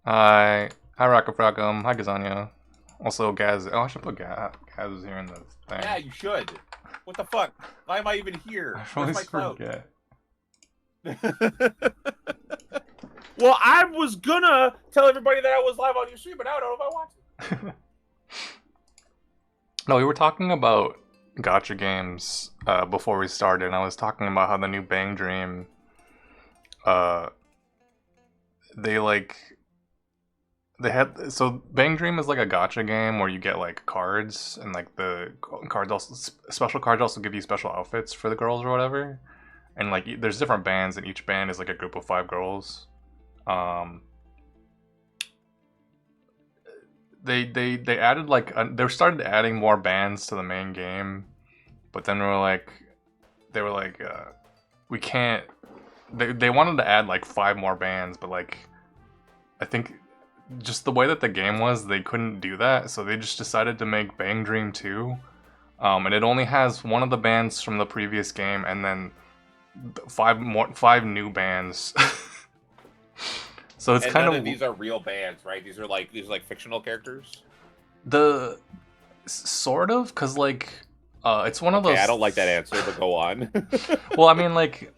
Hi. Hi, Rockafracum. Hi, Gazania. Also, Gaz. Oh, I should put Gaz here in the Yeah, thing. you should. What the fuck? Why am I even I here? Where's always my clout? forget. Well, I was gonna tell everybody that I was live on your stream, but now I don't know if I want to. No, we were talking about gotcha games before we started, and I was talking about how the new Bang Dream, uh, they like they had so Bang Dream is like a gotcha game where you get like cards, and like the cards also special cards also give you special outfits for the girls or whatever, and like there's different bands, and each band is like a group of 5 girls. Um, they added like they started adding more bands to the main game, but then they were like we can't. They wanted to add like 5 more bands, but like I think just the way that the game was, they couldn't do that, so they just decided to make Bang Dream 2. And it only has one of the bands from the previous game, and then 5 new bands. So it's And kind none of of these are real bands, right? These are like fictional characters. the sort of because like it's one of Okay, I those. don't like that answer, but go on. Well, I mean, like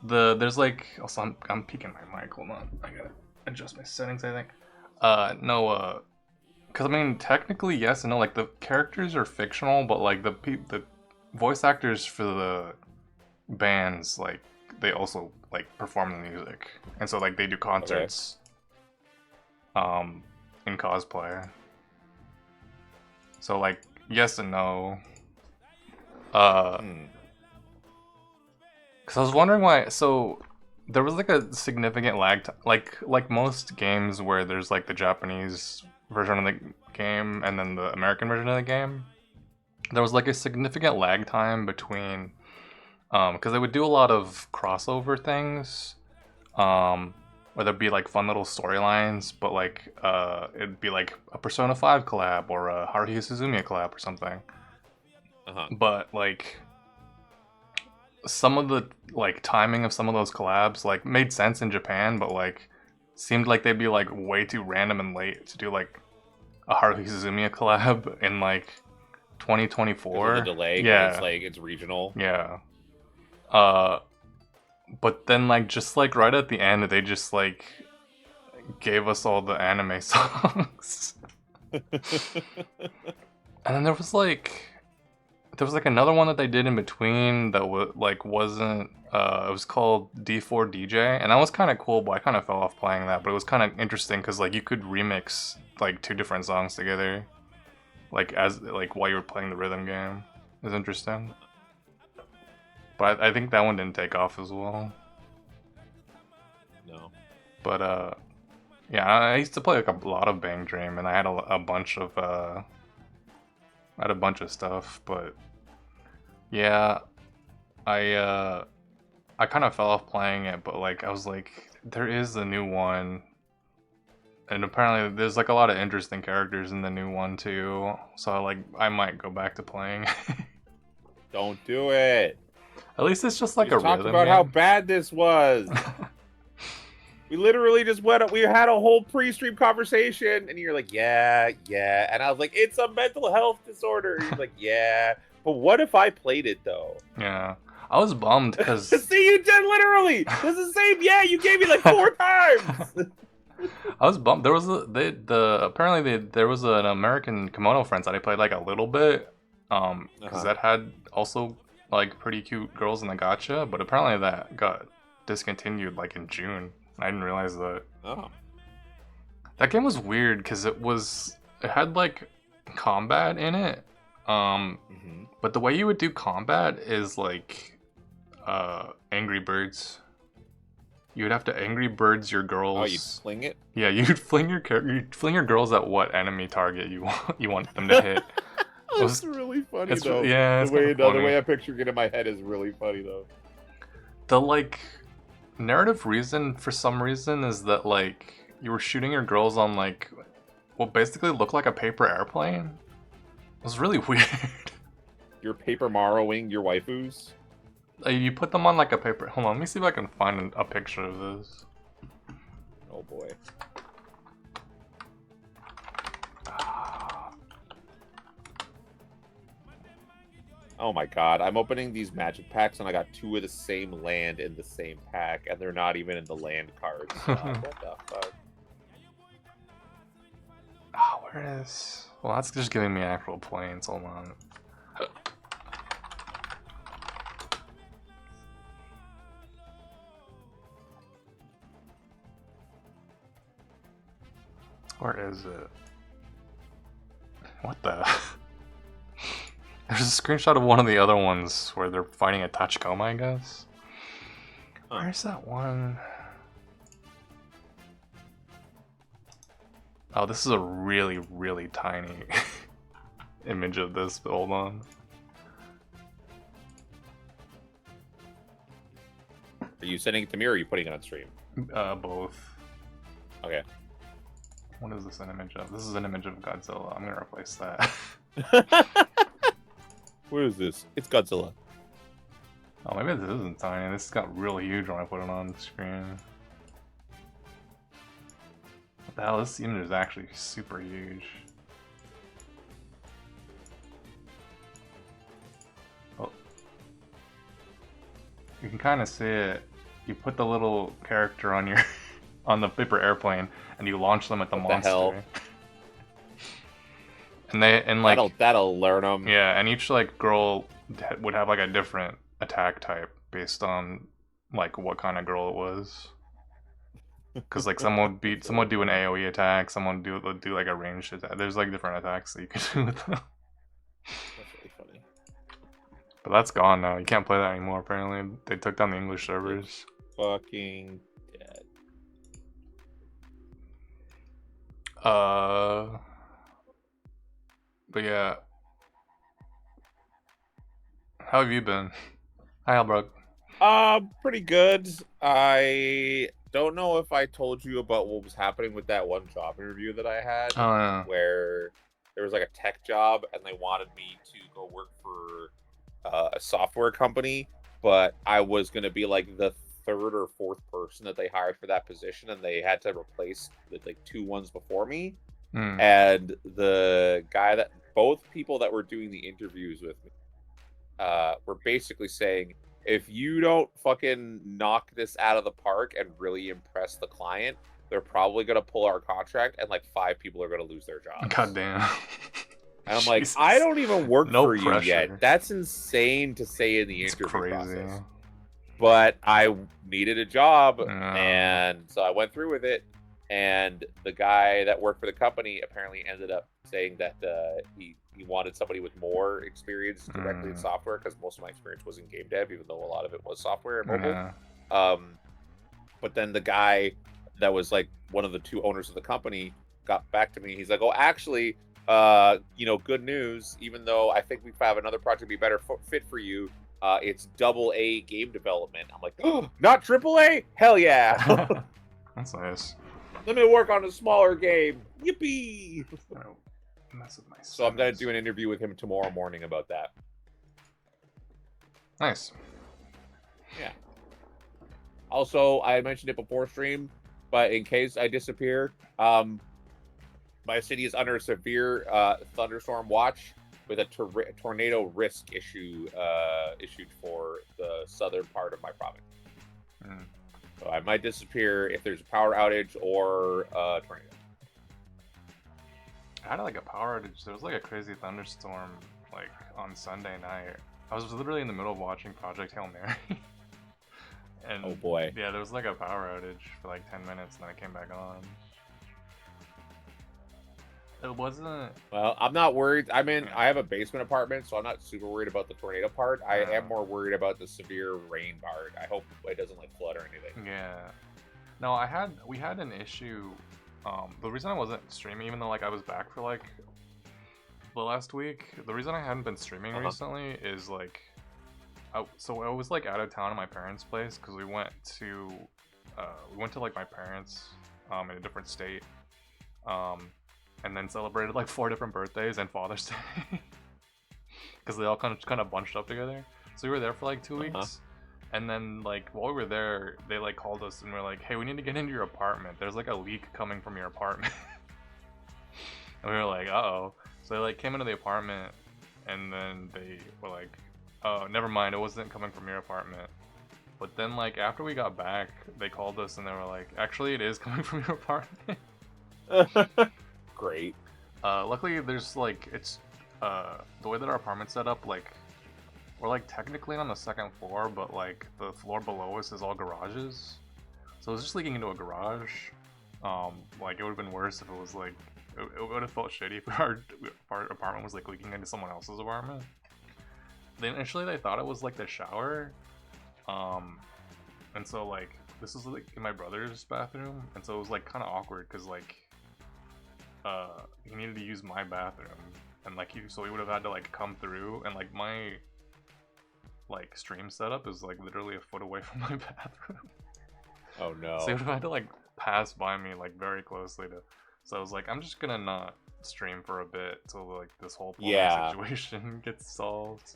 there's like also I'm peeking my mic. Hold on, I gotta adjust my settings. I think. No. Because I mean, technically yes and no. Like the characters are fictional, but like the voice actors for the bands like they also like perform the music, and so like they do Okay. concerts um in cosplay. So like yes and no. Uh, Hmm. Because I was wondering why. So there was like a significant lag, like most games where there's like the Japanese version of the game and then the American version of the game. There was like a significant lag time between, because they would do a lot of crossover things, um, where there'd be like fun little storylines, but like it'd be like a Persona 5 collab or a Haruhi Suzumiya collab or something. Uh huh. But like some of the like timing of some of those collabs like made sense in Japan, but like seemed like they'd be like way too random and late to do like a Haruhi Suzumiya collab in like Because of the 2024. delay, because it's Yeah, like it's regional. yeah. Uh, but then like just like right at the end, they just like gave us all the anime songs, and then there was like another one that they did in between that was like wasn't it was called D4 DJ, and that was kind of cool, but I kind of fell off playing that, but it was kind of interesting because like you could remix like 2 different songs together like as like while you were playing the rhythm game. It was interesting, but I think that one didn't take off as well. No. But yeah, I used to play like a lot of Bang Dream, and I had a bunch of I had a bunch of stuff, but yeah, I I kind of fell off playing it, but like I was like, there is a new one, and apparently there's like a lot of interesting characters in the new one too. So like I might go back to playing. Don't do it. At least it's just We like a just talked rhythm about how game. bad this was. We literally just went. We had a whole pre-stream conversation, and you're like, "Yeah, yeah," and I was like, "It's a mental health disorder." You're like, "Yeah, but what if I played it though?" Yeah, I was bummed because See, you did literally. This is the same. Yeah, you gave me like 4 times. I was bummed. There was the apparently there was an American Kimono Friends that I played like a little bit, because Uh-huh. that had also like pretty cute girls in the gacha, but apparently that got discontinued like in June. I didn't realize that. Oh. That game was weird because it had like combat in it, Hmm. but the way you would do combat is like Angry Birds. You would have to Angry Birds your Oh, you girls. fling it. Yeah, you'd fling your girls at what enemy target you want them to hit. It That's was really funny it's though. yeah, The it's kind way of no, the funny. way I picture it in my head is really funny though. The like narrative reason for some reason is that like you were shooting your girls on like what basically looked like a paper airplane. It was really weird. You're paper marrowing your waifus. Like, you put them on like a paper. Hold on, let me see if I can find a picture of this. Oh boy. Oh my god, I'm opening these magic packs and I got 2 of the same land in the same pack, and they're not even in the land cards. What the fuck? Oh, where is? Well, that's just giving me actual planes. Hold on. Where is it? What the? There's a screenshot of one of the other ones where they're fighting a Tachikoma, I guess. Where's that one? Oh, this is a really, really tiny image of this. But hold on. Are you sending it to me or are you putting it on stream? Both. Okay. What is this an image of? This is an image of Godzilla. I'm gonna replace that. What is this? It's Godzilla. Oh, maybe this isn't tiny. This got really huge when I put it on the screen. What the hell? This image is actually super huge. Oh. You can kind of see it. You put the little character on your on the paper airplane, and you launch them at the monster. Hell? And like that'll learn them. Yeah, and each like girl would have like a different attack type based on like what kind of girl it was. Because like someone would do an AOE attack, someone would do like a ranged attack. There's like different attacks that you can do with them. That's really funny. But that's gone now. You can't play that anymore. Apparently, they took down the English servers. Fucking dead. But yeah. How have you been? Hi, Albrook. Pretty good. I don't know if I told you about what was happening with that one job interview that I had, where there was like a tech job and they wanted me to go work for a software company, but I was going to be like the third or fourth person that they hired for that position, and they had to replace the like 2 ones before me. And the guy that both people that were doing the interviews with me were basically saying, if you don't fucking knock this out of the park and really impress the client, they're probably going to pull our contract and like 5 people are going to lose their jobs. God damn. And I'm like, I don't even work for pressure. you yet. That's insane to say in the It's interview crazy. process. But I needed a job, and so I went through with it. And the guy that worked for the company apparently ended up saying that he wanted somebody with more experience directly in software, because most of my experience was in game dev, even though a lot of it was software and mobile. But then the guy that was like one of the 2 owners of the company got back to me. He's like, oh, actually, good news. Even though I think we have another project be better fit for you, it's AA game development. I'm like, oh, not AAA? Hell yeah. That's nice. Let me work on a smaller game. Yippee! So I'm going to do an interview with him tomorrow morning about that. Nice. Yeah. Also, I mentioned it before stream, but in case I disappear, my city is under a severe thunderstorm watch with a tornado risk issued for the southern part of my province. So I might disappear if there's a power outage or a tornado. I had like a power outage. There was like a crazy thunderstorm like on Sunday night. I was literally in the middle of watching Project Hail Mary. And oh boy. Yeah, there was like a power outage for like 10 minutes and then it came back on. It wasn't... Well, I'm not worried. I have a basement apartment, so I'm not super worried about the tornado part. I am more worried about the severe rain part. I hope it doesn't like flood or anything. Yeah. No, we had an issue. The reason I wasn't streaming, even though like I was back for like the last week, the reason I hadn't been streaming recently is like, so I was like out of town at my parents' place because we went to like my parents in a different state. And then celebrated like 4 different birthdays and Father's Day because they all kind of bunched up together. So we were there for like 2 weeks, and then like while we were there, they like called us and were like, "Hey, we need to get into your apartment. There's like a leak coming from your apartment." And we were like, "Uh-oh." So they like came into the apartment, and then they were like, Oh, never mind. It wasn't coming from your apartment. But then, like, after we got back, they called us and they were like, actually, it is coming from your apartment. Great. Luckily, there's, like, it's, the way that our apartment's set up, like, we're, like, technically on the second floor, but, like, the floor below us is all garages. So it's just leaking into a garage. Like, it would have been worse if it was, like, it would have felt shitty if our apartment was, like, leaking into someone else's apartment. Then initially they thought it was, like, the shower. And so, like, this was, like, in my brother's bathroom, and so it was, like, kind of awkward, because, like, he needed to use my bathroom, and, like, so he would have had to, like, come through, and, like, my, like, stream setup is, like, literally a foot away from my bathroom. Oh, no. So he would have had to, like, pass by me, like, very closely to, so I was like, I'm just gonna not stream for a bit till, like, this whole situation gets solved.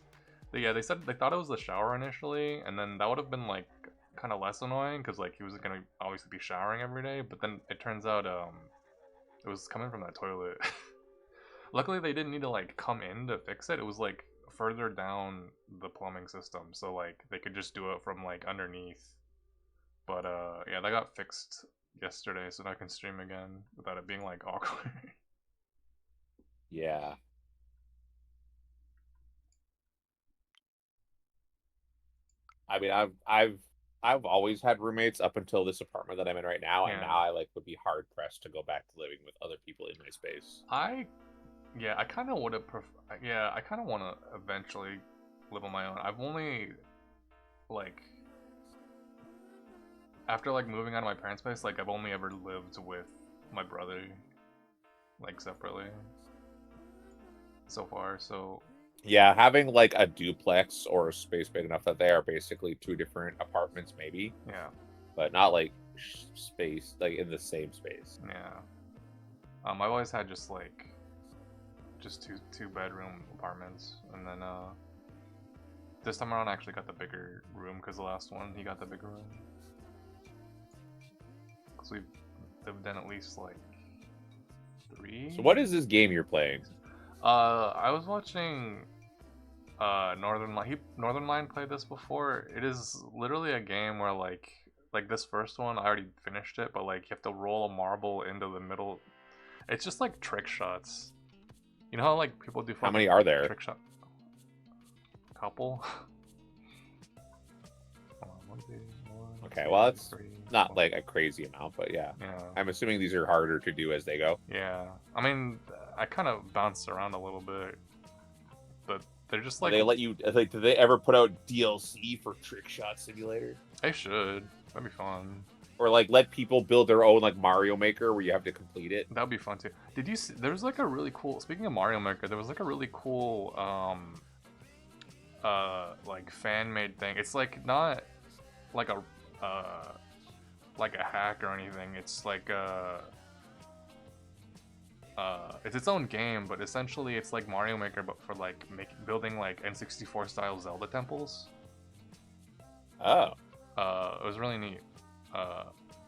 But yeah, they said they thought it was the shower initially, and then that would have been, like, kind of less annoying because, like, he was gonna obviously be showering every day. But then it turns out it was coming from that toilet. Luckily, they didn't need to, like, come in to fix it. It was, like, further down the plumbing system, so, like, they could just do it from, like, underneath. But yeah, that got fixed yesterday, so now I can stream again without it being, like, awkward. Yeah. I mean, I've always had roommates up until this apartment that I'm in right now, and Yeah. now I, like, would be hard pressed to go back to living with other people in my space. Yeah, I kind of would have yeah, I kind of want to eventually live on my own. I've only, like, after, like, moving out of my parents' place, like, I've only ever lived with my brother, like, separately so far. So Yeah, having, like, a duplex or a space big enough that they are basically two different apartments, maybe, yeah, but not, like, space, like, in the same space. yeah. I've always had just, like, just two bedroom apartments, and then this time around I actually got the bigger room because the last one he got the bigger room. Because we've lived in at least, like, 3. So what is this game you're playing? I was watching Northern Line played this before. It is literally a game where, like this first one I already finished it, but, like, you have to roll a marble into the middle. It's just like trick shots. You know how, like, people do How many are there? trick shot? Couple. Hold on, 1, 2, 1, Okay, 2, well, it's 3, not 4. like a crazy amount, but yeah. Yeah. I'm assuming these are harder to do as they go. Yeah. I mean, I kind of bounced around a little bit, but they're just Do like, they let you, like, did they ever put out DLC for Trick Shot Simulator? they should. That'd be fun. Or, like, let people build their own, like, Mario Maker where you have to complete it? That'd be fun too. Did you see? There was, like, a really cool. Speaking of Mario Maker, there was, like, a really cool like, fan made thing. It's, like, not like a hack or anything. It's like it's its own game, but essentially it's like Mario Maker, but for, like, building, like, N64 style Zelda temples. Oh. It was really neat.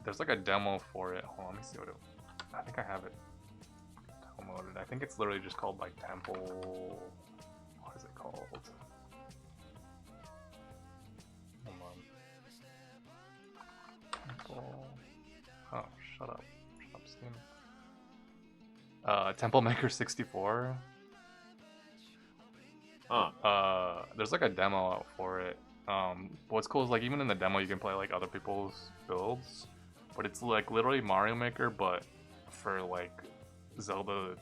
There's, like, a demo for it. Hold on, let me see what it. I think I have it downloaded. I think it's literally just called, like, Temple. What is it called? Hold on. Temple. Oh, shut up. Shut up, Steam. Temple Maker 64. There's, like, a demo out for it. What's cool is, like, even in the demo you can play, like, other people's builds, but it's, like, literally Mario Maker, but for, like, Zelda,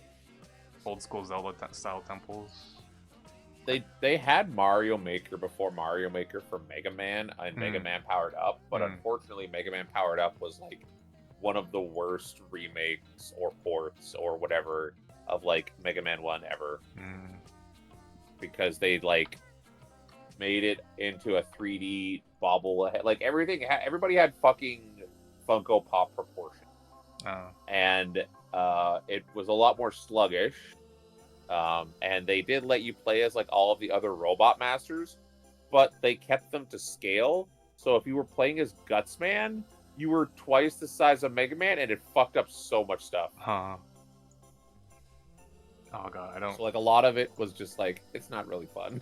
old school Zelda style temples. They had Mario Maker before Mario Maker for Mega Man and Mega Man Powered Up, but unfortunately Mega Man Powered Up was, like, one of the worst remakes or ports or whatever of, like, Mega Man 1 ever. Because they, like, made it into a 3D bobble. Like, everybody had fucking Funko Pop proportion. And it was a lot more sluggish. And they did let you play as, like, all of the other Robot Masters, but they kept them to scale. So if you were playing as Gutsman, you were twice the size of Mega Man, and it fucked up so much stuff. Oh god, I don't. So, like, a lot of it was just like, it's not really fun.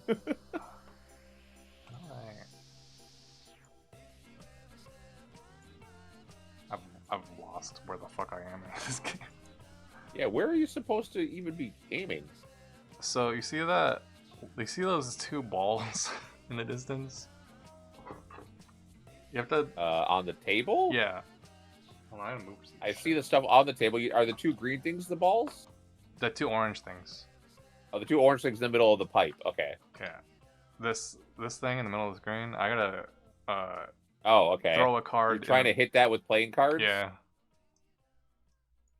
lost where the fuck I am in this game. Yeah, where are you supposed to even be aiming? So you see that? You see those two balls in the distance? You have to. On the table? Yeah. Hold on, I gotta move some I shit. see the stuff on the table. Are the two green things the balls? The two orange things. Oh, the two orange things in the middle of the pipe. Okay. Okay. This thing in the middle of the screen, I gotta Oh, okay. throw a card. You're trying to hit that with playing cards? Yeah.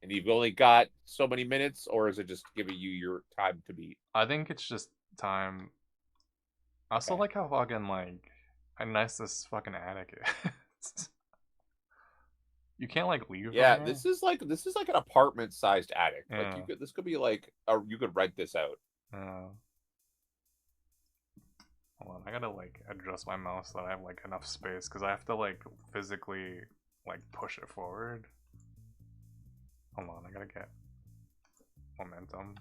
And you've only got so many minutes, or is it just giving you your time to beat? I think it's just time. I also Okay. like how fucking like how nice this fucking attic is. You can't like leave. Yeah, from here? this is like an apartment-sized attic. Yeah. Like this could be like you could rent this out. Hold on, I gotta like adjust my mouse so that I have like enough space because I have to like physically like push it forward. Hold on, I gotta get momentum.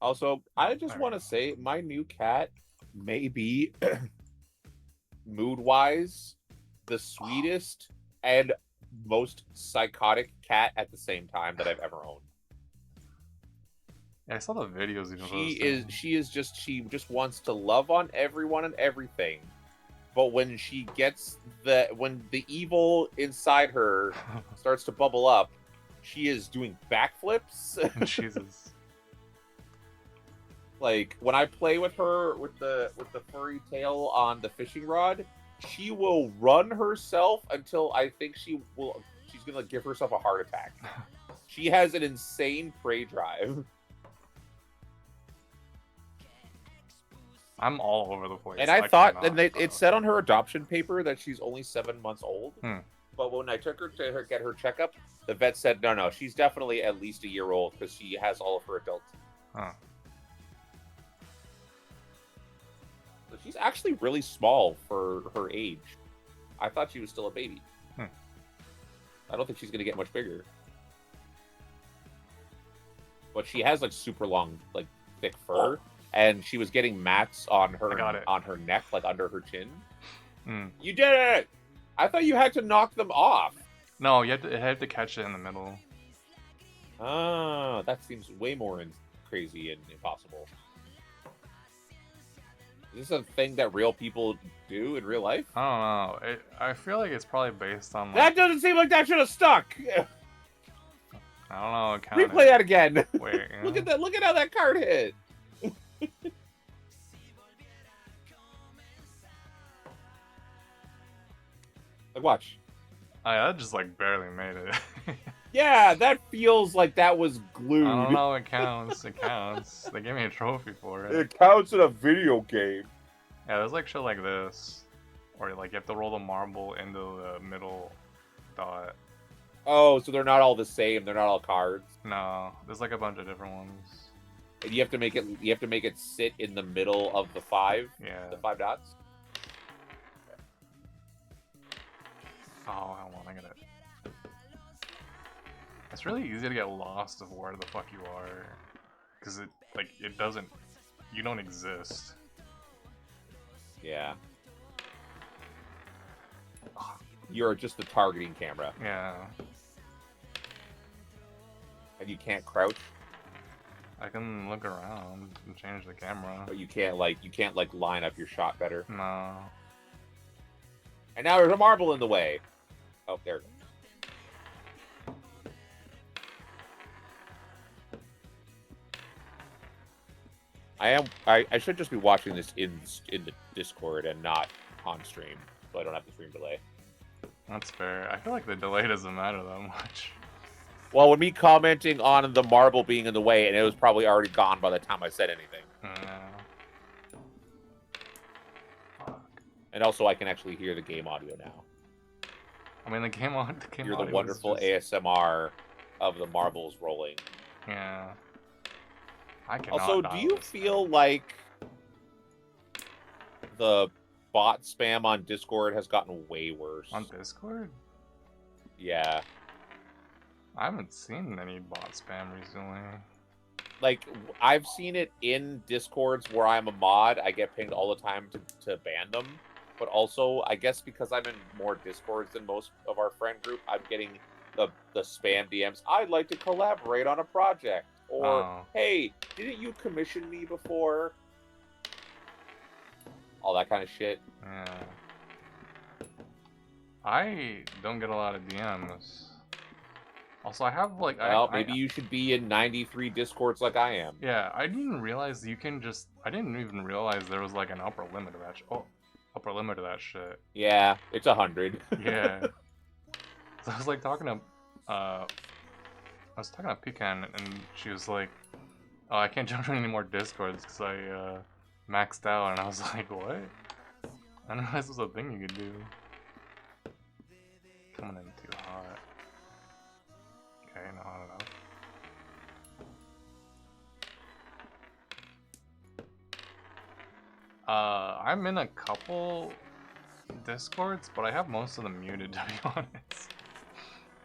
Also, I just There want we to go. say my new cat may be mood-wise the sweetest and most psychotic cat at the same time that I've ever owned. Yeah, I saw the videos even. She just wants to love on everyone and everything. But when when the evil inside her starts to bubble up, she is doing backflips. Jesus. Like when I play with her with the furry tail on the fishing rod, she will run herself until I think she's gonna give herself a heart attack. She has an insane prey drive. I'm all over the place. And I thought, cannot it said on her adoption paper that she's only 7 months old. But when I took her to get her checkup, the vet said, no, she's definitely at least a year old because she has all of her adult. Huh. So she's actually really small for her age. I thought she was still a baby. I don't think she's going to get much bigger. But she has like super long, like thick fur. And she was getting mats on her neck, like under her chin. You did it! I thought you had to knock them off. No, you have to catch it in the middle. Oh, that seems way more crazy and impossible. Is this a thing that real people do in real life? I don't know. I feel like it's probably based on. Like, That doesn't seem like that should have stuck. I don't know. It Replay that again. Wait, Look at that! Look at how that card hit. Like, watch. I just like barely made it. Yeah, that feels like that was glued. I don't know. It counts. It counts. They gave me a trophy for it. It counts in a video game. Yeah, there's like shit like this, where like you have to roll the marble into the middle dot. Oh, so they're not all the same. They're not all cards. No, there's like a bunch of different ones. And you have to make it sit in the middle of the 5. Yeah. The 5 dots. Oh, hold on, I gotta. It's really easy to get lost of where the fuck you are, because it doesn't. You don't exist. Yeah. You're just the targeting camera, Yeah. and you can't crouch, I can look around and change the camera. but you can't line up your shot better. No. And now there's a marble in the way. Oh, there it is. I should just be watching this in the Discord and not on stream, so I don't have the stream delay. That's fair. I feel like the delay doesn't matter that much. Well, with me commenting on the marble being in the way, and it was probably already gone by the time I said anything. Fuck. And also, I can actually hear the game audio now. I mean, the game You're audio the was wonderful just- ASMR of the marbles rolling. Yeah. I cannot Also, do dial you this feel like the bot spam on Discord has gotten way worse? on Discord? Yeah. I haven't seen any bot spam recently. Like, I've seen it in Discords where I'm a mod. I get pinged all the time to ban them. but also I guess because I'm in more Discords than most of our friend group, I'm getting the spam DMs. I'd like to collaborate on a project, or Oh, hey, didn't you commission me before? All that kind of shit. yeah. I don't get a lot of DMs. Also, I have like Well, maybe you should be in 93 Discords like I am. yeah, I didn't realize you can just. I didn't even realize there was like an upper limit of that. Upper limit of that shit. Yeah, it's 100. Yeah. So I was like talking to, I was talking to Pecan, and she was like, "Oh, I can't jump in any more Discords because I maxed out." And I was like, "What?" I didn't realize this was a thing you could do. Coming in too hot. Okay, not hot enough. I'm in a couple Discords, but I have most of them muted, to be honest.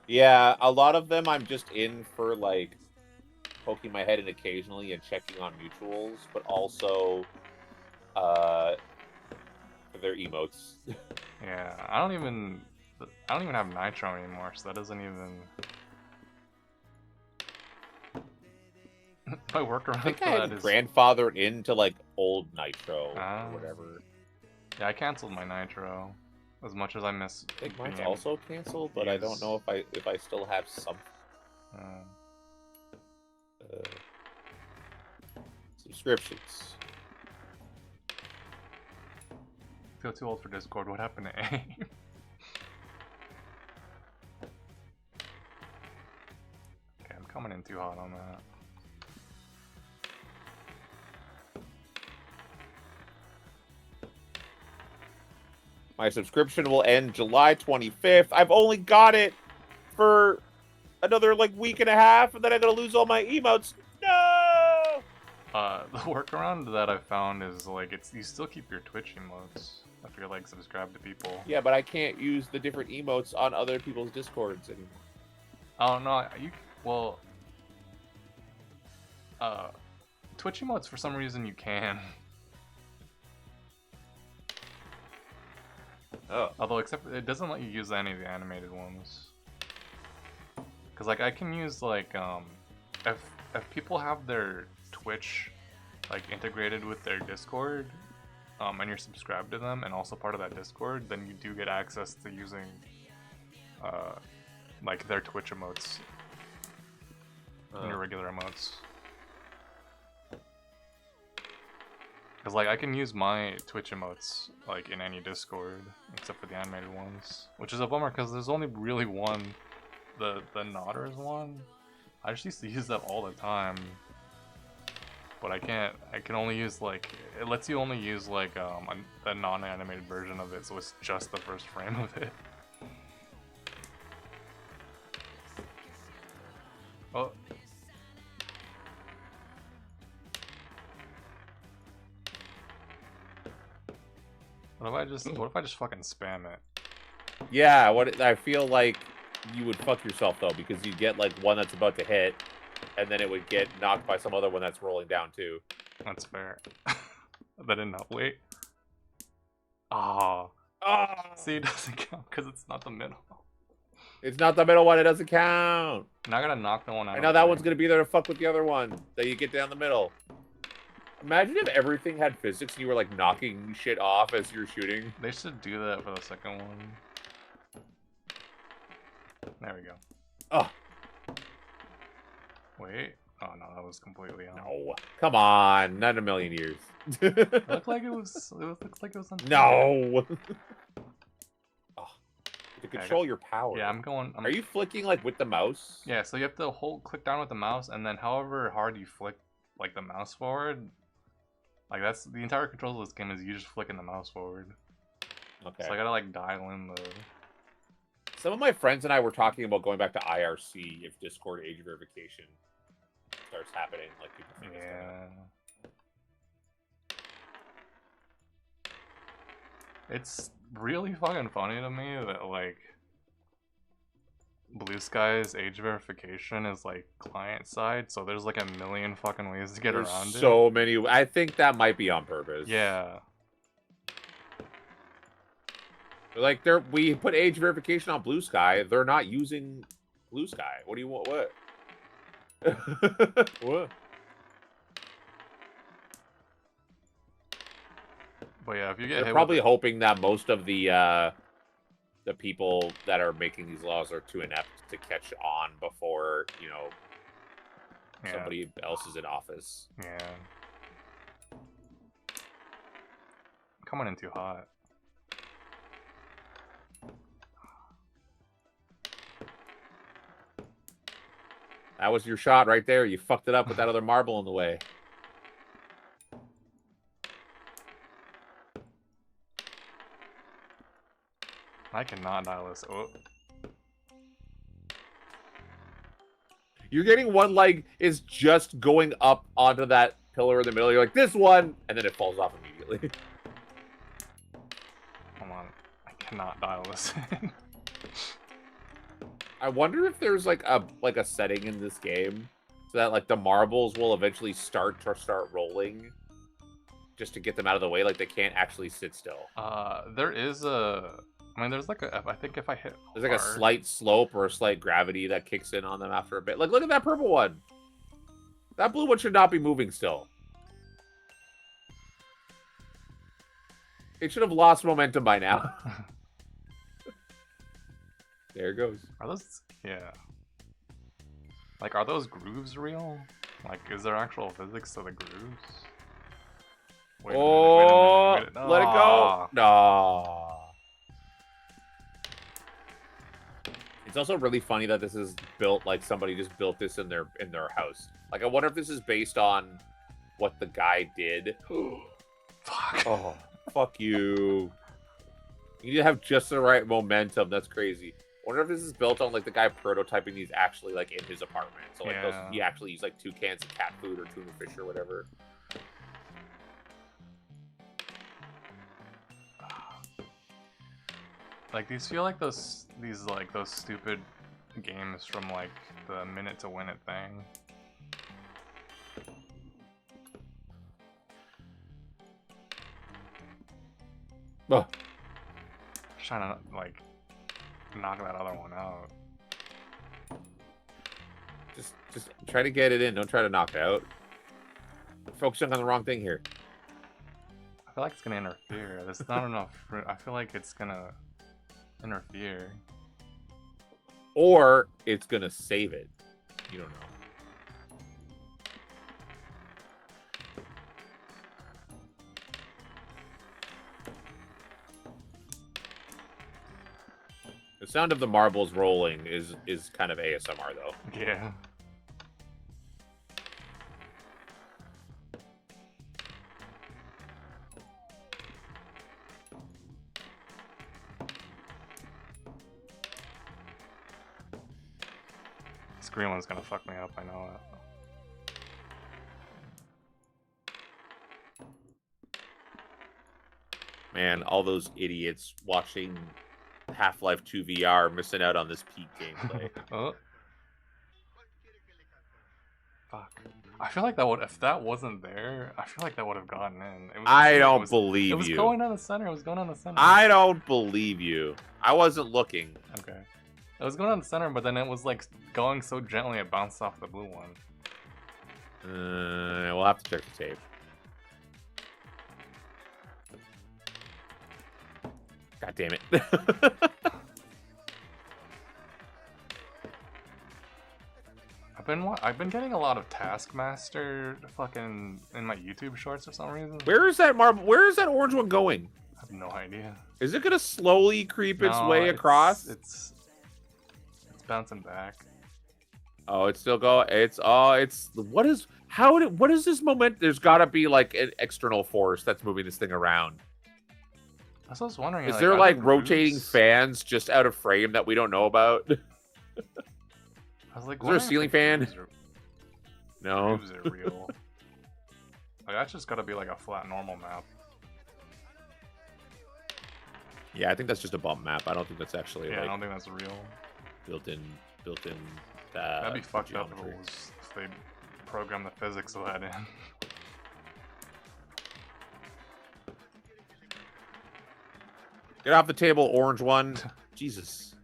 Yeah, a lot of them I'm just in for like poking my head in occasionally and checking on mutuals, but also for their emotes. Yeah, I don't even have Nitro anymore, so that doesn't even. My I workaround think for I that had is. grandfathered into like old Nitro Ah. or whatever. Yeah, I canceled my Nitro. As much as I miss. I think mine's being also canceled, but I don't know if I still have some subscriptions. Feel too old for Discord. What happened to AIM? Okay, I'm coming in too hot on that. My subscription will end July 25th. I've only got it for another like week and a half, and then I'm gonna lose all my emotes. No. The workaround that I found is like you still keep your Twitch emotes if you're like subscribed to people. Yeah, but I can't use the different emotes on other people's Discords anymore. Oh no, Twitch emotes for some reason you can. Oh. Although except it doesn't let you use any of the animated ones. Cause like I can use like if people have their Twitch like integrated with their Discord, and you're subscribed to them and also part of that Discord, then you do get access to using like their Twitch emotes in your regular emotes. Cause like I can use my Twitch emotes like in any Discord except for the animated ones, which is a bummer because there's only really one, the Nodders one. I just used to use that all the time, but I can't. I can only use like it lets you only use like a non-animated version of it, so it's just the first frame of it. Oh. What if I just fucking spam it? Yeah, I feel like you would fuck yourself though, because you'd get like one that's about to hit, and then it would get knocked by some other one that's rolling down too. That's fair. That did not wait. Oh. See, it doesn't count because it's not the middle. It's not the middle one, it doesn't count. Now I gotta knock the one out. I know that one's gonna be there to fuck with the other one that you get down the middle. Imagine if everything had physics and you were like knocking shit off as you're shooting. They should do that for the second one. There we go. Oh. Wait. Oh no, that was completely on. No. Come on. Not in a million years. It looked like it was. It looks like it was on. No. Oh. To control your power. Yeah, I'm going. Are you flicking like with the mouse? Yeah, so you have to click down with the mouse, and then however hard you flick like the mouse forward, like that's the entire control of this game is you just flicking the mouse forward. Okay. So I gotta like dial in the. Some of my friends and I were talking about going back to IRC if Discord age verification starts happening. Like people think it's Yeah. It's really fucking funny to me that like Blue Sky's age verification is like client side, so there's like a million fucking ways to get around it. So many. I think that might be on purpose. Yeah. Like we put age verification on Blue Sky. They're not using Blue Sky. What do you want? What? What? But yeah, if you get They're hit probably with hoping that most of the people that are making these laws are too inept to catch on before, you know, somebody else is in office. Yeah. Coming in too hot. That was your shot right there. You fucked it up with that other marble in the way. I cannot dial this. Oh. You're getting one leg is just going up onto that pillar in the middle. You're like, this one, and then it falls off immediately. Hold on. I cannot dial this in. I wonder if there's like a setting in this game so that like the marbles will eventually start rolling just to get them out of the way. Like they can't actually sit still. There is a. I mean, there's like a. I think if I hit. There's like a slight slope or a slight gravity that kicks in on them after a bit. Like, look at that purple one. That blue one should not be moving still. It should have lost momentum by now. There it goes. Are those? Yeah. Like, are those grooves real? Like, is there actual physics to the grooves? Wait a minute, let it go. No. It's also really funny that this is built like somebody just built this in their house. Like, I wonder if this is based on what the guy did. Fuck. Oh, fuck you. You need to have just the right momentum. That's crazy. I wonder if this is built on like the guy prototyping these actually like in his apartment. So like he actually used like 2 cans of cat food or tuna fish or whatever. Like, these feel like those stupid games from like the minute to win it thing. Oh. Just trying to like knock that other one out. Just try to get it in. Don't try to knock it out. Focusing on the wrong thing here. I feel like it's gonna interfere. There's not enough. I feel like it's gonna interfere. Or it's gonna save it. You don't know. The sound of the marbles rolling is kind of ASMR though. Yeah. This green one's gonna fuck me up, I know that. Man, all those idiots watching Half-Life 2 VR missing out on this peak gameplay. Oh. Fuck. I feel like that would, if that wasn't there, I feel like that would have gotten in. I don't believe you. It was going down the center. It was going down the center. I don't believe you. I wasn't looking. Okay. It was going down the center, but then it was like going so gently it bounced off the blue one. We'll have to check the tape. God damn it. I've been getting a lot of Taskmaster fucking in my YouTube shorts for some reason. Where is that marble? Where is that orange one going? I have no idea. Is it gonna slowly creep its way across? It's bouncing back. Oh, it's still going. What is this moment? There's gotta be like an external force that's moving this thing around. That's what I was wondering. Is there like rotating fans just out of frame that we don't know about? I was like, is there a ceiling fan? No. Grooves are real. Like, that's just gotta be like a flat normal map. Yeah, I think that's just a bump map. I don't think that's actually I like don't think that's real. built in. That'd be fucked up if they programmed the physics of that in. Get off the table, orange one. Jesus.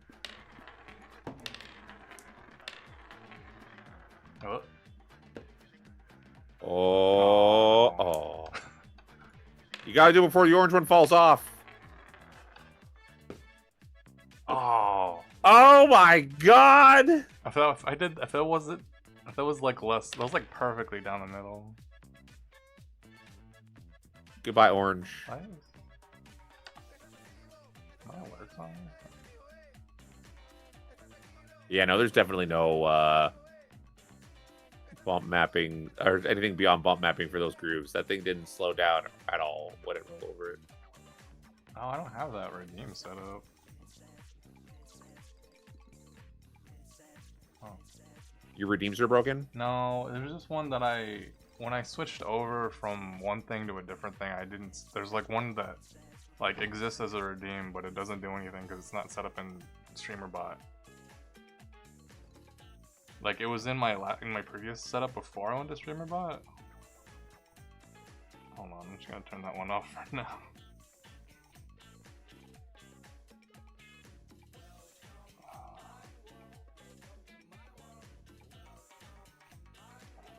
Oh. Oh. You gotta do it before the orange one falls off. Oh. Oh my god! I thought if I did, if it was like less, that was like perfectly down the middle. Goodbye, orange. What? Oh, where's on? Yeah, no, there's definitely no bump mapping or anything beyond bump mapping for those grooves. That thing didn't slow down at all when it rolled over it. Oh, I don't have that redeem set up. Oh. Your redeems are broken? No, there's just one that when I switched over from one thing to a different thing, I didn't. There's like one that like exists as a redeem, but it doesn't do anything because it's not set up in StreamerBot. Like it was in my previous setup before I went to StreamerBot. Hold on, I'm just gonna turn that one off right now.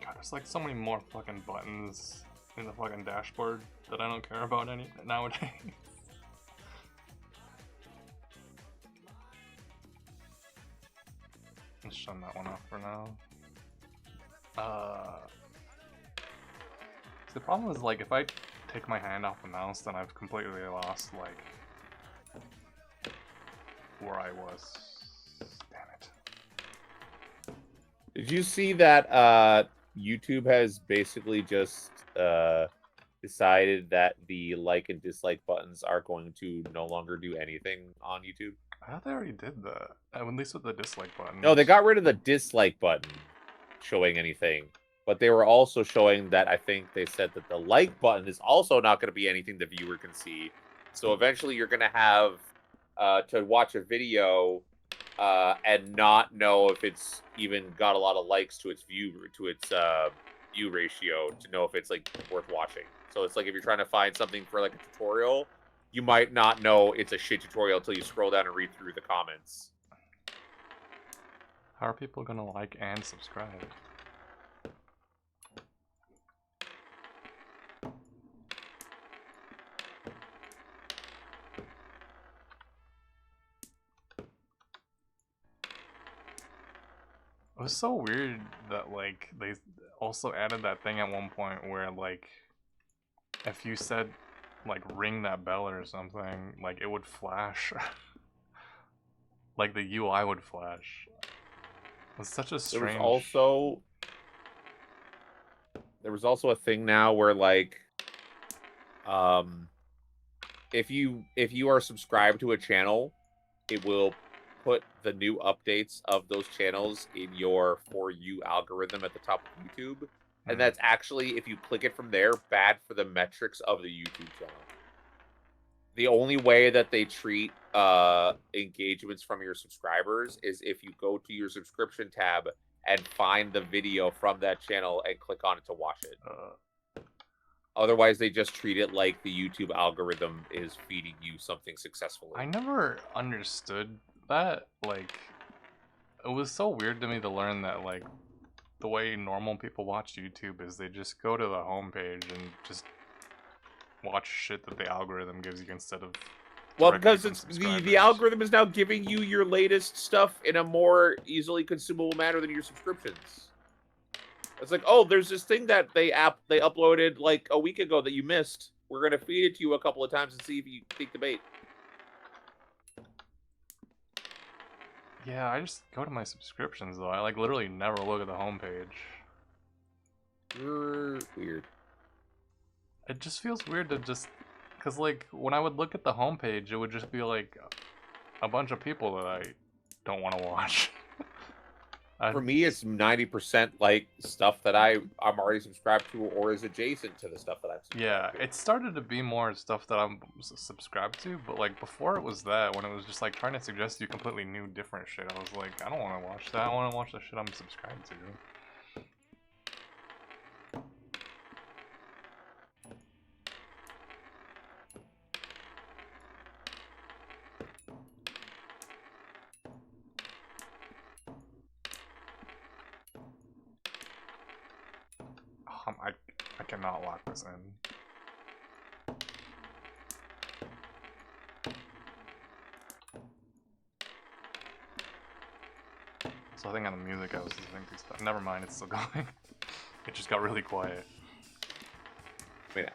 God, there's like so many more fucking buttons in the fucking dashboard that I don't care about any nowadays. Let's shut that one off for now. The problem is like if I take my hand off the mouse, then I've completely lost like where I was. Damn it. Did you see that YouTube has basically just decided that the like and dislike buttons are going to no longer do anything on YouTube? I thought they already did that. At least with the dislike button. No, they got rid of the dislike button showing anything. But they were also showing that I think they said that the like button is also not going to be anything the viewer can see. So eventually you're going to have to watch a video and not know if it's even got a lot of likes to its view ratio to know if it's like worth watching. So it's like if you're trying to find something for like a tutorial, you might not know it's a shit tutorial until you scroll down and read through the comments. How are people gonna like and subscribe? It was so weird that like they also added that thing at one point where like if you said like ring that bell or something, like it would flash. Like the UI would flash. It's such a strange. There was also a thing now where like if you are subscribed to a channel, it will put the new updates of those channels in your For You algorithm at the top of YouTube. And that's actually, if you click it from there, bad for the metrics of the YouTube channel. The only way that they treat engagements from your subscribers is if you go to your subscription tab and find the video from that channel and click on it to watch it. Otherwise, they just treat it like the YouTube algorithm is feeding you something successfully. I never understood that. Like, it was so weird to me to learn that, like, the way normal people watch YouTube is they just go to the homepage and just watch shit that the algorithm gives you instead of. Well, because it's the algorithm is now giving you your latest stuff in a more easily consumable manner than your subscriptions. It's like, oh, there's this thing that they uploaded like a week ago that you missed. We're gonna feed it to you a couple of times and see if you take the bait. Yeah, I just go to my subscriptions though. I like literally never look at the homepage. You're weird. It just feels weird to just, cause like when I would look at the homepage, it would just be like a bunch of people that I don't want to watch. For me, it's 90% like stuff that I'm already subscribed to or is adjacent to the stuff that I'm subscribed to. It started to be more stuff that I'm subscribed to, but like before it was that, when it was just like trying to suggest you completely new, different shit, I was like, I don't want to watch that. I want to watch the shit I'm subscribed to. I cannot lock this in. So I think on the music I was listening to stuff. Never mind, it's still going. It just got really quiet. I mean,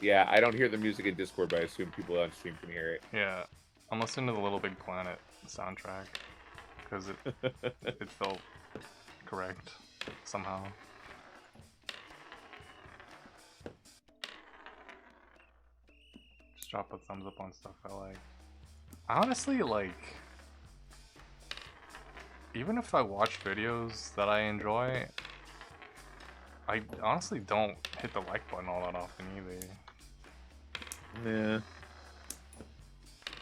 yeah, I don't hear the music in Discord, but I assume people on stream can hear it. Yeah, I'm listening to the Little Big Planet soundtrack because it felt correct somehow. Just drop a thumbs up on stuff I like. I honestly like. Even if I watch videos that I enjoy, I honestly don't hit the like button all that often either. Yeah.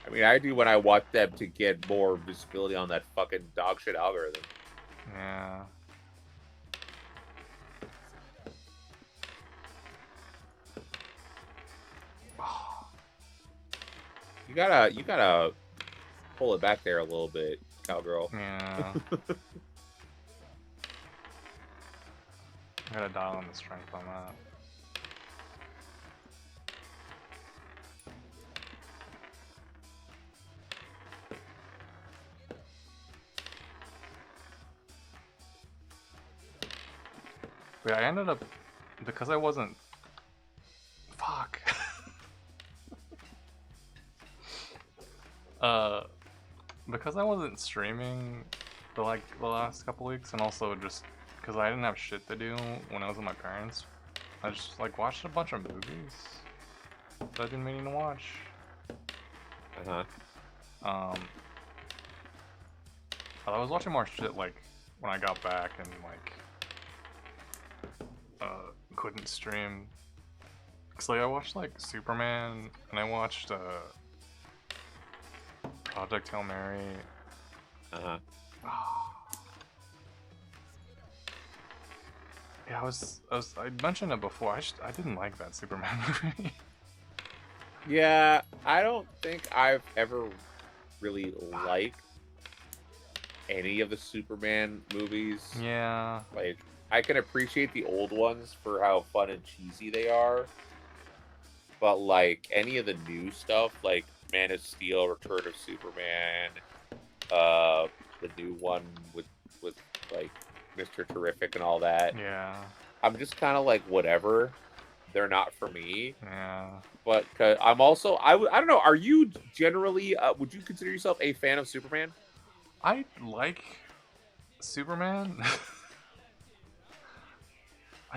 I mean, I do when I watch them to get more visibility on that fucking dog shit algorithm. Yeah. You gotta pull it back there a little bit, cowgirl. Yeah. I gotta dial in the strength on that. But I ended up, because I wasn't, fuck. Because I wasn't streaming for like the last couple weeks, and also just because I didn't have shit to do when I was with my parents, I just like watched a bunch of movies that I've been meaning to watch. I was watching more shit like when I got back and like couldn't stream. So like I watched like Superman, and I watched Project Hail Mary. Yeah, I mentioned it before. I didn't like that Superman movie. Yeah, I don't think I've ever really liked any of the Superman movies. Yeah. Like, I can appreciate the old ones for how fun and cheesy they are. But, like, any of the new stuff, like Man of Steel, Return of Superman, the new one with like, Mr. Terrific and all that. Yeah. I'm just kind of like, whatever. They're not for me. Yeah. But I'm also, I don't know, are you generally, would you consider yourself a fan of Superman? I like Superman.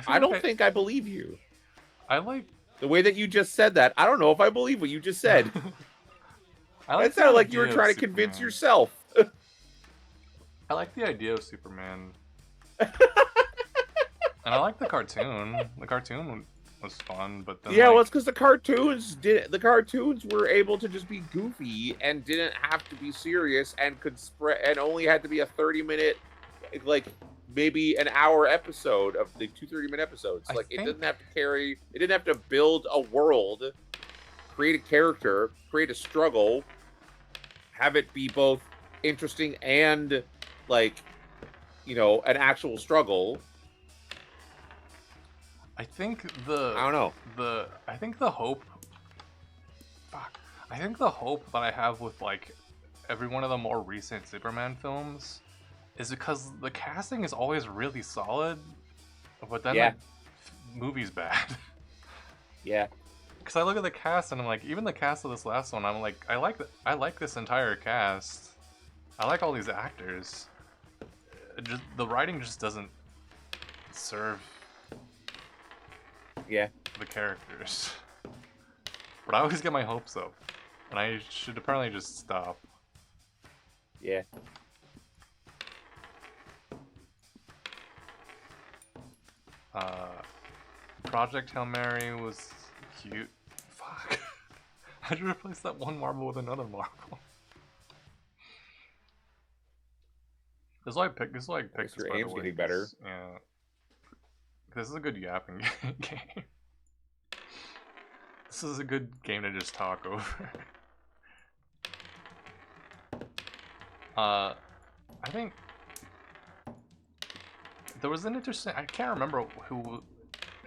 I don't think I believe you. I like the way that you just said that. I don't know if I believe what you just said. It sounded like you were trying to convince yourself. I like the idea of Superman. And I like the cartoon. The cartoon was fun, but then yeah, like, well, it's because the cartoons were able to just be goofy and didn't have to be serious and could spread and only had to be a 30-minute, like maybe an hour episode of the 2 30-minute episodes. Like it didn't have to carry. It didn't have to build a world, create a character, create a struggle, have it be both interesting and like, you know, an actual struggle. I think I don't know. I think the hope that I have with like every one of the more recent Superman films is because the casting is always really solid, but then like, movie's bad. Yeah. Because I look at the cast and I'm like, even the cast of this last one, I'm like, I like this entire cast. I like all these actors. The writing just doesn't serve the characters. But I always get my hopes up, and I should apparently just stop. Yeah. Project Hail Mary was cute. Fuck. How'd you replace that one marble with another marble? This is why I picked this, by your aim's the way, getting better. Yeah. This is a good yapping game. This is a good game to just talk over. I think there was an interesting. I can't remember who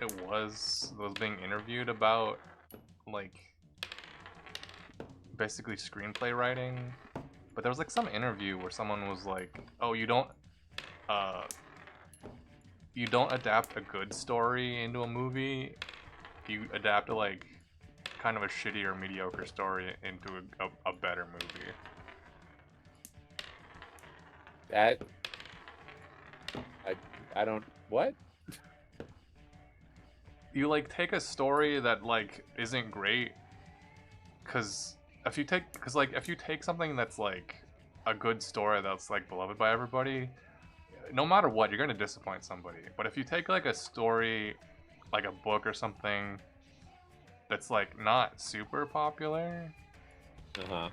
it was being interviewed about like basically screenplay writing, but there was like some interview where someone was like, "Oh, uh you don't adapt a good story into a movie. You adapt like kind of a shitty or mediocre story into a better movie." That I don't what? You like take a story that like isn't great, because if you take something that's like a good story that's like beloved by everybody, no matter what, you're gonna disappoint somebody. But if you take like a story, like a book or something that's like not super popular, Uh-huh.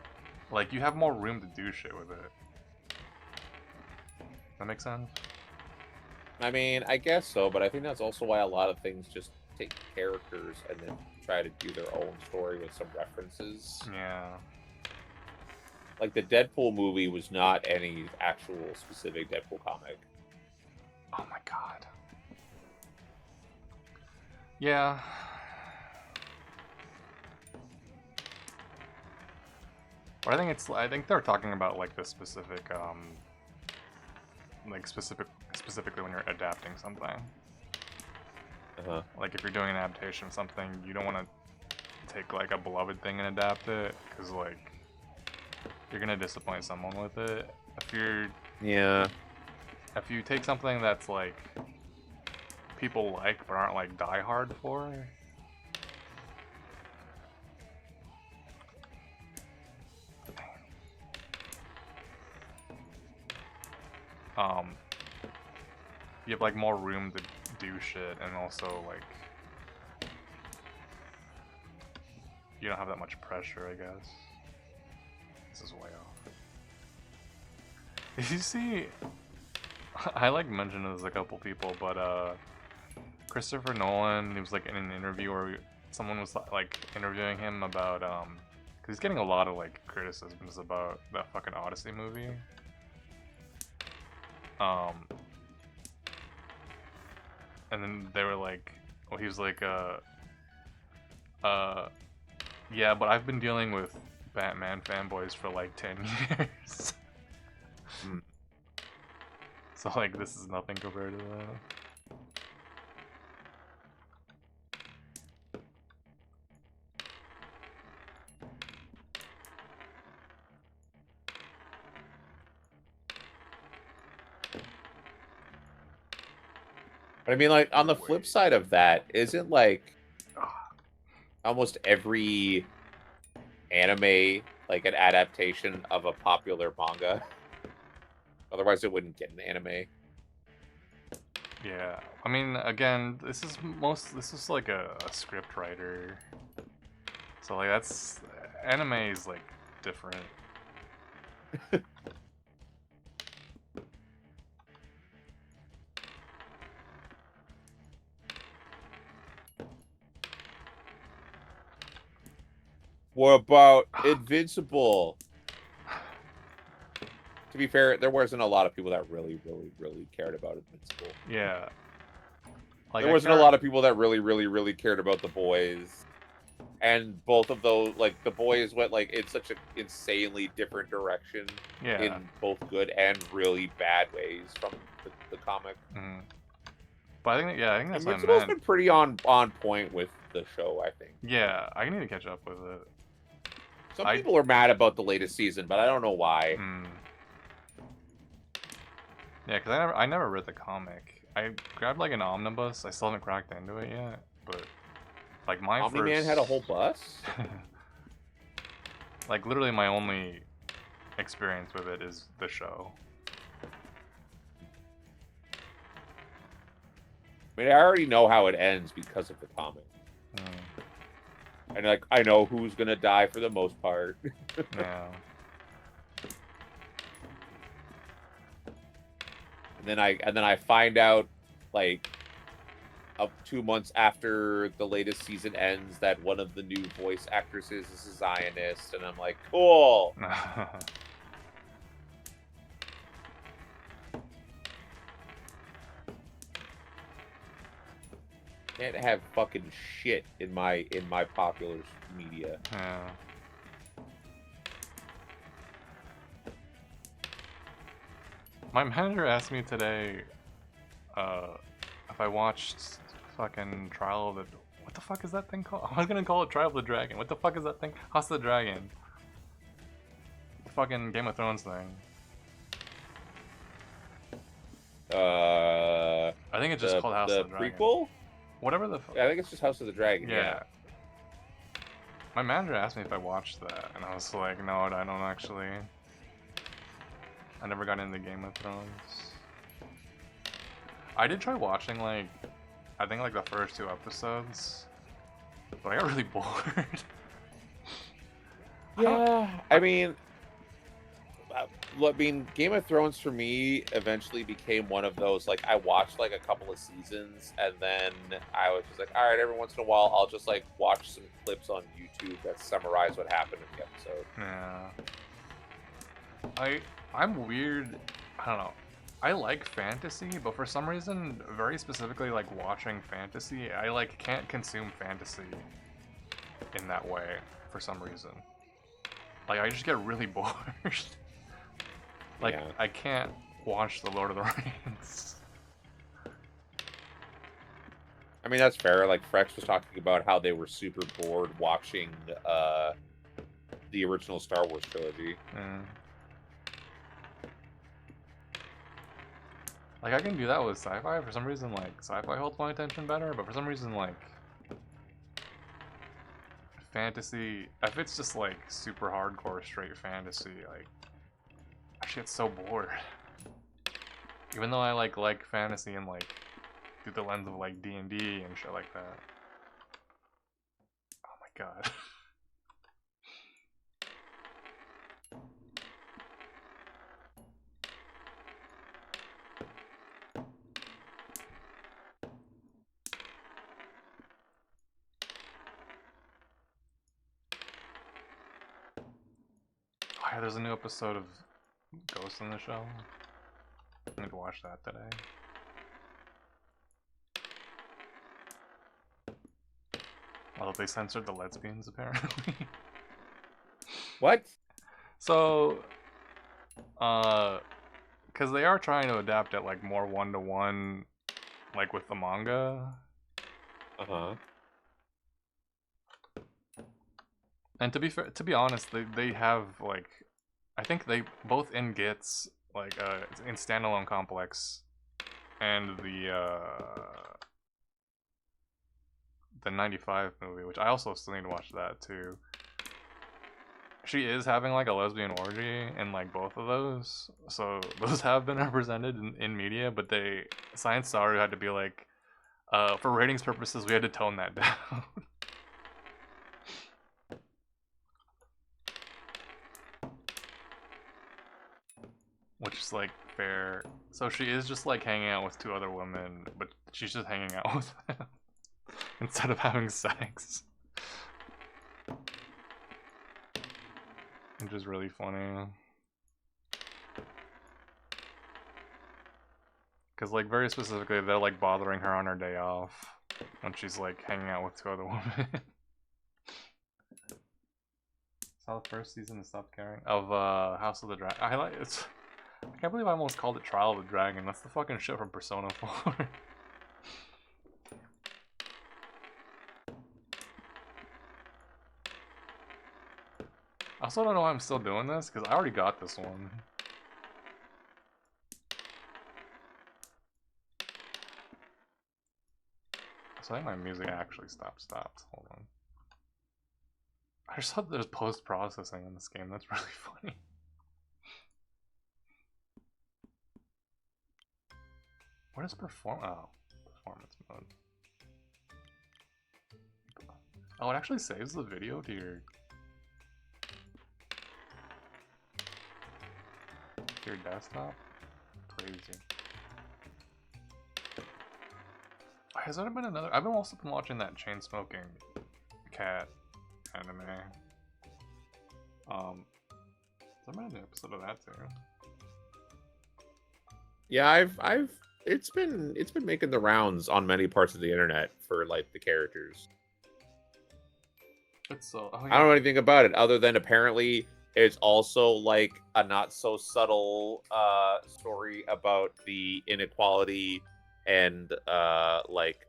like you have more room to do shit with it. That makes sense? I mean, I guess so, but I think that's also why a lot of things just take characters and then try to do their own story with some references. Yeah. Like the Deadpool movie was not any actual specific Deadpool comic. Oh my god. Yeah. But I think they're talking about like the specific like specifically when you're adapting something. Uh-huh. Like if you're doing an adaptation of something, you don't want to take like a beloved thing and adapt it, because like you're gonna disappoint someone with it. Yeah. If you take something that's like people like but aren't like die hard for, you have like more room to do shit, and also like you don't have that much pressure, I guess. This is way off. Did you see? I like mentioned this to a couple people, but Christopher Nolan, he was like in an interview where someone was like interviewing him about because he's getting a lot of like criticisms about that fucking Odyssey movie. And then they were like, well, he was like, yeah, but I've been dealing with Batman fanboys for like 10 years. So like this is nothing compared to that. But I mean, like, on the flip side of that, isn't like almost every anime like an adaptation of a popular manga? Otherwise, it wouldn't get an anime. Yeah, I mean, again, this is like a script writer, so like that's anime is like different. What about Invincible? To be fair, there wasn't a lot of people that really cared about Invincible. Yeah. Like, there wasn't a lot of people that really cared about The Boys. And both of those, like, The Boys went, like, in such an insanely different direction. Yeah. In both good and really bad ways from the comic. Mm-hmm. But I think that's what I Invincible's meant. been pretty on point with the show, I think. Yeah, I need to catch up with it. Some people are mad about the latest season, but I don't know why. Yeah, because I never read the comic. I grabbed like an omnibus. I still haven't cracked into it yet, but like my Omni-Man had a whole bus? Like literally my only experience with it is the show. I mean, I already know how it ends because of the comic. And like, I know who's gonna die for the most part. Yeah. And then I find out, like, up 2 months after the latest season ends, that one of the new voice actresses is a Zionist, and I'm like, cool. Can't have fucking shit in my popular media. Yeah. My manager asked me today if I watched fucking Trial of the... What the fuck is that thing called? I was gonna call it Trial of the Dragon. What the fuck is that thing? House of the Dragon. The fucking Game of Thrones thing. I think it's just called House of the Dragon. The prequel? Whatever the... I think it's just House of the Dragon, yeah. My manager asked me if I watched that, and I was like, no, I don't actually. I never got into Game of Thrones. I did try watching, like, I think, like, the first 2 episodes, but I got really bored. Yeah, I mean, Game of Thrones for me eventually became one of those, like, I watched, like, a couple of seasons, and then I was just like, all right, every once in a while, I'll just, like, watch some clips on YouTube that summarize what happened in the episode. Yeah. I'm weird, I don't know. I like fantasy, but for some reason, very specifically, like, watching fantasy, I, like, can't consume fantasy in that way, for some reason. Like, I just get really bored. Like, yeah. I can't watch The Lord of the Rings. I mean, that's fair. Like, Frex was talking about how they were super bored watching the original Star Wars trilogy. Mm. Like, I can do that with sci-fi. For some reason, like, sci-fi holds my attention better, but for some reason, like, fantasy, if it's just, like, super hardcore straight fantasy, like, I just get so bored. Even though I, like fantasy and, like, through the lens of, like, D&D and shit like that. Oh my god. Oh yeah, there's a new episode of Ghost in the Shell. I need to watch that today. Although they censored the lesbians, apparently. What? So, because they are trying to adapt it, like, more one-to-one, like, with the manga. Uh-huh. And to be honest, they have, like, I think they, both in GITS, like, in Standalone Complex, and the 95 movie, which I also still need to watch that too. She is having, like, a lesbian orgy in, like, both of those, so those have been represented in media, but Science Saru had to be like, for ratings purposes, we had to tone that down. Which is, like, fair. So she is just, like, hanging out with 2 other women, but she's just hanging out with them instead of having sex. Which is really funny. Because, like, very specifically, they're, like, bothering her on her day off when she's, like, hanging out with 2 other women. Saw the first season and stopped caring. Of, House of the Dragon. I can't believe I almost called it Trial of the Dragon. That's the fucking shit from Persona 4. I also don't know why I'm still doing this, because I already got this one. So I think my music actually stopped. Hold on. I just thought there's post-processing in this game. That's really funny. What is performance mode? Oh, it actually saves the video to your desktop? Crazy. Has there been another? I've also been watching that Chain-Smoking Cat anime. Has there been an episode of that too? Yeah, I've it's been making the rounds on many parts of the internet for like the characters. It's so. Oh I don't yeah. know anything about it other than apparently it's also like a not so subtle story about the inequality and like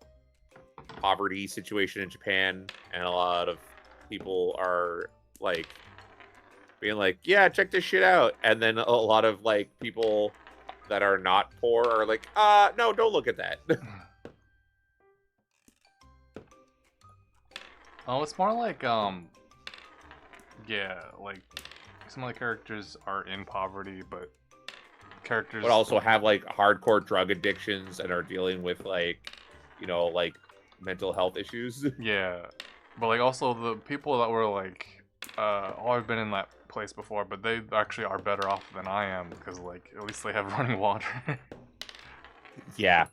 poverty situation in Japan, and a lot of people are like being like, yeah, check this shit out, and then a lot of like people that are not poor are like, no, don't look at that. Oh, it's more like yeah, like some of the characters are in poverty, but characters. But also have like hardcore drug addictions and are dealing with like, like mental health issues. Yeah, but like also the people that were like, oh, I've been in that place before, but they actually are better off than I am because like at least they have running water. Yeah.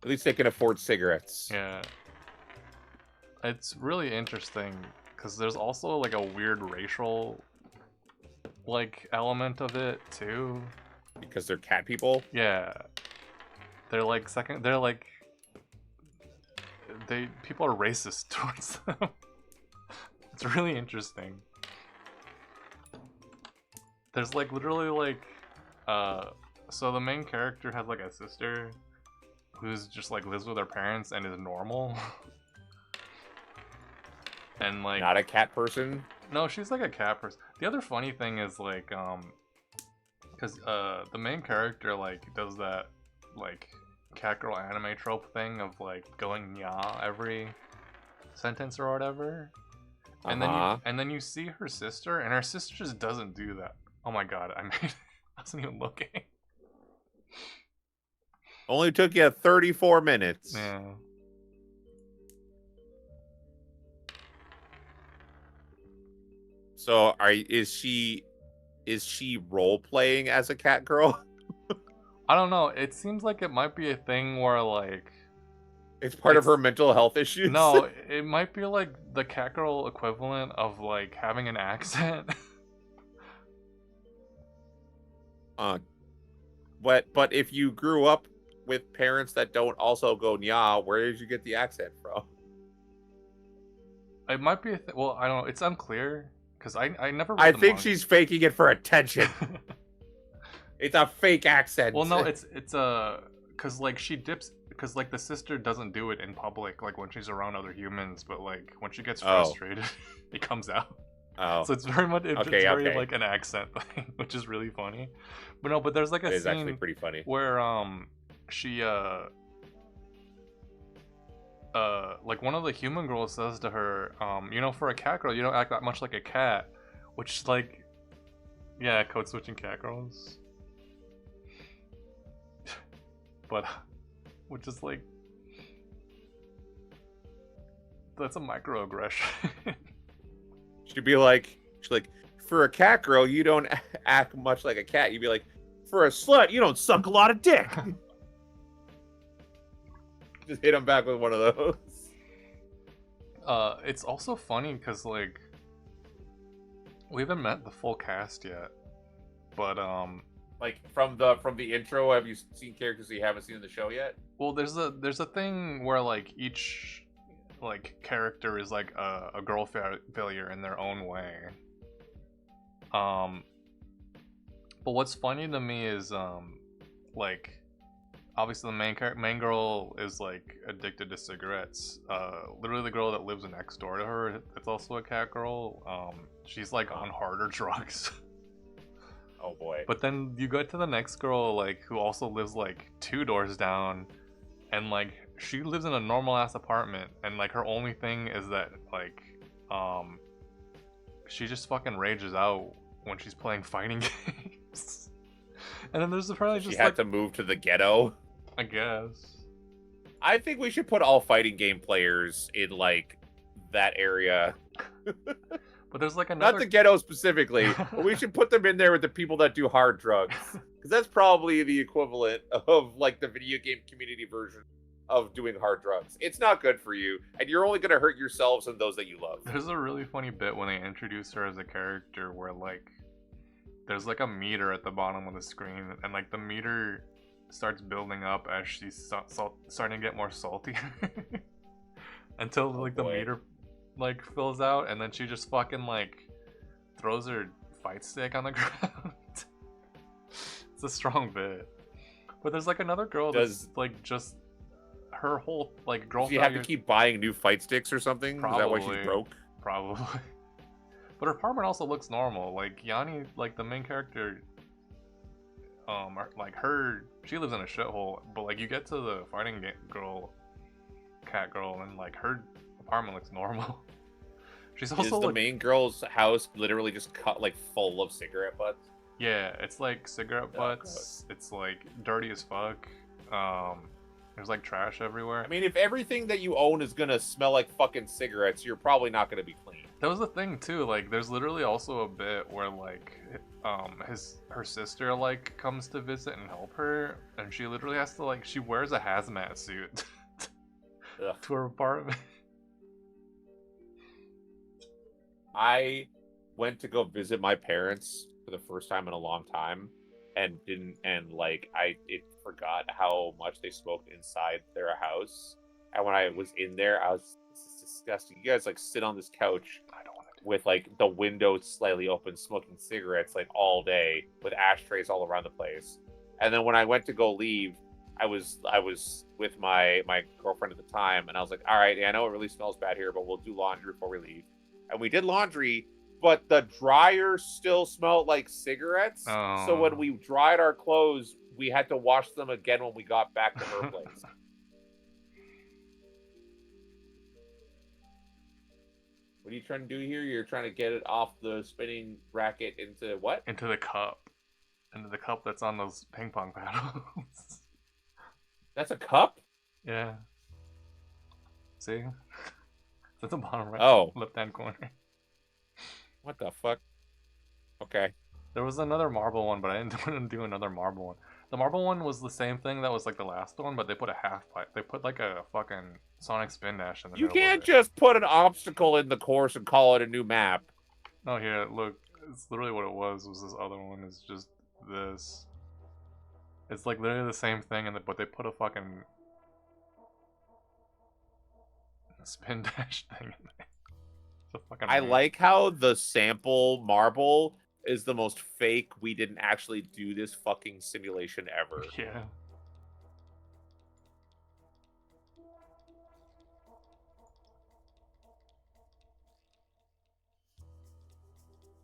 At least they can afford cigarettes. Yeah, it's really interesting because there's also like a weird racial like element of it too. Because they're cat people. Yeah, they're like second. They're like people are racist towards them. It's really interesting. There's like literally like so the main character has like a sister who's just like lives with her parents and is normal. And like Not a cat person. no, she's like a cat person. The other funny thing is like because the main character like does that like cat girl anime trope thing of like going nya every sentence or whatever. And then you see her sister, and her sister just doesn't do that. Oh my god, I wasn't even looking. Only took you 34 minutes. Yeah. So is she role playing as a cat girl? I don't know. It seems like it might be a thing where like It's part of her mental health issues. no, it might be like the cat girl equivalent of like having an accent. But if you grew up with parents that don't also go nya, where did you get the accent from? It might be a well, I don't know. It's unclear because I never. I think she's faking it for attention. It's a fake accent. Well, no, it's because like she dips because like the sister doesn't do it in public like when she's around other humans, but like when she gets frustrated, it comes out. Oh, so it's very much it's okay, very like an accent thing, which is really funny. But no, but there's like a it is scene actually pretty funny where she like one of the human girls says to her, for a cat girl you don't act that much like a cat, which is like, yeah, code switching cat girls. But which is like, that's a microaggression. She'd be like, for a cat girl, you don't act much like a cat. You'd be like, for a slut, you don't suck a lot of dick. Just hit him back with one of those. It's also funny because like we haven't met the full cast yet, but like from the intro, have you seen characters that you haven't seen in the show yet? well, there's a thing where like each like character is like a girl failure in their own way. But what's funny to me is like obviously the main girl is like addicted to cigarettes. Literally the girl that lives next door to her, it's also a cat girl. She's like on harder drugs. Oh boy. But then you go to the next girl like who also lives like 2 doors down, and like she lives in a normal ass apartment, and like her only thing is that like she just fucking rages out when she's playing fighting games. And then there's apparently she just had like to move to the ghetto. I guess. I think we should put all fighting game players in like that area. But there's like another Not the ghetto specifically, but we should put them in there with the people that do hard drugs. Because that's probably the equivalent of like the video game community version of doing hard drugs. It's not good for you, and you're only going to hurt yourselves and those that you love. There's a really funny bit when they introduce her as a character where like there's like a meter at the bottom of the screen, and like the meter starts building up as she's starting to get more salty until like the boy. meter like fills out, and then she just fucking like throws her fight stick on the ground. It's a strong bit. But there's like another girl that's like just her whole like girl. Does she have to keep buying new fight sticks or something? Probably. Is that why she's broke? Probably. But her apartment also looks normal. Like Yanni, like the main character, like her, she lives in a shithole. But like you get to the fighting girl, cat girl, and like her apartment looks normal. She's also Is the main girl's house literally just cut like full of cigarette butts? Yeah, it's like cigarette butts. It's like dirty as fuck. There's like trash everywhere. I mean, if everything that you own is gonna smell like fucking cigarettes, you're probably not gonna be clean. That was the thing too. Like, there's literally also a bit where like, her sister like comes to visit and help her, and she literally has to like, she wears a hazmat suit to her apartment. I went to go visit my parents for the first time in a long time, and forgot how much they smoked inside their house. And when I was in there, this is disgusting. You guys like sit on this couch with like the windows slightly open, smoking cigarettes like all day with ashtrays all around the place. And then when I went to go leave, I was with my girlfriend at the time, and I was like, all right, I know it really smells bad here, but we'll do laundry before we leave. And we did laundry, but the dryer still smelled like cigarettes. Oh. So when we dried our clothes, we had to wash them again when we got back to her place. What are you trying to do here? You're trying to get it off the spinning racket into what? Into the cup. Into the cup that's on those ping pong paddles. That's a cup? Yeah. See? It's at the bottom right left-hand corner. What the fuck? Okay. There was another marble one, but I didn't want to do another marble one. The marble one was the same thing that was like the last one, but they put a half pipe. They put like a fucking Sonic Spin Dash in the middle. You can't just put an obstacle in the course and call it a new map. Oh, here, look. It's literally what it was this other one. It's just this. It's like literally the same thing, but they put a fucking Spin Dash thing in there. I like how the sample marble is the most fake, we didn't actually do this fucking simulation ever. Yeah.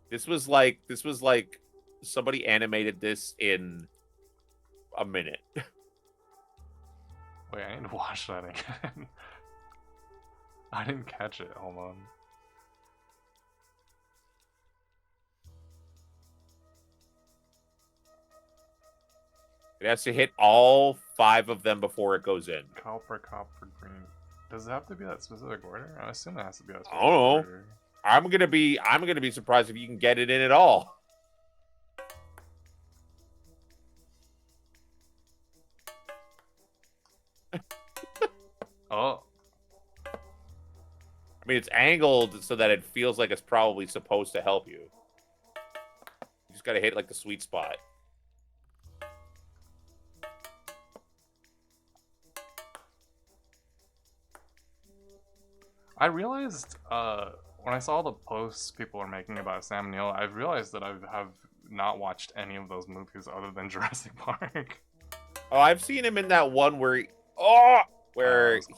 This was like somebody animated this in a minute. Wait, I need to watch that again. I didn't catch it. Hold on. It has to hit all 5 of them before it goes in. Copper, green. Does it have to be that specific order? I assume it has to be that specific I don't know. order. I'm gonna be surprised if you can get it in at all. Oh. I mean, it's angled so that it feels like it's probably supposed to help you. You just gotta hit like the sweet spot. I realized when I saw the posts people were making about Sam Neill, I've realized that I have not watched any of those movies other than Jurassic Park. Oh, I've seen him in that one where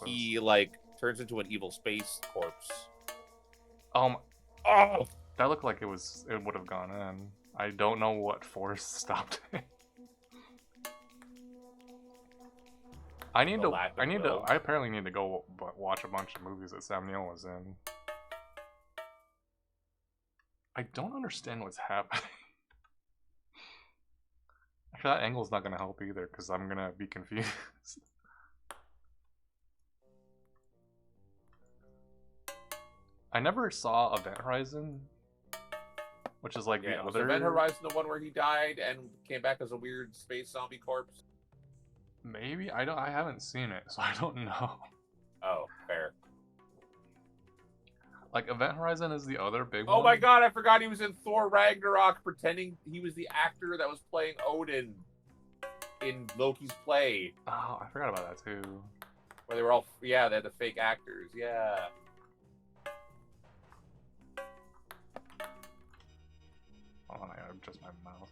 he like turns into an evil space corpse. Oh, that looked like it would have gone in. I don't know what force stopped it. I apparently need to go watch a bunch of movies that Sam Neill was in. I don't understand what's happening. Actually, that angle's not gonna help either, because I'm gonna be confused. I never saw Event Horizon, which is like the other. Was Event Horizon the one where he died and came back as a weird space zombie corpse? Maybe I haven't seen it, so I don't know. Oh, fair. Like Event Horizon is the other big one. Oh my god, I forgot he was in Thor Ragnarok pretending he was the actor that was playing Odin. in Loki's play, Oh, I forgot about that too. where they were all they had the fake actors. Yeah. Hold on, I gotta adjust my mouth.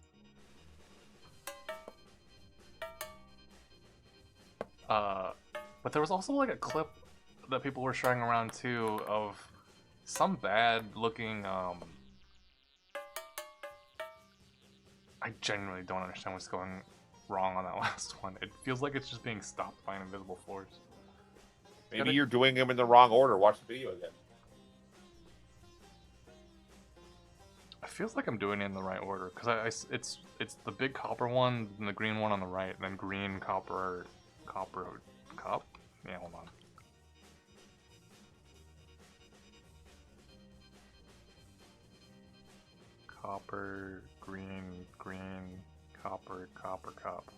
But there was also like a clip that people were sharing around too of some bad looking I genuinely don't understand what's going wrong on that last one. It feels like it's just being stopped by an invisible force. Maybe you're doing them in the wrong order. Watch the video again. It feels like I'm doing it in the right order because it's the big copper one, and the green one on the right, and then green, copper, cup. Yeah, hold on. Copper, green, copper, cup.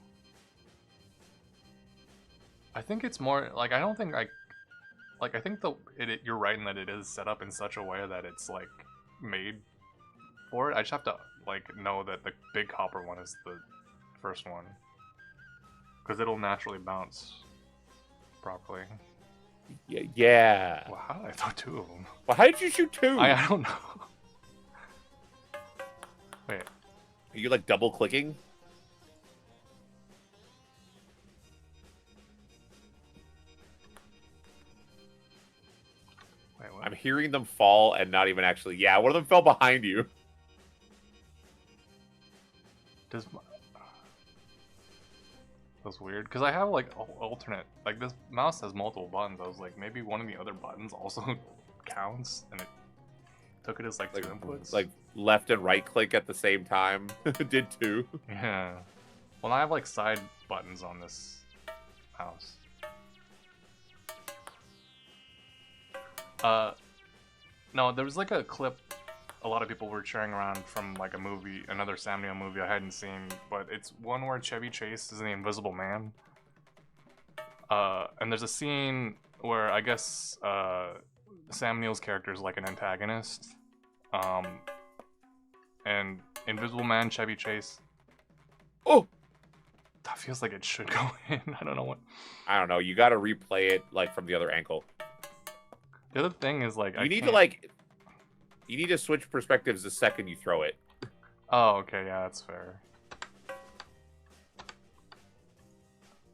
I think it's more like I don't think I think you're right in that it is set up in such a way that it's like made for it. I just have to like know that the big copper one is the first one because it'll naturally bounce properly. Yeah. Wow, how did I throw two of them? Well, how did you shoot two? I don't know. Wait. Are you like double clicking? Wait, what? I'm hearing them fall and not even actually. Yeah, one of them fell behind you. Does that's weird because I have like alternate, like this mouse has multiple buttons. I was like, maybe one of the other buttons also counts, and it took it as like two inputs. Like left and right click at the same time. Did two. Yeah. Well, I have like side buttons on this mouse. No, there was like a clip a lot of people were sharing around from like a movie, another Sam Neill movie I hadn't seen, but it's one where Chevy Chase is the Invisible Man. And there's a scene where I guess Sam Neill's character is like an antagonist. And Invisible Man, Chevy Chase. Oh! That feels like it should go in. I don't know what. I don't know. You got to replay it like from the other angle. The other thing is like you need to switch perspectives the second you throw it. Oh, okay, yeah, that's fair.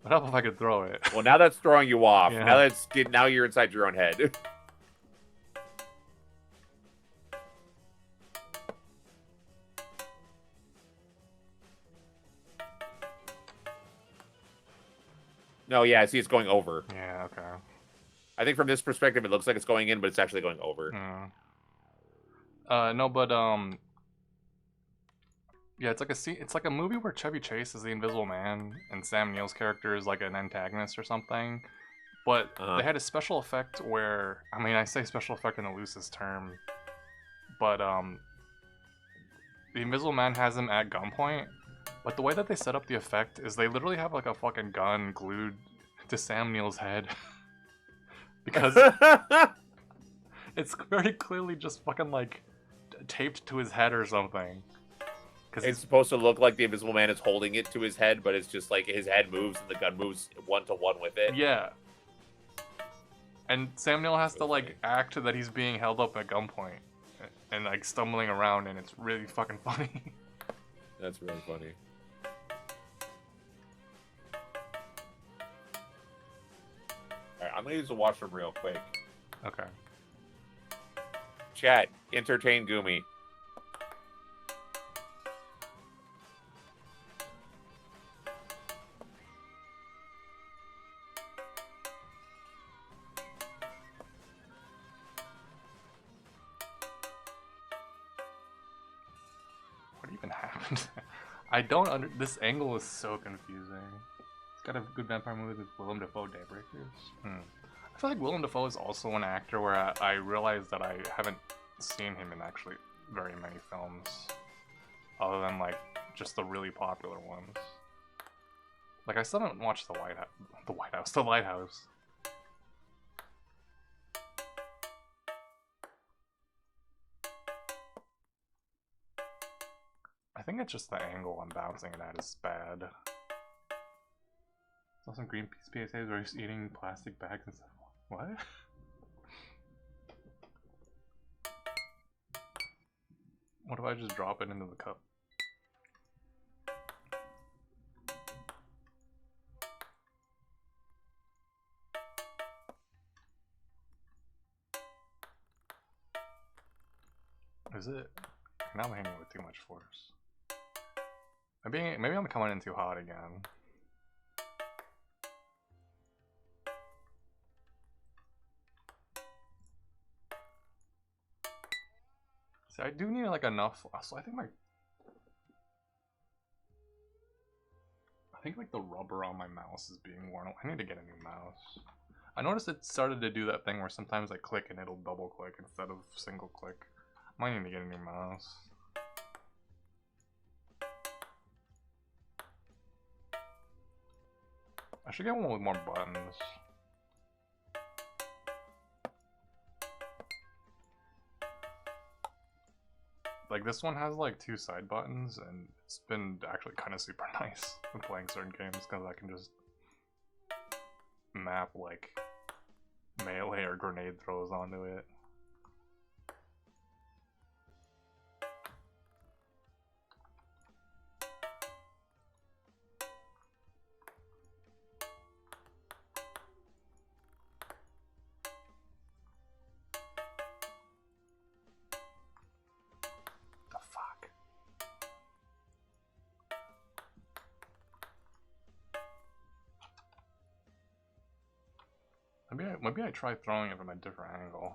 What up if I could throw it? Well, now that's throwing you off. Yeah. Now you're inside your own head. No, yeah, I see it's going over. Yeah, okay. I think from this perspective it looks like it's going in, but it's actually going over. No, but yeah, it's like a movie where Chevy Chase is the Invisible Man and Sam Neill's character is like an antagonist or something. But they had a special effect where, I mean, I say special effect in the loosest term, but the Invisible Man has him at gunpoint. But the way that they set up the effect is they literally have like a fucking gun glued to Sam Neill's head. Because it's very clearly just fucking like taped to his head or something. Because it's supposed to look like the Invisible Man is holding it to his head, but it's just like his head moves and the gun moves one-to-one with it. Yeah. And Sam Neill has to like act that he's being held up at gunpoint and like stumbling around, and it's really fucking funny. That's really funny. Alright, I'm gonna use the washroom real quick. Okay. Chat, entertain Goomy. What even happened? I don't this angle is so confusing. It's got a good vampire movie with Willem Dafoe, Daybreakers. I feel like Willem Dafoe is also an actor where I realized that I haven't seen him in actually very many films, other than like just the really popular ones. Like I still haven't watched The Lighthouse. I think it's just the angle I'm bouncing it at is bad. Saw some Greenpeace PSAs where he's eating plastic bags and stuff. What? What if I just drop it into the cup? Is it? Now I'm hitting it with too much force. Maybe I'm coming in too hot again. See, I do need like enough. So I think like the rubber on my mouse is being worn. I need to get a new mouse. I noticed it started to do that thing where sometimes I click and it'll double click instead of single click. Might need to get a new mouse. I should get one with more buttons. Like this one has like 2 side buttons and it's been actually kind of super nice when playing certain games because I can just map like melee or grenade throws onto it. Maybe I try throwing it from a different angle.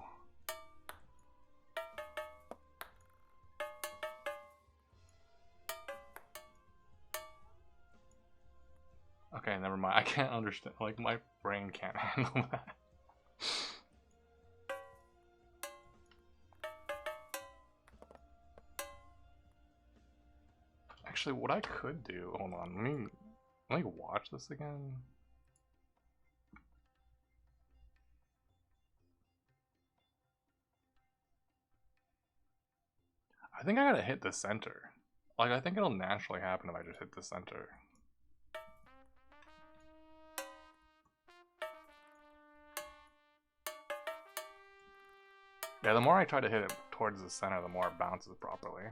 Okay, never mind. I can't understand. Like, my brain can't handle that. Actually, what I could do... Hold on, let me watch this again. I think I gotta hit the center. Like, I think it'll naturally happen if I just hit the center. Yeah, the more I try to hit it towards the center, the more it bounces properly.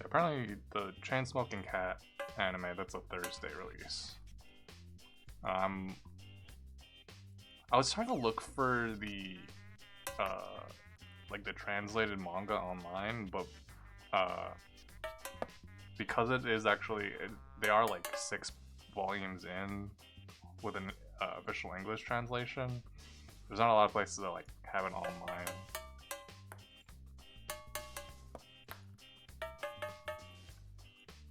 Apparently, the Chainsmoking Cat anime, that's a Thursday release. I was trying to look for the like the translated manga online, but because it is actually they are like 6 volumes in with an official English translation. There's not a lot of places that like have it online.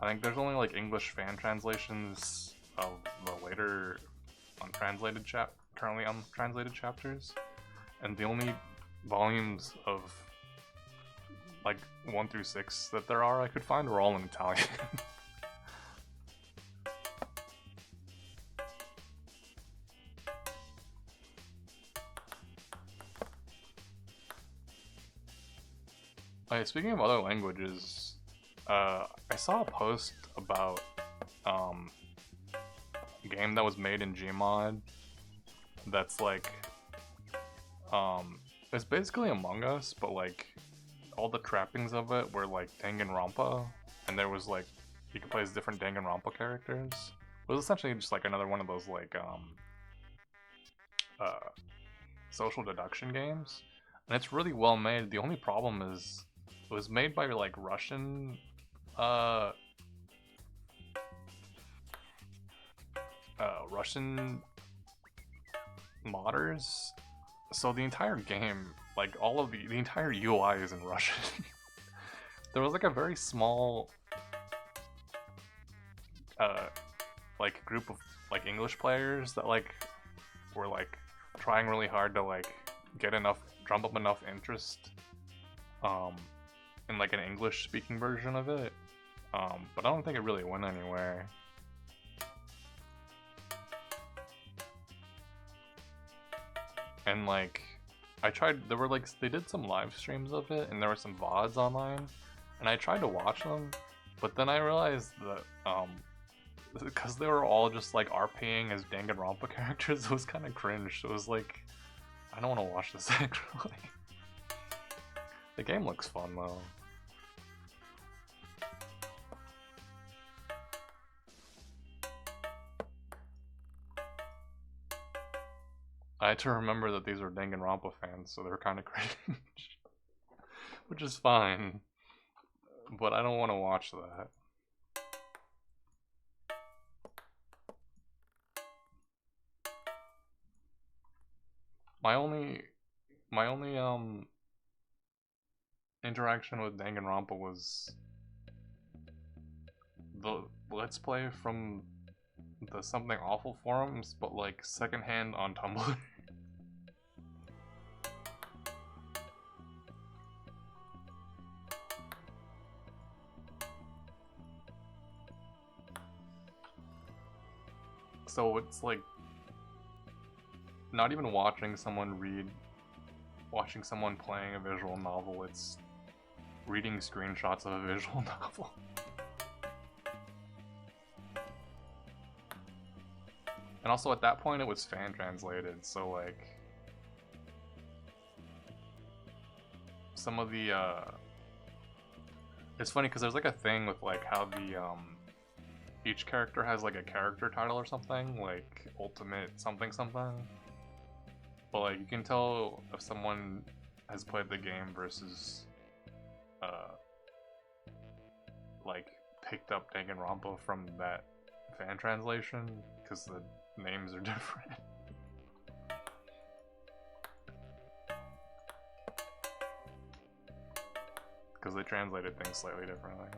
I think there's only like English fan translations of the later currently untranslated chapters, and the only volumes of like 1 through 6 that there are I could find were all in Italian. Speaking of other languages, I saw a post about a game that was made in Gmod that's like it's basically Among Us, but like all the trappings of it were like Danganronpa, and there was like you could play as different Danganronpa characters. It was essentially just like another one of those like social deduction games, and it's really well made. The only problem is it was made by like Russian modders, so the entire game, like all of the entire UI is in Russian. There was like a very small like group of like English players that like were like trying really hard to like drum up enough interest in like an English speaking version of it, but I don't think it really went anywhere. And like I tried. There were like they did some live streams of it, and there were some VODs online, and I tried to watch them, but then I realized that because they were all just like RPing as Danganronpa characters, it was kind of cringe. So it was like, I don't want to watch this actually. The game looks fun though. I had to remember that these were Danganronpa fans, so they're kind of cringe, which is fine. But I don't want to watch that. My only interaction with Danganronpa was the Let's Play from the Something Awful forums, but like secondhand on Tumblr. So it's like not even watching someone playing a visual novel, it's reading screenshots of a visual novel. And also at that point it was fan translated, so like some of the it's funny because there's like a thing with like how the each character has like a character title or something, like ultimate something something. But like you can tell if someone has played the game versus like picked up Danganronpa from that fan translation, because the names are different. Because they translated things slightly differently.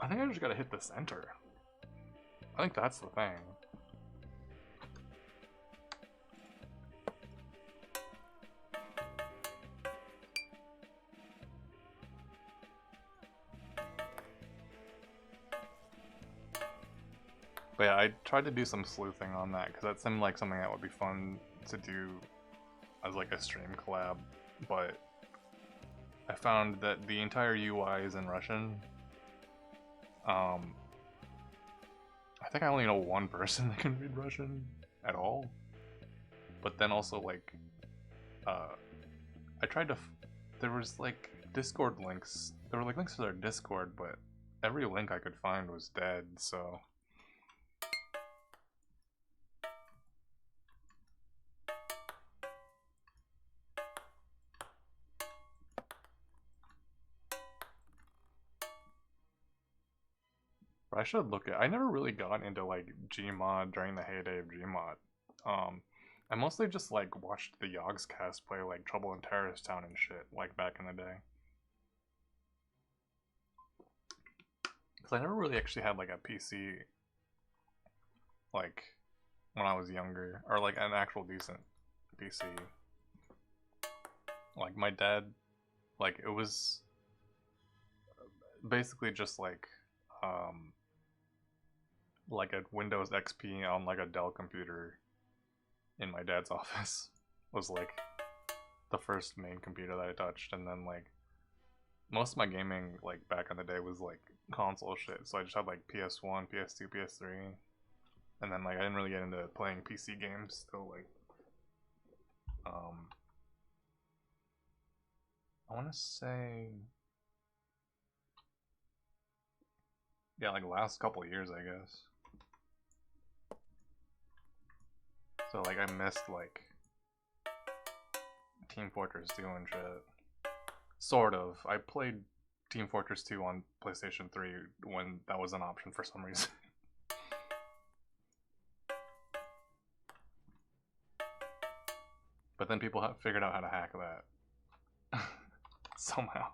I think I just gotta hit the center. I think that's the thing. But yeah, I tried to do some sleuthing on that because that seemed like something that would be fun to do as like a stream collab, but I found that the entire UI is in Russian. I think I only know one person that can read Russian at all. But then also like, I tried to, there was like Discord links, there were like links to their Discord, but every link I could find was dead, so. But I should look at, I never really got into like Gmod during the heyday of Gmod. I mostly just like watched the Yogscast play like Trouble in Terrorist Town and shit, like back in the day. Because I never really actually had like a PC, like when I was younger, or like an actual decent PC. Like my dad, like it was basically just like a Windows XP on like a Dell computer in my dad's office was like the first main computer that I touched, and then like most of my gaming like back in the day was like console shit, so I just had like PS1, PS2, PS3, and then like I didn't really get into playing PC games till like I want to say, yeah, like last couple years I guess. So like I missed like Team Fortress 2 and shit. Sort of. I played Team Fortress 2 on PlayStation 3 when that was an option for some reason. But then people have figured out how to hack that. Somehow.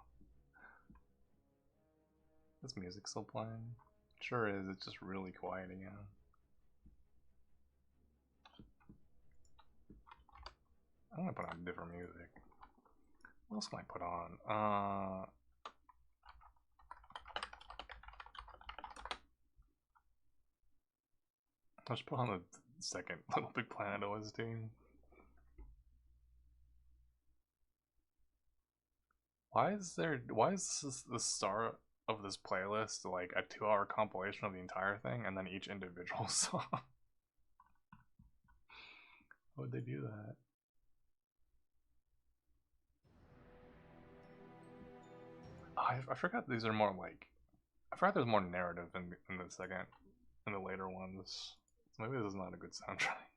This music still playing? Sure is, it's just really quiet again. I'm gonna put on different music. What else can I put on? Let's put on the second Little Big Planet OST. Why is this the start of this playlist like a 2-hour compilation of the entire thing and then each individual song? Why would they do that? I forgot these are more like, I forgot there's more narrative in the second, in the later ones. So maybe this is not a good soundtrack.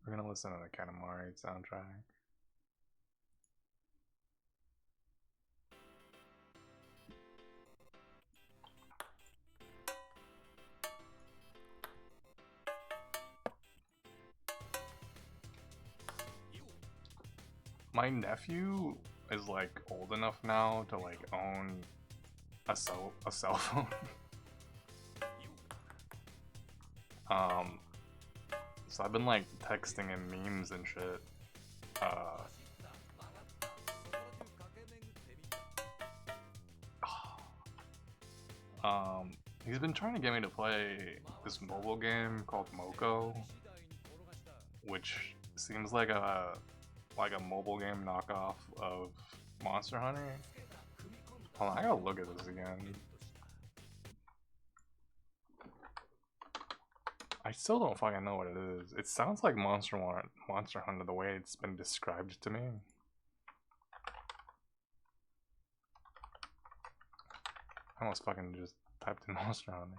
We're gonna listen to the Katamari soundtrack. My nephew is like old enough now to like own a cell phone. So I've been like texting him memes and shit. He's been trying to get me to play this mobile game called Moko, which seems like a mobile game knockoff of Monster Hunter. Hold on, I gotta look at this again. I still don't fucking know what it is. It sounds like Monster Hunter the way it's been described to me. I almost fucking just typed in Monster Hunter.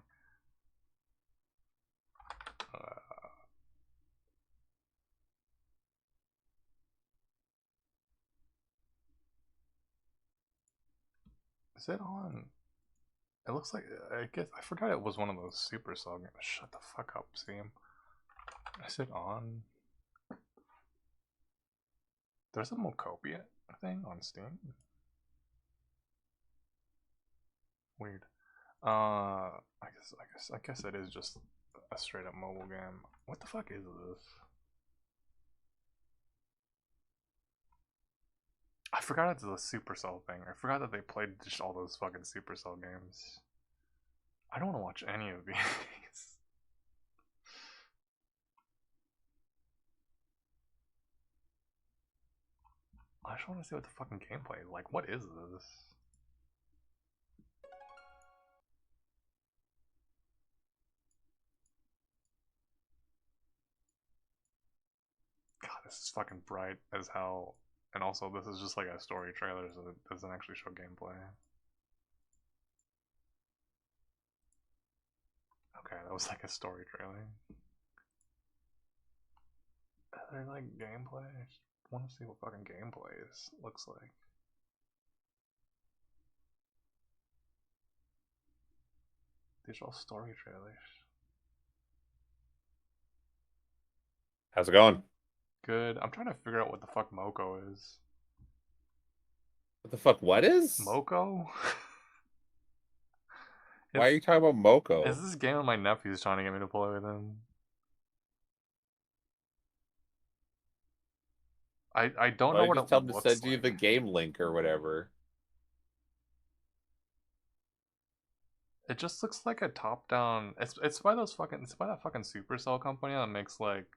Is it on? It looks like, I guess, I forgot it was one of those Supercell games. Shut the fuck up, Steam. Is it on? There's a Mokopia thing on Steam? Weird. I guess it is just a straight up mobile game. What the fuck is this? I forgot it's a Supercell thing. I forgot that they played just all those fucking Supercell games. I don't want to watch any of these. I just want to see what the fucking gameplay is like. What is this? God, this is fucking bright as hell. And also, this is just like a story trailer, so it doesn't actually show gameplay. Okay, that was like a story trailer. Is there like gameplay? I just want to see what fucking gameplay looks like. These are all story trailers. How's it going? Good. I'm trying to figure out what the fuck Moko is. What the fuck? What is Moko? Why are you talking about Moko? Is this game my nephew's trying to get me to play with him? I don't know what it looks like. Tell him to send you the game link or whatever. It just looks like a top-down. It's by that fucking Supercell company that makes like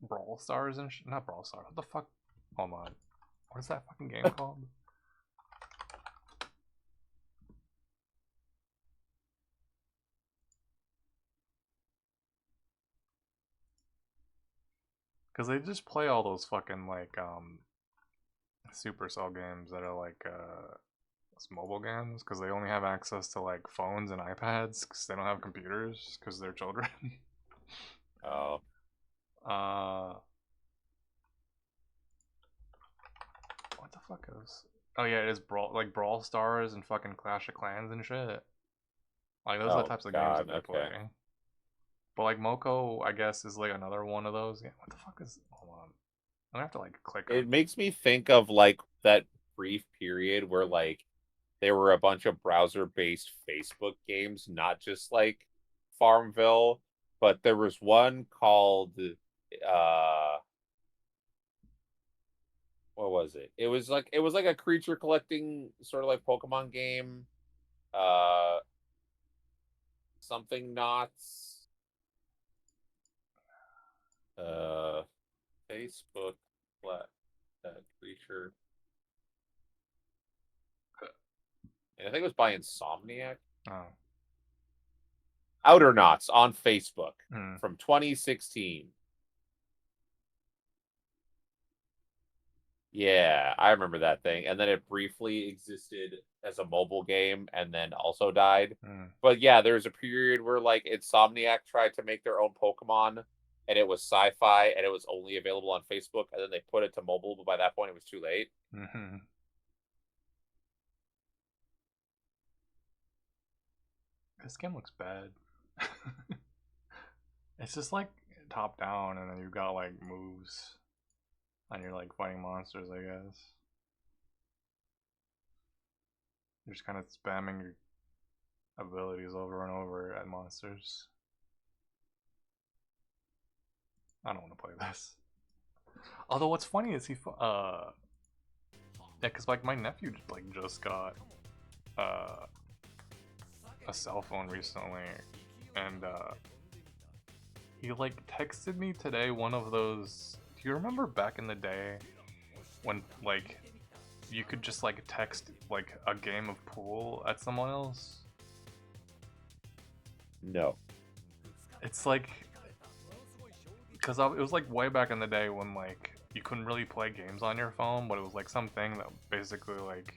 Brawl Stars and not Brawl Stars. What the fuck? Hold on. What is that fucking game called? Because they just play all those fucking like Supercell games that are like mobile games because they only have access to like phones and iPads because they don't have computers because they're children. Oh. What the fuck is? Oh yeah, it is Brawl Stars and fucking Clash of Clans and shit. Like those are the types of games that they play. But like Moko, I guess, is like another one of those. Yeah, what the fuck is? Hold on, I'm gonna have to like click. It makes me think of like that brief period where like there were a bunch of browser-based Facebook games, not just like Farmville, but there was one called what was it? It was like a creature collecting sort of like Pokemon game. Uh, something knots. Uh, Facebook creature. And I think it was by Insomniac. Oh. Outer Knots on Facebook Mm. from 2016. Yeah, I remember that thing. And then it briefly existed as a mobile game and then also died. Mm. But yeah, there was a period where like Insomniac tried to make their own Pokemon and it was sci-fi and it was only available on Facebook and then they put it to mobile, but by that point it was too late. Mm-hmm. This game looks bad. It's just like top down, and then you've got like moves, and you're like fighting monsters, I guess. You're just kind of spamming your abilities over and over at monsters. I don't want to play this. Although what's funny is yeah, cause like my nephew like just got a cell phone recently, and he like texted me today one of those. Do you remember back in the day when like you could just like text like a game of pool at someone else? No. It's like, because it was like way back in the day when like you couldn't really play games on your phone, but it was like something that basically like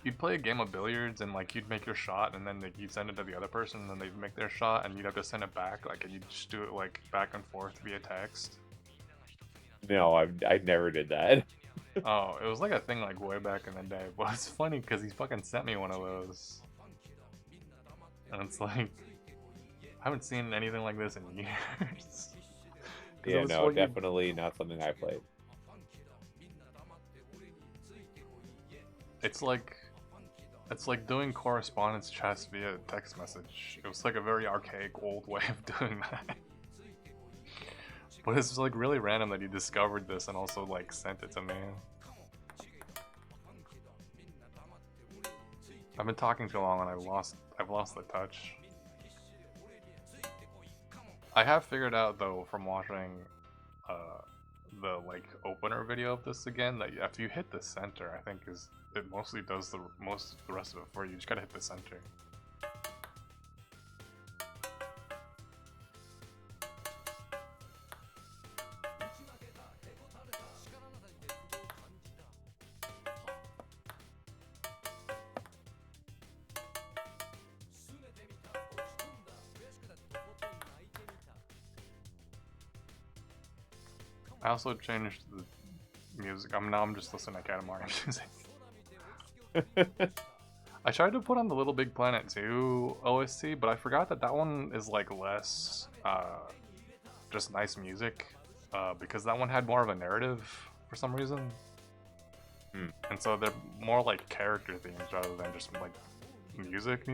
you'd play a game of billiards and like you'd make your shot and then like, you'd send it to the other person and then they'd make their shot and you'd have to send it back like and you'd just do it like back and forth via text. No, I never did that. Oh, it was like a thing like way back in the day, but it's funny because he fucking sent me one of those, and it's like I haven't seen anything like this in years. Yeah, no, definitely not something I played. It's like doing correspondence chats via text message. It was like a very archaic old way of doing that. But it's like really random that he discovered this and also like sent it to me. I've been talking too long and I've lost the touch. I have figured out though from watching the like opener video of this again that if you hit the center, I think it mostly does the rest of it for you. You just gotta hit the center. I also changed the music. I'm just listening to Katamari music. I tried to put on the Little Big Planet 2 OST, but I forgot that one is like less just nice music because that one had more of a narrative for some reason. And so they're more like character themes rather than just like music.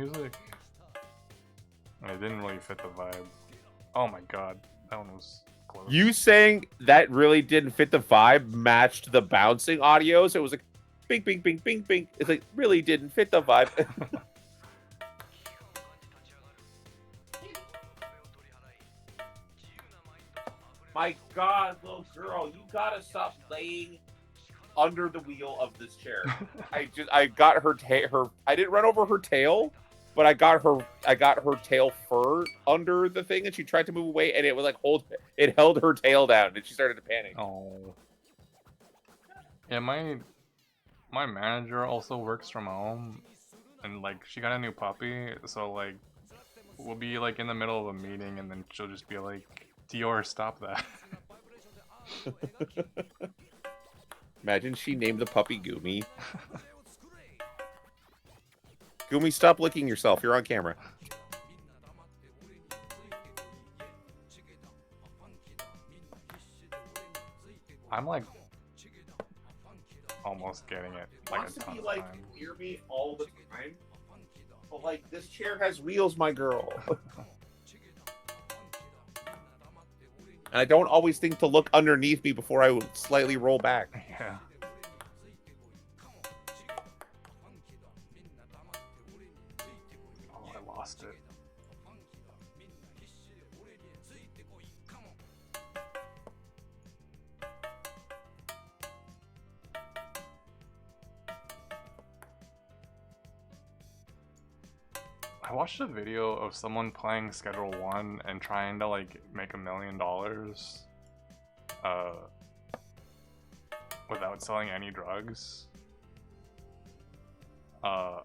And it didn't really fit the vibe. Oh my god, that one was close. You saying that really didn't fit the vibe matched the bouncing audio, so it was like bing, bing, bing, bing, bing. It's like really didn't fit the vibe. My god, little girl, you gotta stop laying under the wheel of this chair. I got her I didn't run over her tail, but I got her tail fur under the thing and she tried to move away and it was like it held her tail down and she started to panic. Oh. Yeah, my manager also works from home and like she got a new puppy, so like we'll be like in the middle of a meeting and then she'll just be like, Dior, stop that. Imagine she named the puppy Goomy. Goomy, stop licking yourself. You're on camera. I'm like almost getting it. Like Wants to be like near me all the time. But like this chair has wheels, my girl. And I don't always think to look underneath me before I would slightly roll back. Yeah. Oh, I lost it. I watched a video of someone playing Schedule 1 and trying to like make $1 million without selling any drugs. And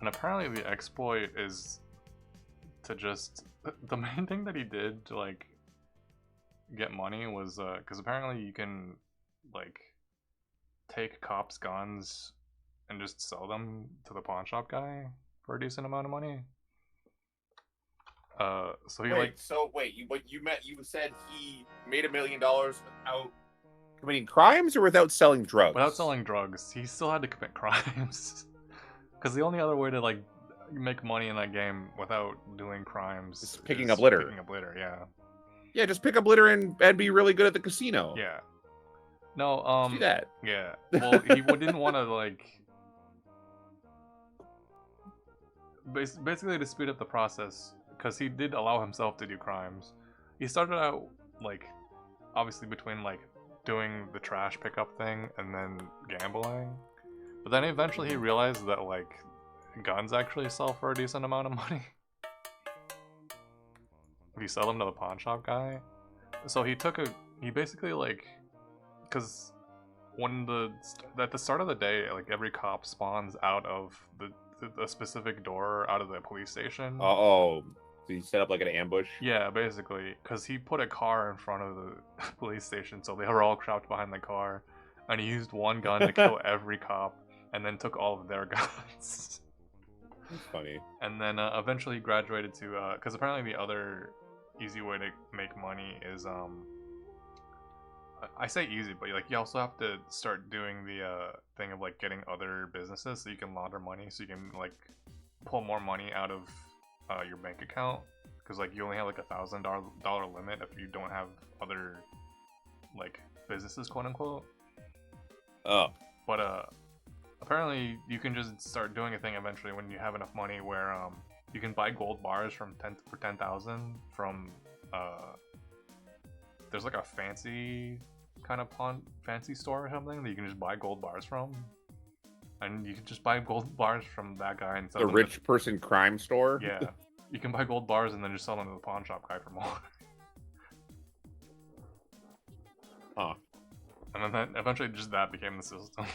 apparently the exploit is to just the main thing that he did to like get money was because apparently you can like take cops' guns and just sell them to the pawn shop guy for a decent amount of money. So he you said he made $1 million without committing crimes or without selling drugs? Without selling drugs, he still had to commit crimes. Because the only other way to like make money in that game without doing crimes is picking up litter. Picking up litter, yeah. Yeah, just pick up litter and be really good at the casino. Yeah. No, do that. Yeah. Well, he didn't want to like. Basically, to speed up the process, because he did allow himself to do crimes. He started out like, obviously between like doing the trash pickup thing and then gambling, but then eventually he realized that like guns actually sell for a decent amount of money if you sell them to the pawn shop guy. So he basically like, because when at the start of the day, like every cop spawns out of the specific door out of the police station. Oh, so you set up like an ambush? Yeah, basically, because he put a car in front of the police station, so they were all crouched behind the car, and he used one gun to kill every cop, and then took all of their guns. That's funny. And then eventually he graduated to, because apparently the other easy way to make money is, I say easy, but like you also have to start doing the thing of like getting other businesses so you can launder money, so you can like pull more money out of your bank account, because like you only have like $1,000 limit if you don't have other like businesses, quote unquote. Oh. But apparently you can just start doing a thing eventually when you have enough money where you can buy gold bars for 10,000 from there's like a fancy kind of fancy store or something that you can just buy gold bars from, and you can just buy gold bars from that guy and sell the them rich person crime store. Yeah, you can buy gold bars and then just sell them to the pawn shop guy for more. Huh. And then eventually just that became the system.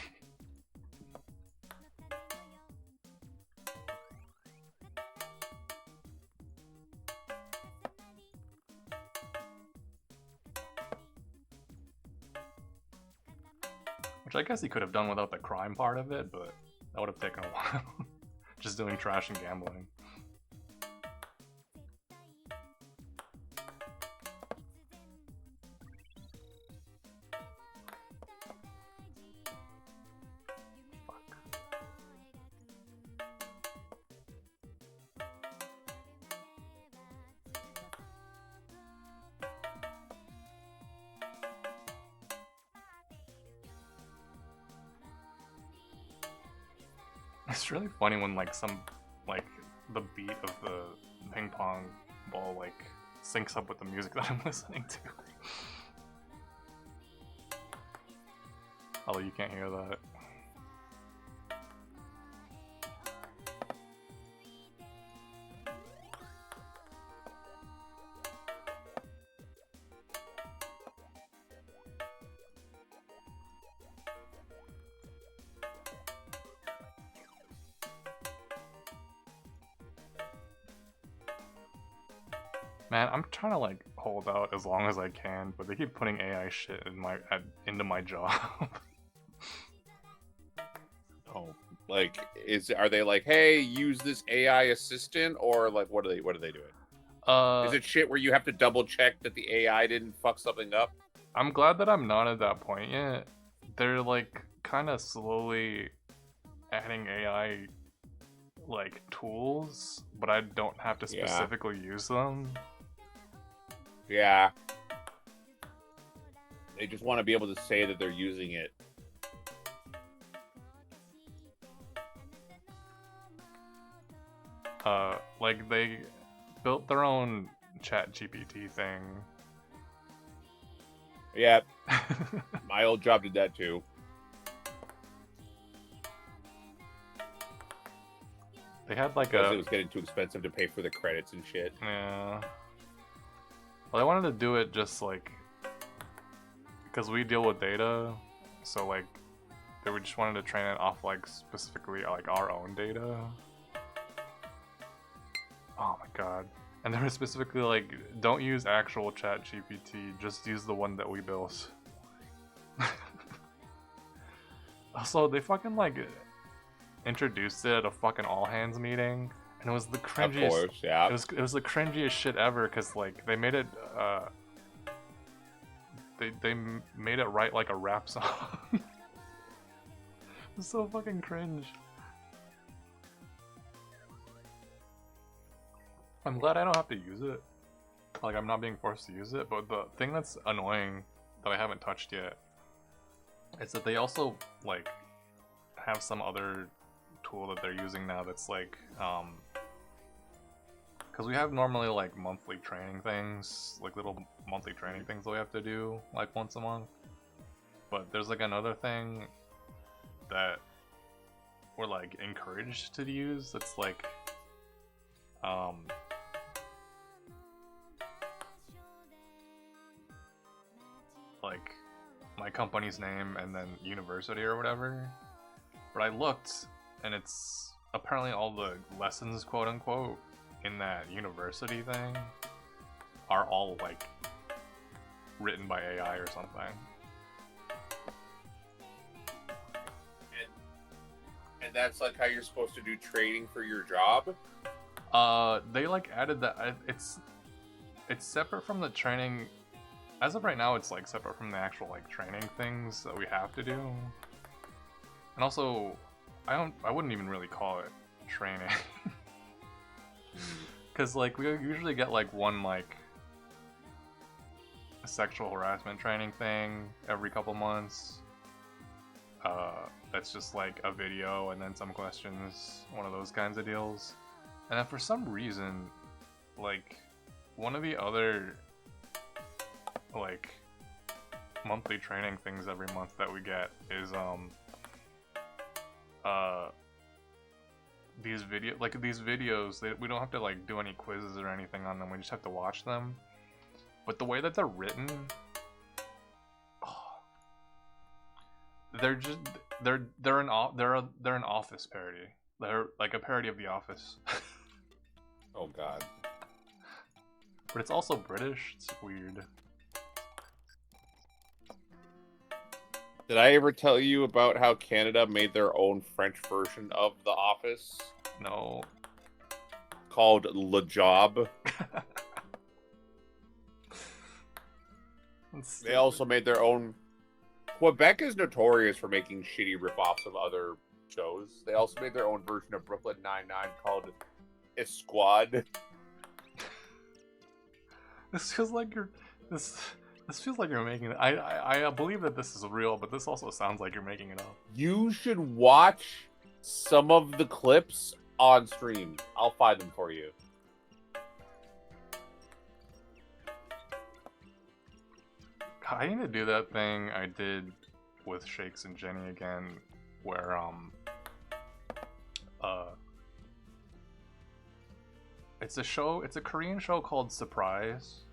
Which I guess he could have done without the crime part of it, but that would have taken a while. Just doing trash and gambling. It's really funny when like the beat of the ping pong ball like syncs up with the music that I'm listening to. Although you can't hear that. Man, I'm trying to like hold out as long as I can, but they keep putting AI shit into my job. Oh, like are they like, hey, use this AI assistant, or like what are they doing? Is it shit where you have to double check that the AI didn't fuck something up? I'm glad that I'm not at that point yet. They're like kind of slowly adding AI like tools, but I don't have to specifically use them. Yeah. They just want to be able to say that they're using it. Like they built their own chat GPT thing. Yeah, my old job did that too. They had like because it was getting too expensive to pay for the credits and shit. Yeah. Well, I wanted to do it just like because we deal with data, so like they would just wanted to train it off like specifically like our own data. Oh my god. And they were specifically like, don't use actual chat GPT, just use the one that we built. Also, they fucking like introduced it at a fucking all hands meeting, and it was the cringiest. Of course, yeah. It was the cringiest shit ever, cause like they made it they made it write like a rap song. It's so fucking cringe. I'm glad I don't have to use it. Like, I'm not being forced to use it, but the thing that's annoying that I haven't touched yet is that they also, like, have some other tool that they're using now that's like, because we have normally, like, monthly training things, like little monthly training things that we have to do, like, once a month. But there's, like, another thing that we're, like, encouraged to use that's, like, like my company's name and then university or whatever. But I looked and it's apparently all the lessons, quote unquote, in that university thing are all like written by AI or something. And that's like how you're supposed to do training for your job? They like added that it's separate from the training. As of right now, it's like separate from the actual like training things that we have to do. And also, I wouldn't even really call it training. Cause like we usually get like one like a sexual harassment training thing every couple months. That's just like a video and then some questions, one of those kinds of deals. And then for some reason, like one of the other like monthly training things every month that we get is these videos we don't have to like do any quizzes or anything on them, we just have to watch them. But the way that they're written, they're an Office parody. They're like a parody of The Office. Oh god. But it's also British. It's weird. Did I ever tell you about how Canada made their own French version of The Office? No. Called Le Job. They also made their own... Quebec is notorious for making shitty ripoffs of other shows. They also made their own version of Brooklyn Nine-Nine called Esquad. This feels like you're... This feels like you're making it. I believe that this is real, but this also sounds like you're making it up. You should watch some of the clips on stream. I'll find them for you. I need to do that thing I did with Shakes and Jenny again, where it's a Korean show called Surprise.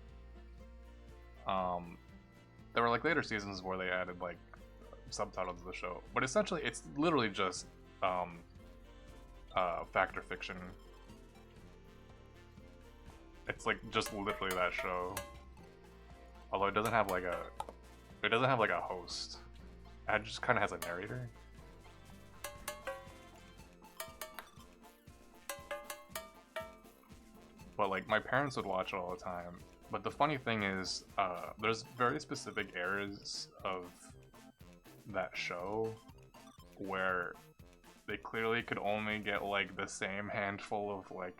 There were like later seasons where they added like subtitles to the show, but essentially it's literally just fact or fiction. It's like just literally that show. Although it doesn't have like a host. It just kind of has a narrator. But like my parents would watch it all the time. But the funny thing is, there's very specific eras of that show where they clearly could only get like the same handful of like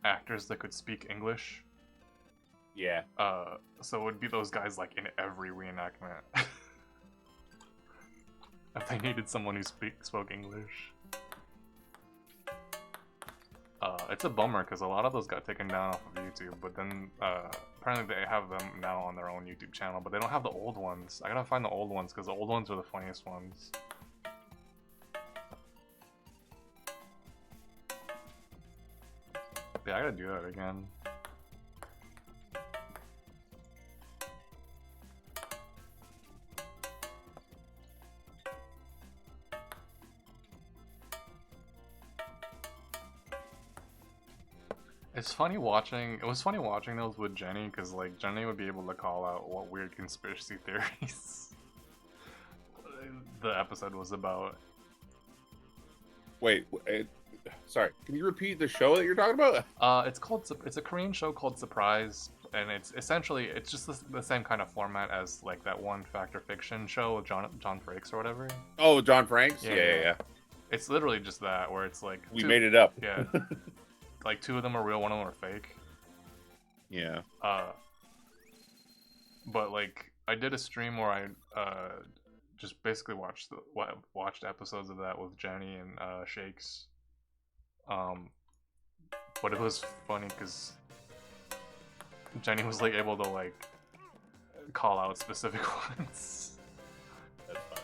actors that could speak English. Yeah. So it would be those guys like in every reenactment. If they needed someone who spoke English. It's a bummer because a lot of those got taken down off of YouTube, but then apparently they have them now on their own YouTube channel, but they don't have the old ones. I gotta find the old ones because the old ones are the funniest ones. Yeah, I gotta do that again. It's funny watching. It was funny watching those with Jenny because like Jenny would be able to call out what weird conspiracy theories the episode was about. Wait, sorry. Can you repeat the show that you're talking about? It's a Korean show called Surprise, and it's just the same kind of format as like that one Fact or Fiction show with John Frakes or whatever. Oh, John Franks. Yeah. It's literally just that where it's like we made it up. Yeah. Like 2 of them are real, 1 of them are fake. Yeah. But like I did a stream where I just basically watched episodes of that with Jenny and Shakes. But it was funny because Jenny was like able to like call out specific ones. That's funny.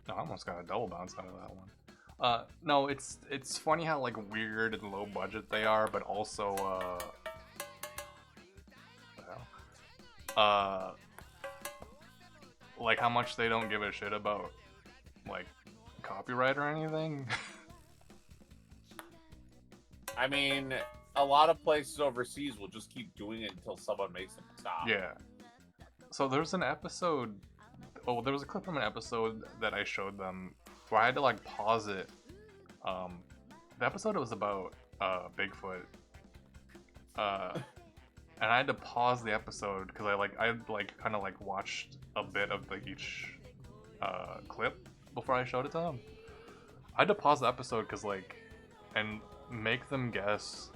I almost got a double bounce out of that one. No, it's funny how like weird and low budget they are, but also like how much they don't give a shit about like copyright or anything. I mean, a lot of places overseas will just keep doing it until someone makes them stop. Yeah. So there's an episode. Oh, there was a clip from an episode that I showed them where I had to like pause it. The episode was about Bigfoot. And I had to pause the episode because I kind of like watched a bit of like each clip before I showed it to them. I had to pause the episode because and make them guess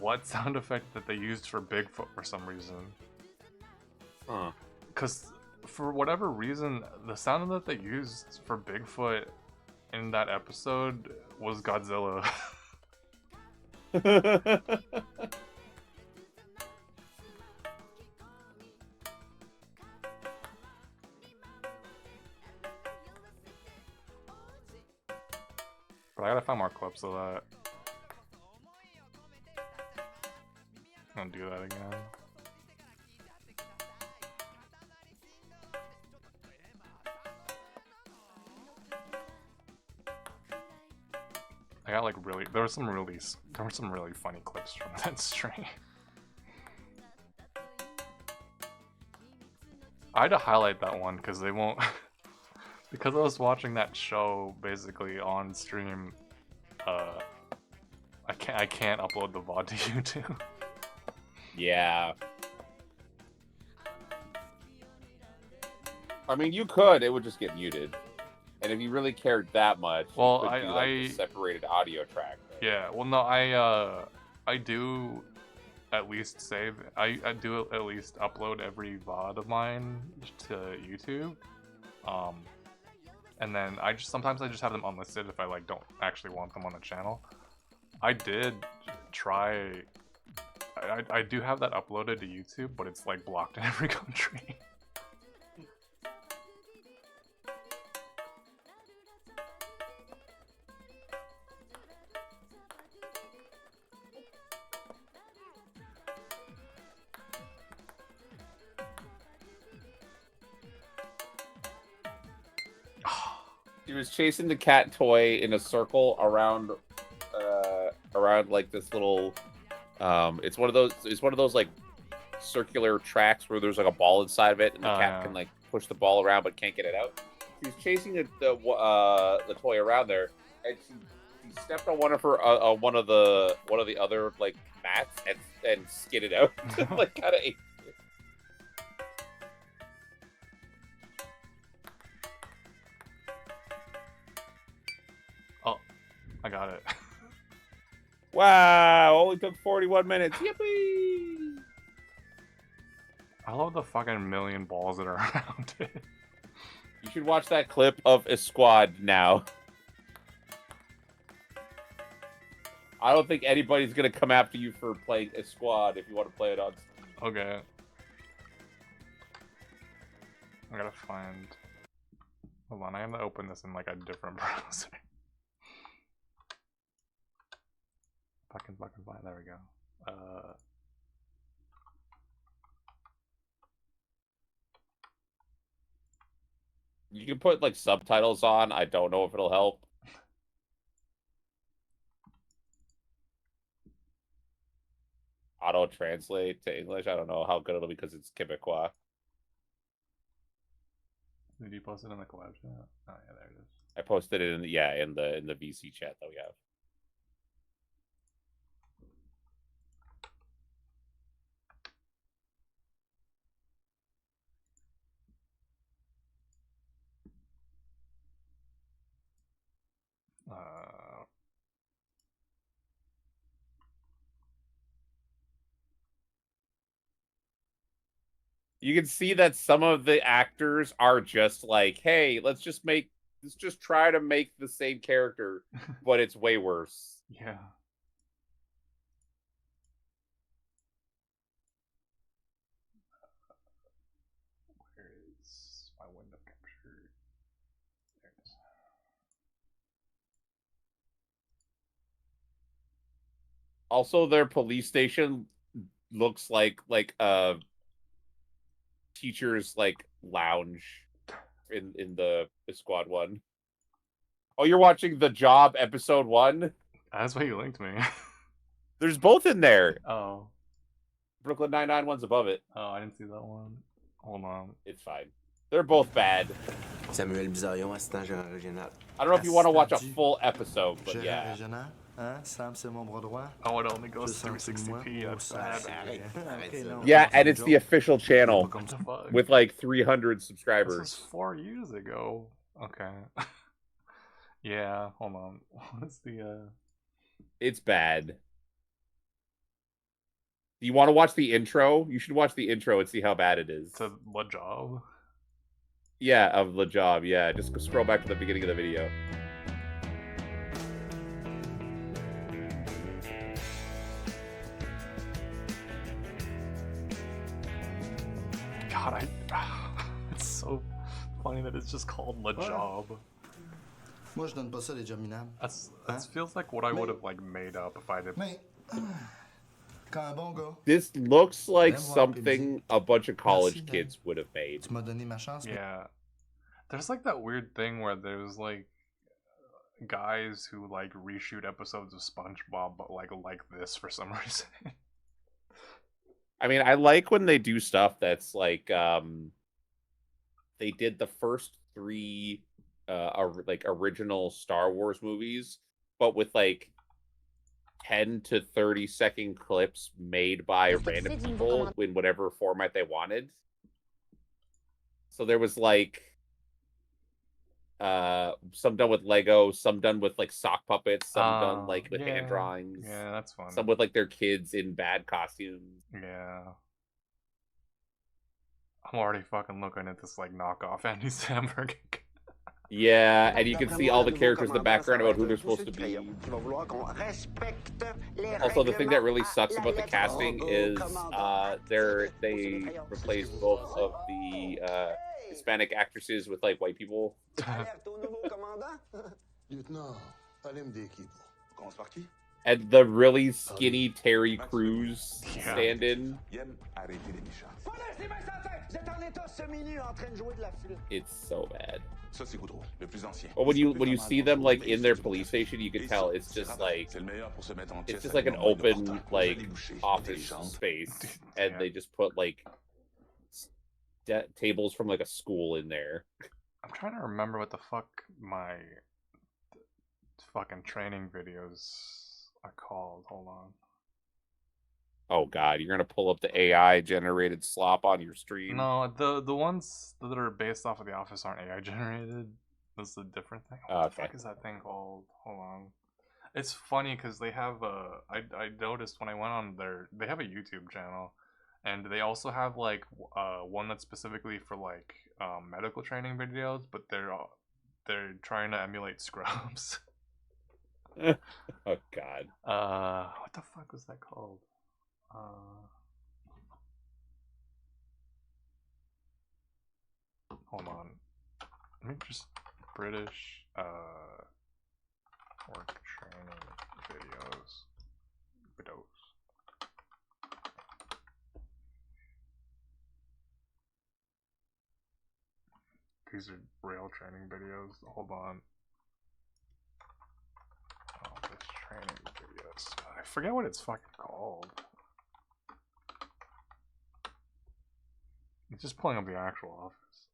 what sound effect that they used for Bigfoot for some reason. Huh. Because for whatever reason, the sound that they used for Bigfoot in that episode was Godzilla. But I gotta find more clips of that. I'm gonna do that again. I got there were some really funny clips from that stream. I had to highlight that one because they won't. Because I was watching that show basically on stream. I can't upload the VOD to YouTube. Yeah. I mean, you could. It would just get muted. And if you really cared that much, well, you could do like a separated audio track. Yeah. Well, no, I do at least save. I do at least upload every VOD of mine to YouTube. And then sometimes I just have them unlisted if I don't actually want them on the channel. I did try. I do have that uploaded to YouTube, but it's blocked in every country. He was chasing the cat toy in a circle around this little it's one of those circular tracks where there's a ball inside of it and the cat can push the ball around but can't get it out. He was chasing the toy around there, and he stepped on one of the other mats and skidded out. Kind of ate. I got it. Wow, only took 41 minutes. Yippee! I love the fucking million balls that are around it. You should watch that clip of a squad now. I don't think anybody's gonna come after you for playing a squad if you want to play it on Steam. Okay. I gotta find... Hold on, I have to open this in like a different browser. Fucking fine, there we go. You can put like subtitles on. I don't know if it'll help. Auto translate to English. I don't know how good it'll be because it's Quebecois. Did you post it in the collab chat? Oh yeah, there it is. I posted it in the VC chat that we have. You can see that some of the actors are just like, hey, let's just try to make the same character, but it's way worse. Yeah. Where is my window capture? There it is. Also, their police station looks like a teacher's like lounge in the squad one. Oh, you're watching The Job episode 1? That's why you linked me. There's both in there. Oh. Brooklyn Nine-Nine one's above it. Oh, I didn't see that one. Hold on. It's fine. They're both bad. Samuel Bizarion, assistant gérant régional. I don't know if you want to watch a full episode, but yeah. Régional? Hein? Sam, c'est mon bras droit. Oh, it only goes 360p. That's bad. Yeah, and it's the official channel What the fuck? with like 300 This subscribers. was 4 years ago. Okay. Yeah, hold on. What's the It's bad. Do you want to watch the intro? You should watch the intro and see how bad it is. to what job? Yeah, of the job. Yeah, just go scroll back to the beginning of the video. God, it's so funny that it's just called Le Job. Moi, je donne pas ça les jobs minables. That feels like what I would have like made up if I did. Mais quand un bon gars, This looks like Même voir something a bunch of college Merci, kids would have made. tu m'as donné ma chance. Yeah, there's like that weird thing where there's like guys who like reshoot episodes of SpongeBob, but like this for some reason. I mean, I like when they do stuff that's like they did the first 3 like original Star Wars movies, but with like 10 to 30-second clips made by random people in whatever format they wanted. So there was like some done with Lego, some done with like sock puppets, some done like with hand drawings. Yeah, that's fun. Some with like their kids in bad costumes. Yeah. I'm already fucking looking at this like knockoff Andy Samberg. Yeah, and you can see all the characters in the background about who they're supposed to be. Also, the thing that really sucks about the casting is they replaced both of the Hispanic actresses with like white people. And the really skinny Terry Crews stand-in. It's so bad. But when you see them like in their police station, you can tell it's just like an open like office space, and they just put like tables from like a school in there. I'm trying to remember what the fuck my fucking training videos are called. Hold on. Oh god, you're gonna pull up the AI generated slop on your stream. No, the ones that are based off of The Office aren't AI generated. That's a different thing. What the fuck is that thing called? Hold on. It's funny because they have I noticed when I went on they have a YouTube channel, and they also have like one that's specifically for like medical training videos, but they're trying to emulate Scrubs. Oh God. What the fuck was that called? Hold on. Let me just British work training videos. These are rail training videos. Hold on. Office training videos. I forget what it's fucking called. It's just pulling up the actual office.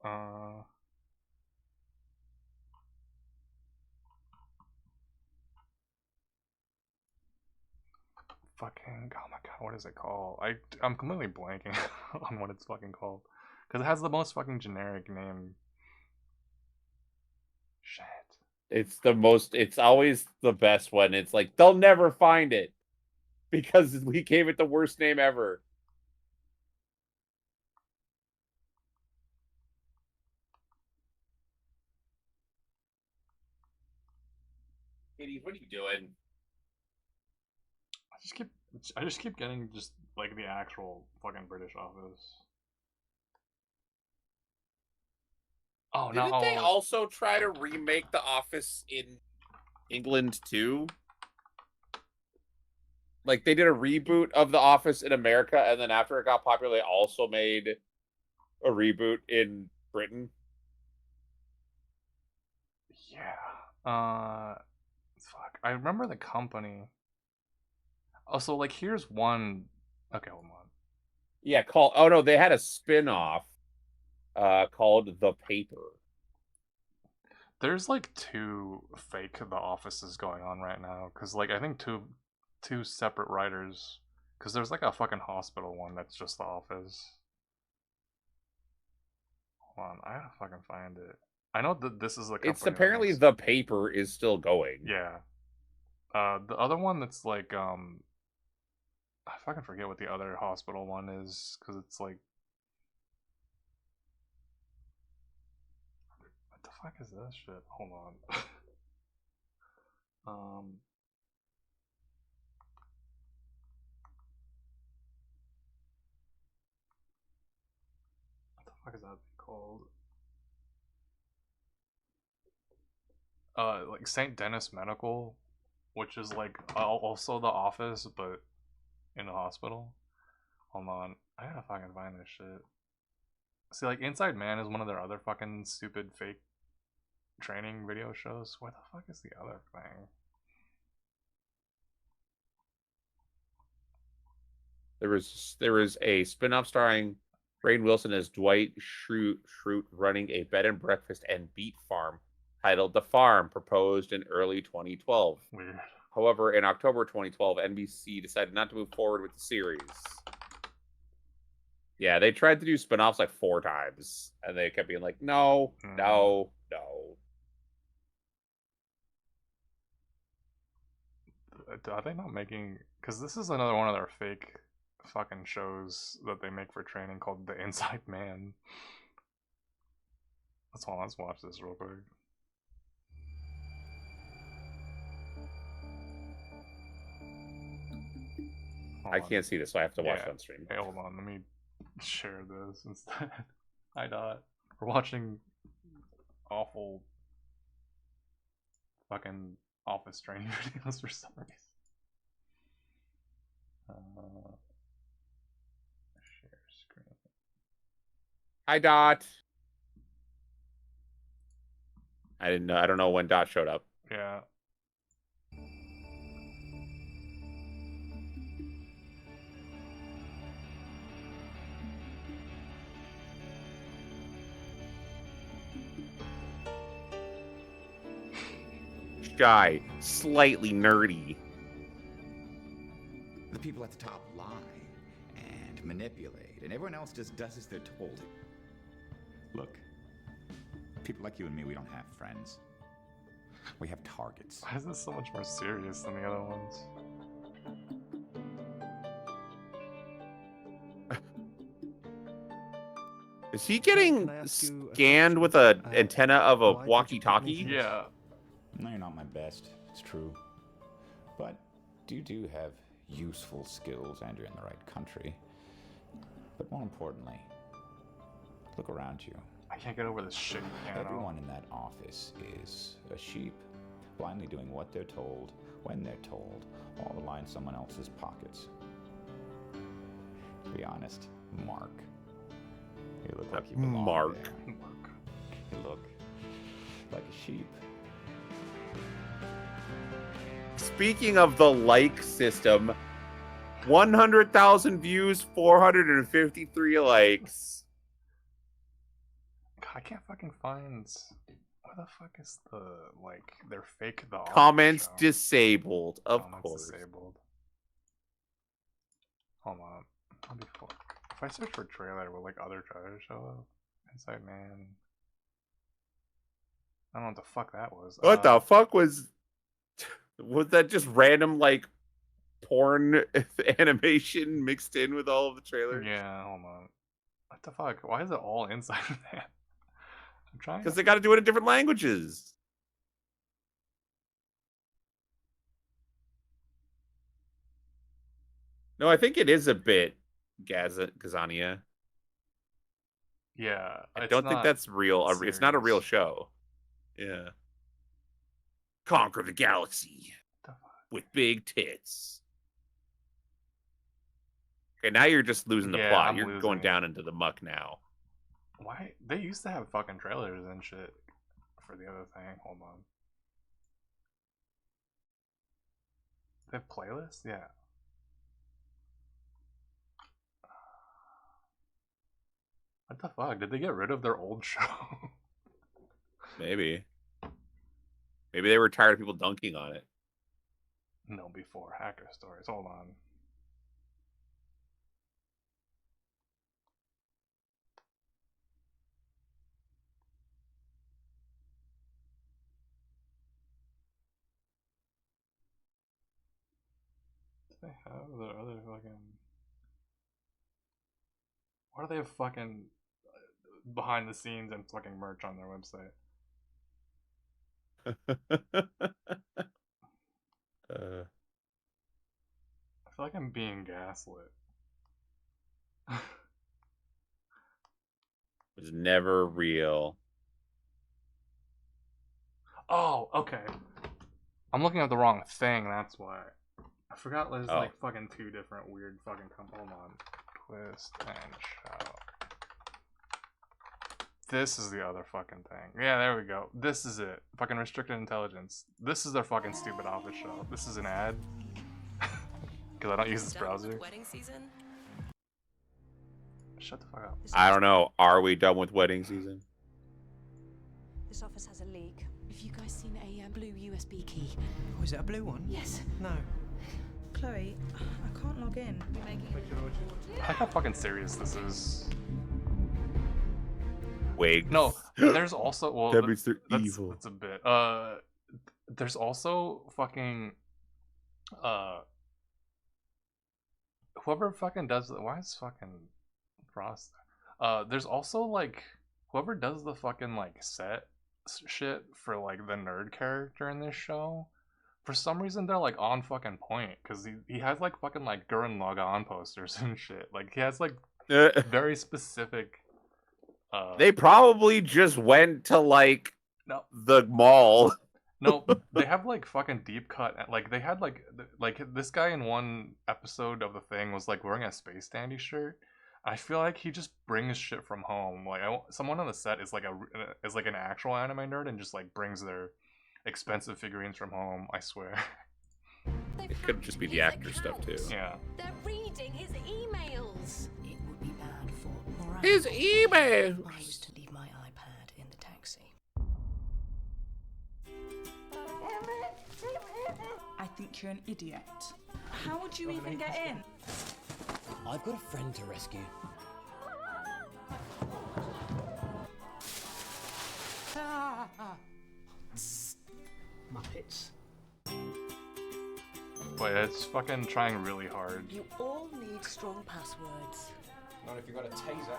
Fucking, oh my god, what is it called? I'm completely blanking on what it's fucking called. Because it has the most fucking generic name. Shit. It's always the best one. It's like, they'll never find it because we gave it the worst name ever. Katie, what are you doing? I just keep getting just like the actual fucking British Office. Oh no! Didn't they also try to remake The Office in England too? Like they did a reboot of The Office in America, and then after it got popular, they also made a reboot in Britain. Yeah. Fuck. I remember the company. Oh, so like here's one. Okay, hold on. Yeah, oh no, they had a spin-off called The Paper. There's like two fake The Offices going on right now, because like I think two separate writers. Because there's like a fucking hospital one that's just The Office. Hold on, I gotta fucking find it. I know that this is the company. It's apparently The Paper is still going. Yeah. The other one that's like I fucking forget what the other hospital one is, because it's like, what the fuck is this shit? Hold on. What the fuck is that called? Like St. Denis Medical, which is like also The Office, but in a hospital. Hold on, I gotta fucking find this shit. See, like Inside Man is one of their other fucking stupid fake training video shows. Where the fuck is the other thing? There was a spin-off starring Rainn Wilson as Dwight Schrute running a bed and breakfast and beet farm titled The Farm, proposed in early 2012. Weird. However, in October 2012, NBC decided not to move forward with the series. Yeah, they tried to do spin-offs like 4 times, and they kept being like, no, no, no. Are they not making? Because this is another one of their fake fucking shows that they make for training called The Inside Man. Let's watch this real quick. I can't see this, so I have to watch it on stream. Hey, hold on. Let me share this instead. Hi, Dot. We're watching awful fucking office training videos for some reason. Share screen. Hi, Dot. I don't know when Dot showed up. Yeah. Shy, slightly nerdy. The people at the top lie and manipulate, and everyone else just does as they're told. Look, people like you and me, we don't have friends. We have targets. Why is this so much more serious than the other ones? Is he getting Can I ask you a scanned question? with a Uh, antenna of a why did you put me walkie-talkie? here? Yeah. No, you're not my best. It's true. But you do have useful skills and you're in the right country. But more importantly, look around you. I can't get over this shitty piano. Everyone in that office is a sheep, blindly doing what they're told, when they're told, all to line someone else's pockets. Be honest, Mark. You look like you belong Mark. there. You look like a sheep. Speaking of the like system, 100,000 views, 453 likes. God, I can't fucking find. Where the fuck is the like their fake the Office Comments show? disabled, of Comments course. disabled. Hold on. If I search for trailer, will like other trailers show up? Inside Man. I don't know what the fuck that was. What the fuck was that? Just random like porn animation mixed in with all of the trailers? Yeah, hold on. What the fuck? Why is it all Inside Man? I'm trying. Because they got to do it in different languages. No, I think it is a bit Gazania. Yeah, I it's don't think not that's real. It's not a real serious. show. Yeah. Conquer the galaxy The fuck? with big tits. Okay, now you're just losing the Yeah, plot. I'm You're going losing it. down into the muck now. Why they used to have fucking trailers and shit for the other thing. Hold on. They have playlists? Yeah. What the fuck? Did they get rid of their old show? Maybe. Maybe they were tired of people dunking on it. No, before Hacker Stories. Hold on. Do they have the other fucking? Why do they have fucking behind the scenes and fucking merch on their website? I feel like I'm being gaslit. was never real. Oh, okay. I'm looking at the wrong thing, that's why. I forgot there's Oh. like fucking two different weird fucking hold on. Twist and shout. This is the other fucking thing. Yeah, there we go. This is it. Fucking restricted intelligence. This is their fucking stupid office show. This is an ad. Because I don't use this Done with browser. wedding season? Shut the fuck up. I don't know. Are we done with wedding season? This office has a leak. Have you guys seen a blue USB key? Oh, is it a blue one? Yes. No. Chloe, I can't log in. I like how fucking serious this is. Wait. No, there's also well That means they're that's, evil. That's a bit. There's also fucking whoever fucking does why is fucking Frost? There's also like whoever does the fucking like set shit for like the nerd character in this show. For some reason they're like on fucking point because he has like fucking like Gurren Lagann posters and shit. Like he has like very specific. They probably just went to like No. the mall. No, they have like fucking deep cut. Like they had like this guy in one episode of the thing was like wearing a Space Dandy shirt. I feel like he just brings shit from home. Like someone on the set is like an actual anime nerd and just like brings their expensive figurines from home. I swear. It could just be the actor stuff too. Yeah. They're reading his emails. It would be bad for morale. His email. I used to leave my iPad in the taxi. I think you're an idiot. How would you even get in? I've got a friend to rescue. Muppets. But it's fucking trying really hard. You all need strong passwords. Not if you've got a taser.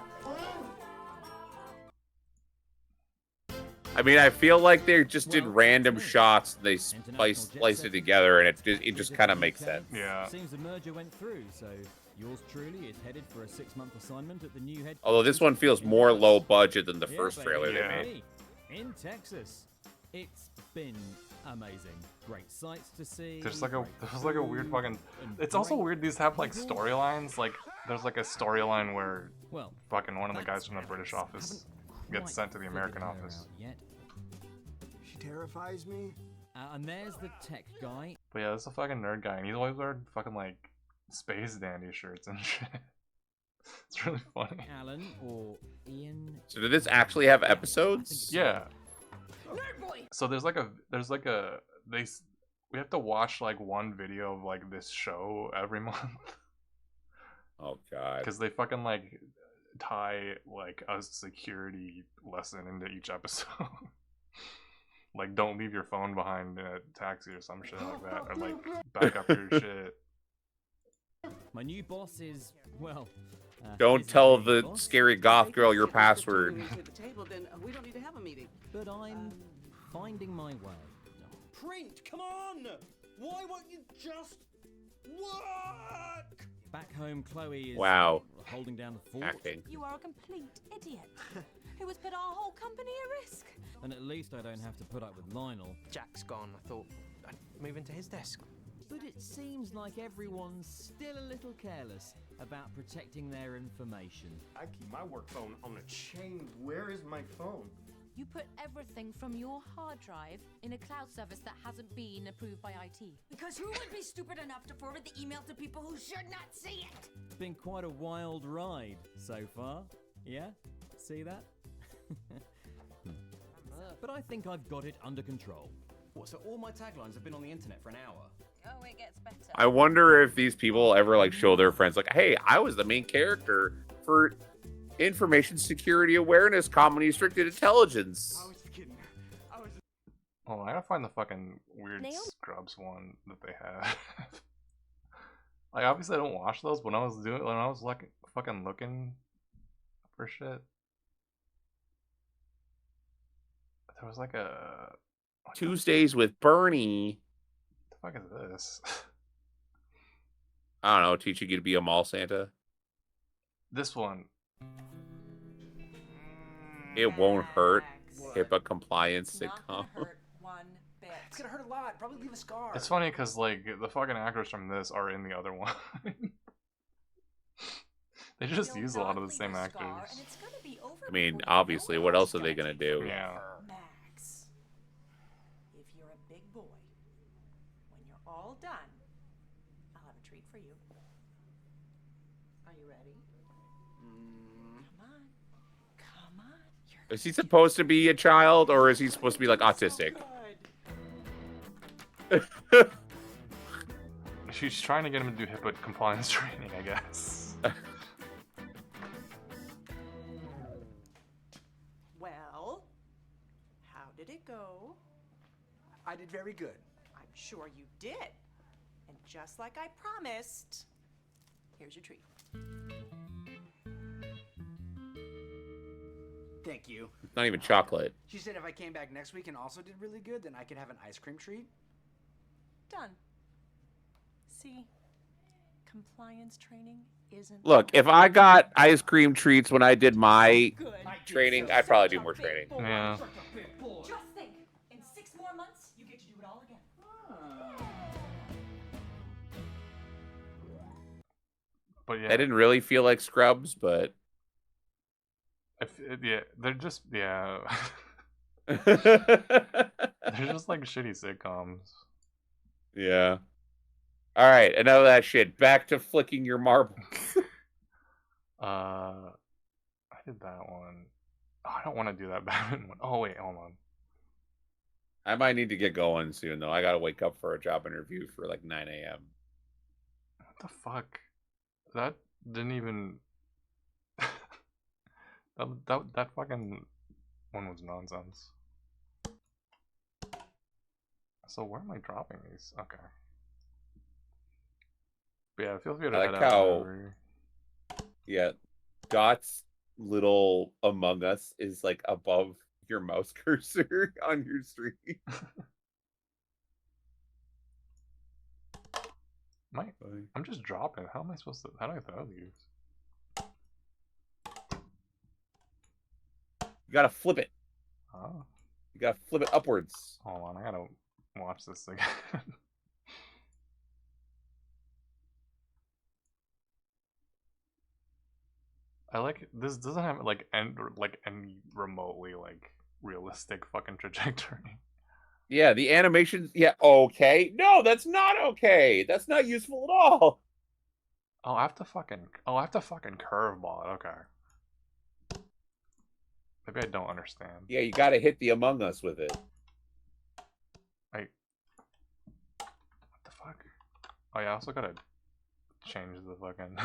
I mean, I feel like they just did random shots. And they spliced it together, and it just kind of makes sense. Yeah. Seems the merger went through, so yours truly is headed for a 6-month assignment at the new head. Although this one feels more low budget than the first baby, trailer they yeah. made. In Texas. It's been amazing. Great sights to see. There's like a weird fucking. It's also weird. These have like storylines. Like there's like a storyline where fucking one of the guys from the British office gets sent to the American office. She terrifies me. And there's the tech guy. But yeah, there's a fucking nerd guy, and he's always wearing fucking like space dandy shirts and shit. It's really funny. Alan or Ian. So did this actually have episodes? Yeah. So there's like a we have to watch like one video of like this show every month. Oh god. Because they fucking like tie like a security lesson into each episode. Like don't leave your phone behind in a taxi or some shit like that, or like back up your shit. My new boss is well. Don't tell the scary goth girl your password. We don't need to have a meeting. But I'm finding my way. Print, come on! Why won't you just work? Back home, Chloe is holding down the fort. Acting. You are a complete idiot who has put our whole company at risk. And at least I don't have to put up with Lionel. Jack's gone. I thought I'd move into his desk. But it seems like everyone's still a little careless about protecting their information. I keep my work phone on a chain. Where is my phone? You put everything from your hard drive in a cloud service that hasn't been approved by IT. Because who would be stupid enough to forward the email to people who should not see it? It's been quite a wild ride so far. Yeah? See that? But I think I've got it under control. What, so all my taglines have been on the internet for an hour? Oh, it gets better. I wonder if these people ever like show their friends like, hey, I was the main character for Information Security Awareness Comedy Restricted Intelligence. I was kidding. Oh, I gotta find the fucking weird Scrubs one that they have. Like obviously I don't watch those, but when I was like fucking looking for shit, there was like a Tuesdays with Bernie. What the fuck is this? I don't know, teaching you to be a mall Santa. This one. It won't hurt. HIPAA compliance sitcom. It's gonna hurt a lot. Probably leave a scar. It's funny because like the fucking actors from this are in the other one. They just use a lot of the same actors. I mean, obviously, what else are they gonna do? Yeah. Max, if you're a big boy, when you're all done, I'll have a treat for you. Are you ready? Come on. Come on. Is he supposed to be a child, or is he supposed to be like autistic? She's trying to get him to do HIPAA compliance training, I guess. Well, how did it go? I did very good. I'm sure you did. And just like I promised, here's your treat. Thank you. It's not even chocolate. She said if I came back next week and also did really good, then I could have an ice cream treat. Done. See, compliance training isn't. Look, if I got ice cream treats when I did my training, I'd probably do more training. Yeah. Just think, in 6 more months, you get to do it all again. But yeah. I didn't really feel like Scrubs, but yeah, they're just they're just like shitty sitcoms. Yeah. All right, enough of that shit. Back to flicking your marbles. I did that one. Oh, I don't want to do that Batman one. Oh wait, hold on. I might need to get going soon though. I gotta wake up for a job interview for like 9 a.m. What the fuck? That didn't even. that fucking one was nonsense. So where am I dropping these? Okay. But yeah, feel free to I head like out how, whenever. yeah, Got's little Among Us is like above your mouse cursor on your screen. I'm just dropping. How am I supposed to? How do I throw these? You gotta flip it. Oh. You gotta flip it upwards. Hold on, I gotta watch this again. I like this doesn't have like any remotely like realistic fucking trajectory. Yeah, the animations. Yeah, okay. No, that's not okay. That's not useful at all. Oh, I have to fucking curveball it. Okay. Maybe I don't understand. Yeah, you gotta hit the Among Us with it. What the fuck? Oh yeah, I also gotta change the fucking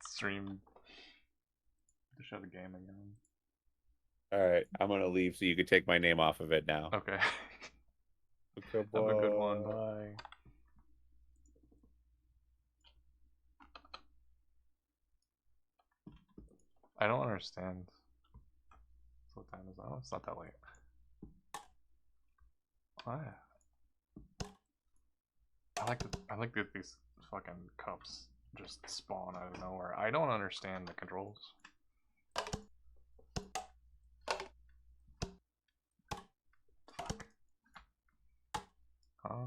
stream to show the game again. All right, I'm gonna leave so you can take my name off of it now. Okay. Okay, have a good one. Bye. I don't understand. What time is it? Oh, it's not that late. Oh, yeah. I like that these fucking cups just spawn out of nowhere. I don't understand the controls. Fuck. Huh?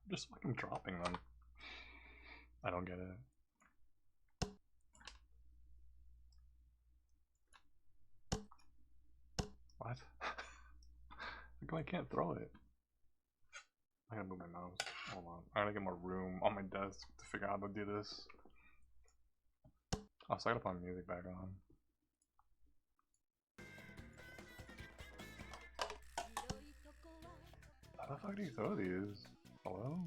Just fucking dropping them. I don't get it. What? How come I can't throw it? I gotta move my mouse. Hold on. I gotta get more room on my desk to figure out how to do this. Oh, so I gotta put my music back on. How the fuck do you throw these? Hello?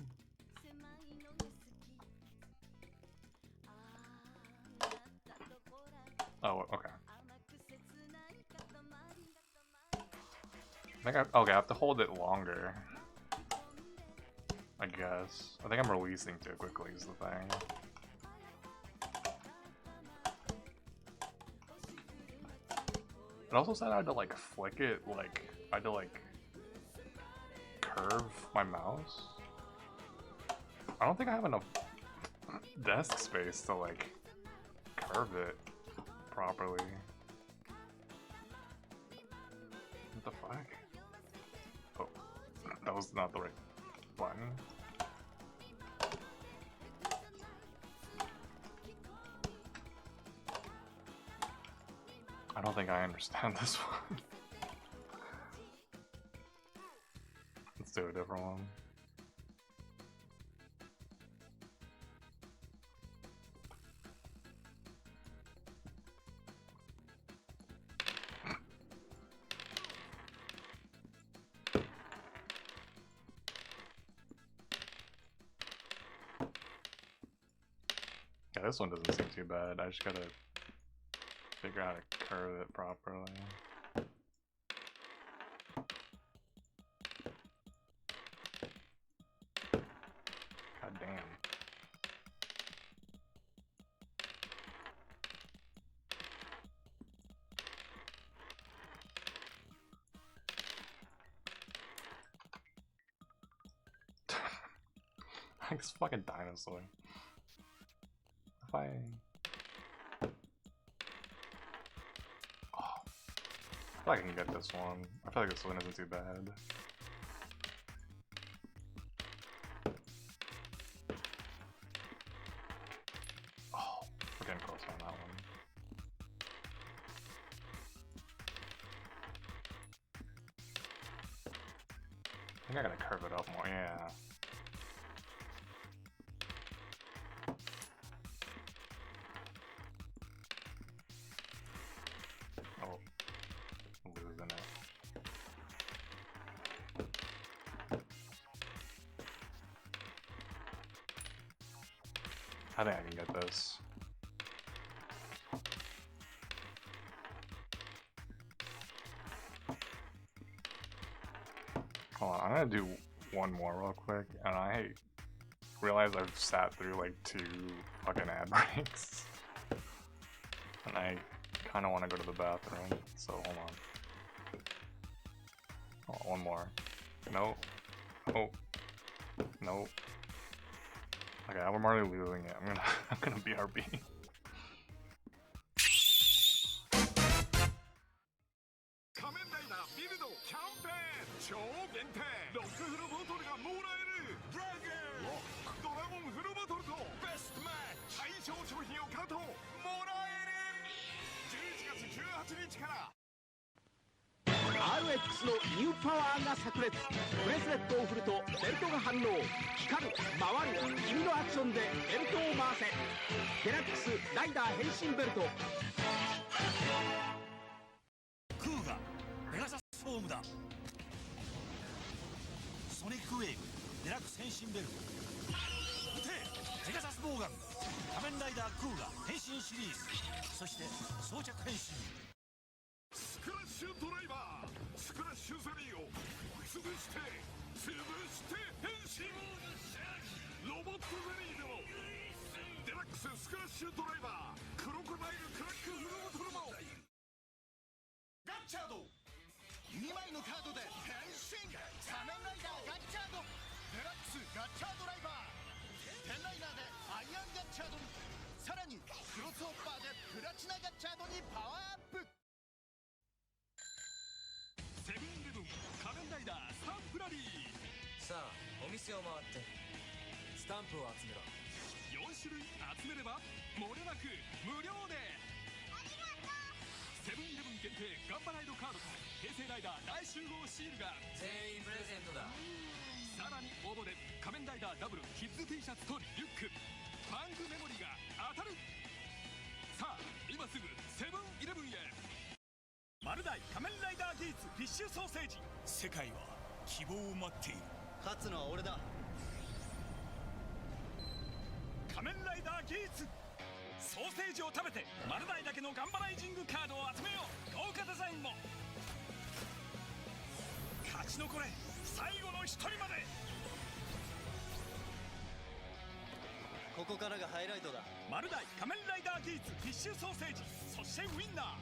Oh, okay. Okay, I have to hold it longer. I guess. I think I'm releasing too quickly is the thing. It also said I had to like flick it, like I had to like curve my mouse. I don't think I have enough desk space to like curve it properly. What the fuck? Oh, that was not the right button. I don't think I understand this one. Let's do a different one. Yeah, this one doesn't seem too bad. I just gotta figure out how to curve it properly. God damn. Like this fucking dinosaur. If I... I feel like I can get this one. I feel like this one isn't too bad. Oh, we're getting close on that one. I think I gotta curve it up more, yeah. Oh, I'm losing it. I think I can get this. Hold on, I'm gonna do one more real quick, and I realize I've sat through like 2 fucking ad breaks. And I kinda wanna go to the bathroom, so hold on. Oh, one more. No. Oh. No. Okay, I'm already losing it. I'm gonna BRB. 超限定ロックフルボトルがもらえるドラゴンフルボトルとベストマッチ対象商品を買うともらえる11月18日から RX のニューパワーが炸裂ブレスレットを振るとベルトが反応光る回る君のアクションでベルトを回せデラックスライダー変身ベルトクーガペガサスフォームだソニックウェーブデラックス変身ベルト撃てペガサスボウガン仮面ライダークーガ変身シリーズそして装着変身スクラッシュドライバースクラッシュゼリーを潰して変身ロボットゼリーでもデラックススクラッシュドライバークロコダイルクラックフルボトルもガッチャード2枚のカードで変身仮面ライダーガッチャードデラックスガッチャードライバー10ライナーでアイアンガッチャードにさらにクロスホッパーでプラチナガッチャードにパワーアップセブンイレブン仮面ライダースタンプラリーさあお店を回ってスタンプを集めろ4種類集めれば漏れなく無料でセブンイレブン限定ガンバライドカードと平成ライダー大集合シールが全員プレゼントださらに応募で仮面ライダーダブルキッズ T シャツとリュックバングメモリーが当たるさあ今すぐセブンイレブンへマルダイ仮面ライダーギーツフィッシュソーセージ世界は希望を待っている勝つのは俺だ仮面ライダーギーツソーセージを食べてマルダイだけのガンバライジングカードを集めよう豪華デザインも勝ち残れ最後の一人までここからがハイライトだマルダイ仮面ライダーギーツフィッシュソーセージそしてウインナー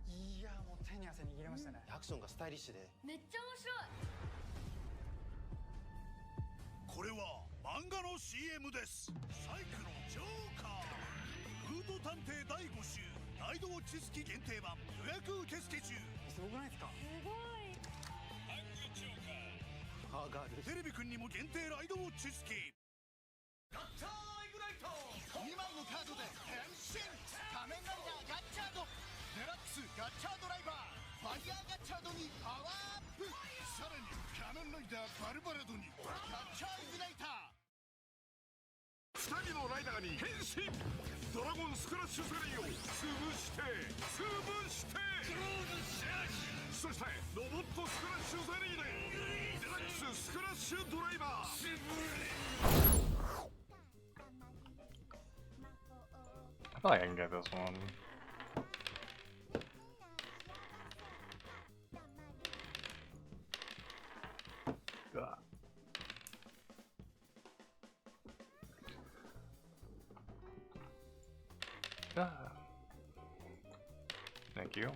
いやもう手に汗握れましたねアクションがスタイリッシュでめっちゃ面白いこれは漫画の CM ですサイクロンジョーカーフード探偵第5週ライドウォッチ付き限定版予約受付中すごくないですかすごいハングジョーカーハーガールテレビくんにも限定ライドウォッチ付きガッチャーイグナイト2枚のカードで変身仮面ライダーガッチャードデラックスガッチャードライバーファイヤーガッチャードにパワーアップさらに仮面ライダーバルバラドにガッチャーイグナイター2人のライダーに変身ドラゴンスクラッシュゼリーを潰してそしてロボットスクラッシュゼリーでデラックススクラッシュドライバーI feel like I can get this one. Thank you.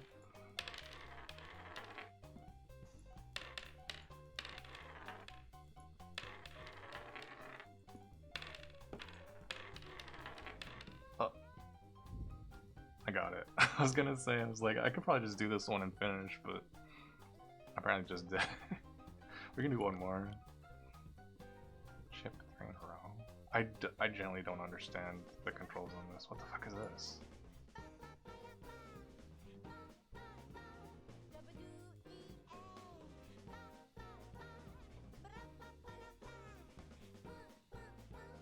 I got it. I was gonna say, I was like, I could probably just do this one and finish, but I apparently just did. We can do one more. Chip 3 in a row. I generally don't understand the controls on this. What the fuck is this?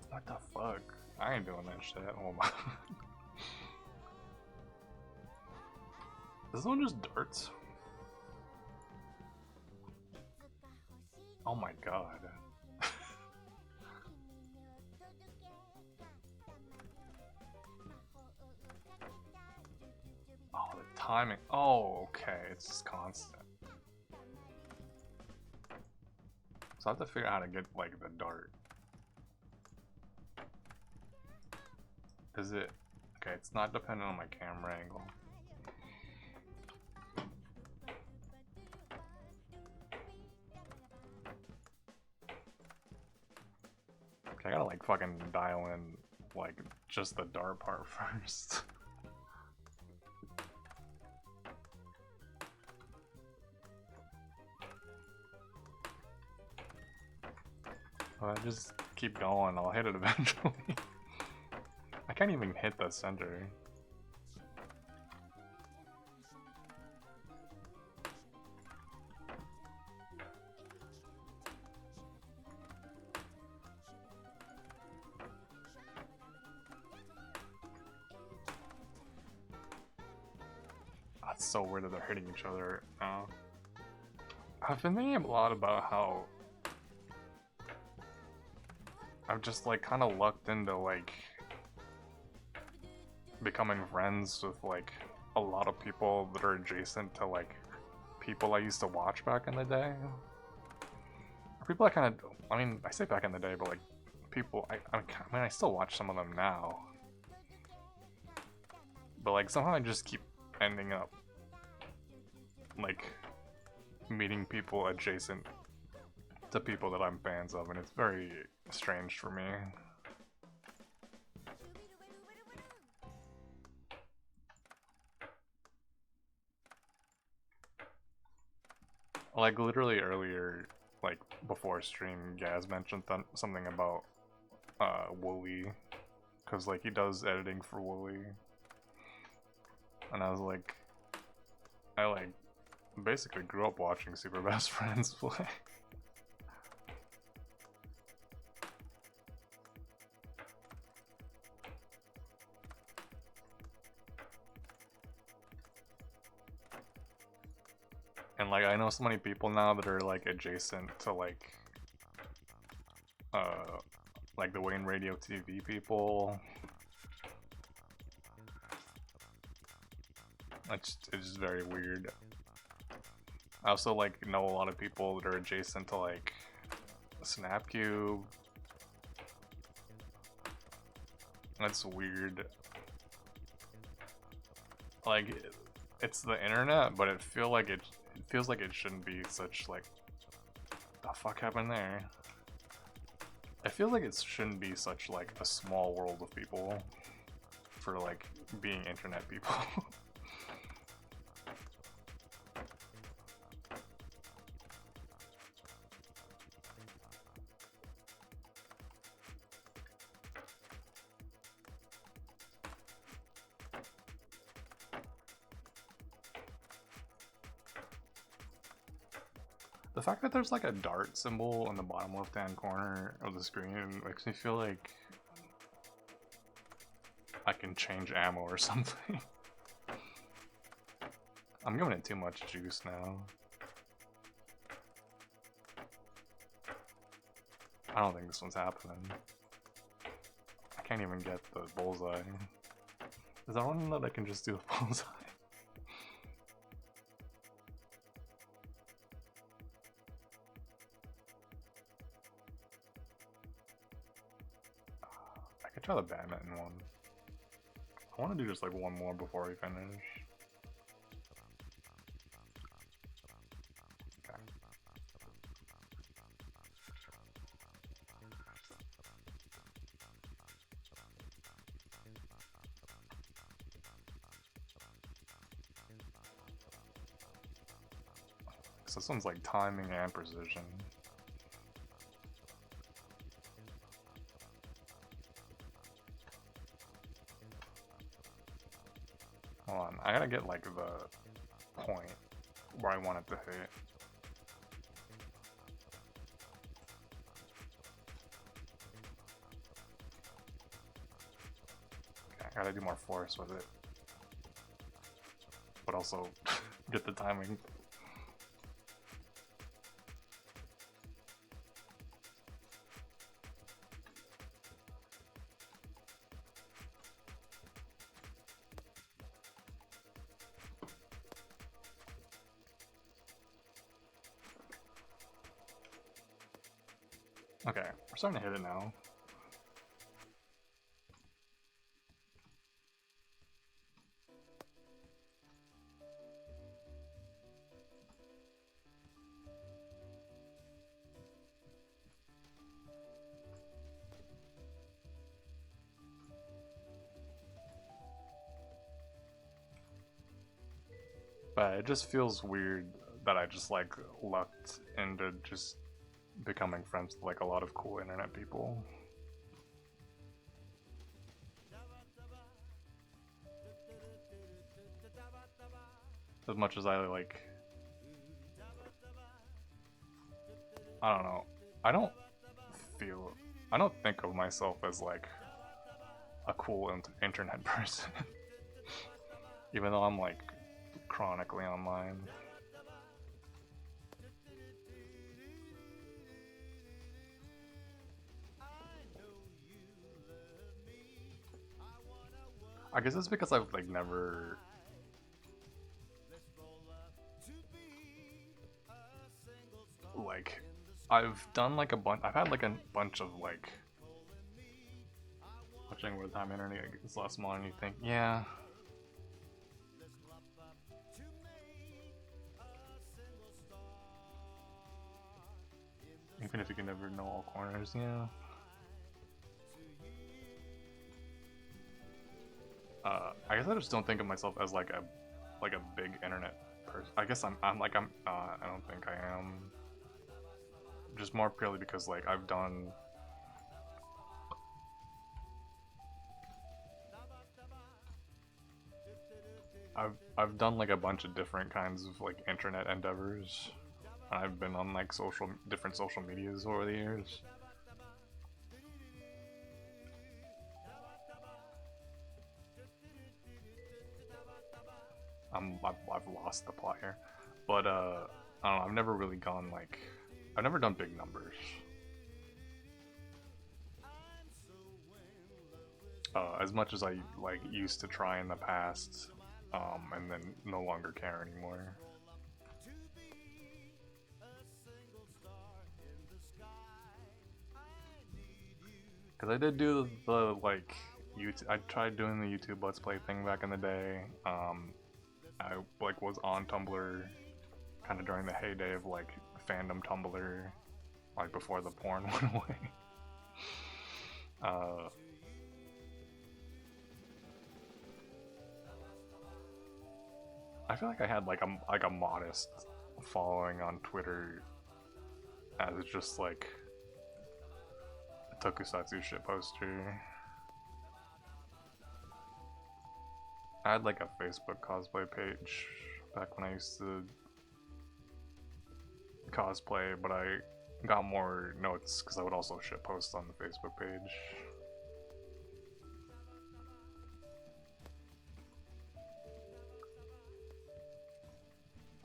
What the fuck? I ain't doing that shit. Oh my. Is this one just darts? Oh my god. timing. Oh, okay. It's just constant. So I have to figure out how to get like the dart. Is it? Okay, it's not dependent on my camera angle. Okay, I gotta like fucking dial in like just the dart part first. Well, I just keep going, I'll hit it eventually. I can't even hit the center. That's so weird that they're hitting each other now. I've been thinking a lot about how I've just like kind of lucked into like becoming friends with like a lot of people that are adjacent to like people I used to watch back in the day. Or people I kind of, I mean, I say back in the day, but like people, I mean, I still watch some of them now. But like somehow I just keep ending up like meeting people adjacent to people that I'm fans of, and it's very strange for me. Like literally earlier, like before stream, Gaz mentioned something about Wooly, because like he does editing for Wooly, and I was like, I like basically grew up watching Super Best Friends play. And like I know so many people now that are like adjacent to like the Wayne Radio TV people. It's just very weird. I also like know a lot of people that are adjacent to like Snapcube. That's weird. Like it's the internet, but it feels like it shouldn't be such like the fuck happened there. I feel like it shouldn't be such like a small world of people for like being internet people. The fact that there's like a dart symbol in the bottom left hand corner of the screen makes me feel like I can change ammo or something. I'm giving it too much juice now. I don't think this one's happening. I can't even get the bullseye. Is there one that I can just do the bullseye? I could try the badminton one. I want to do just like one more before we finish. Okay. So this one's like timing and precision. Hold on, I gotta get like the point where I want it to hit. Okay, I gotta do more force with it. But also get the timing. Okay, we're starting to hit it now. But it just feels weird that I just like lucked into just becoming friends with like a lot of cool internet people. As much as I like, I don't know, I don't think of myself as like a cool internet person. Even though I'm like chronically online. I guess it's because I've like never like I've done like a bunch. I've had like a bunch of like watching where the time internet gets less small and you think, yeah. Even if you can never know all corners, yeah. I guess I just don't think of myself as like a big internet person. I guess I don't think I am. Just more purely because like I've done like a bunch of different kinds of like internet endeavors. I've been on like different social medias over the years. I've lost the plot here, but I don't know. I've never really gone like I've never done big numbers. As much as I like used to try in the past, and then no longer care anymore. Cause I did do the like YouTube. I tried doing the YouTube Let's Play thing back in the day. I like was on Tumblr, kind of during the heyday of like fandom Tumblr, like before the porn went away. I feel like I had like a modest following on Twitter, as just like a tokusatsu shitposter. I had like a Facebook cosplay page back when I used to cosplay, but I got more notes because I would also shitpost on the Facebook page.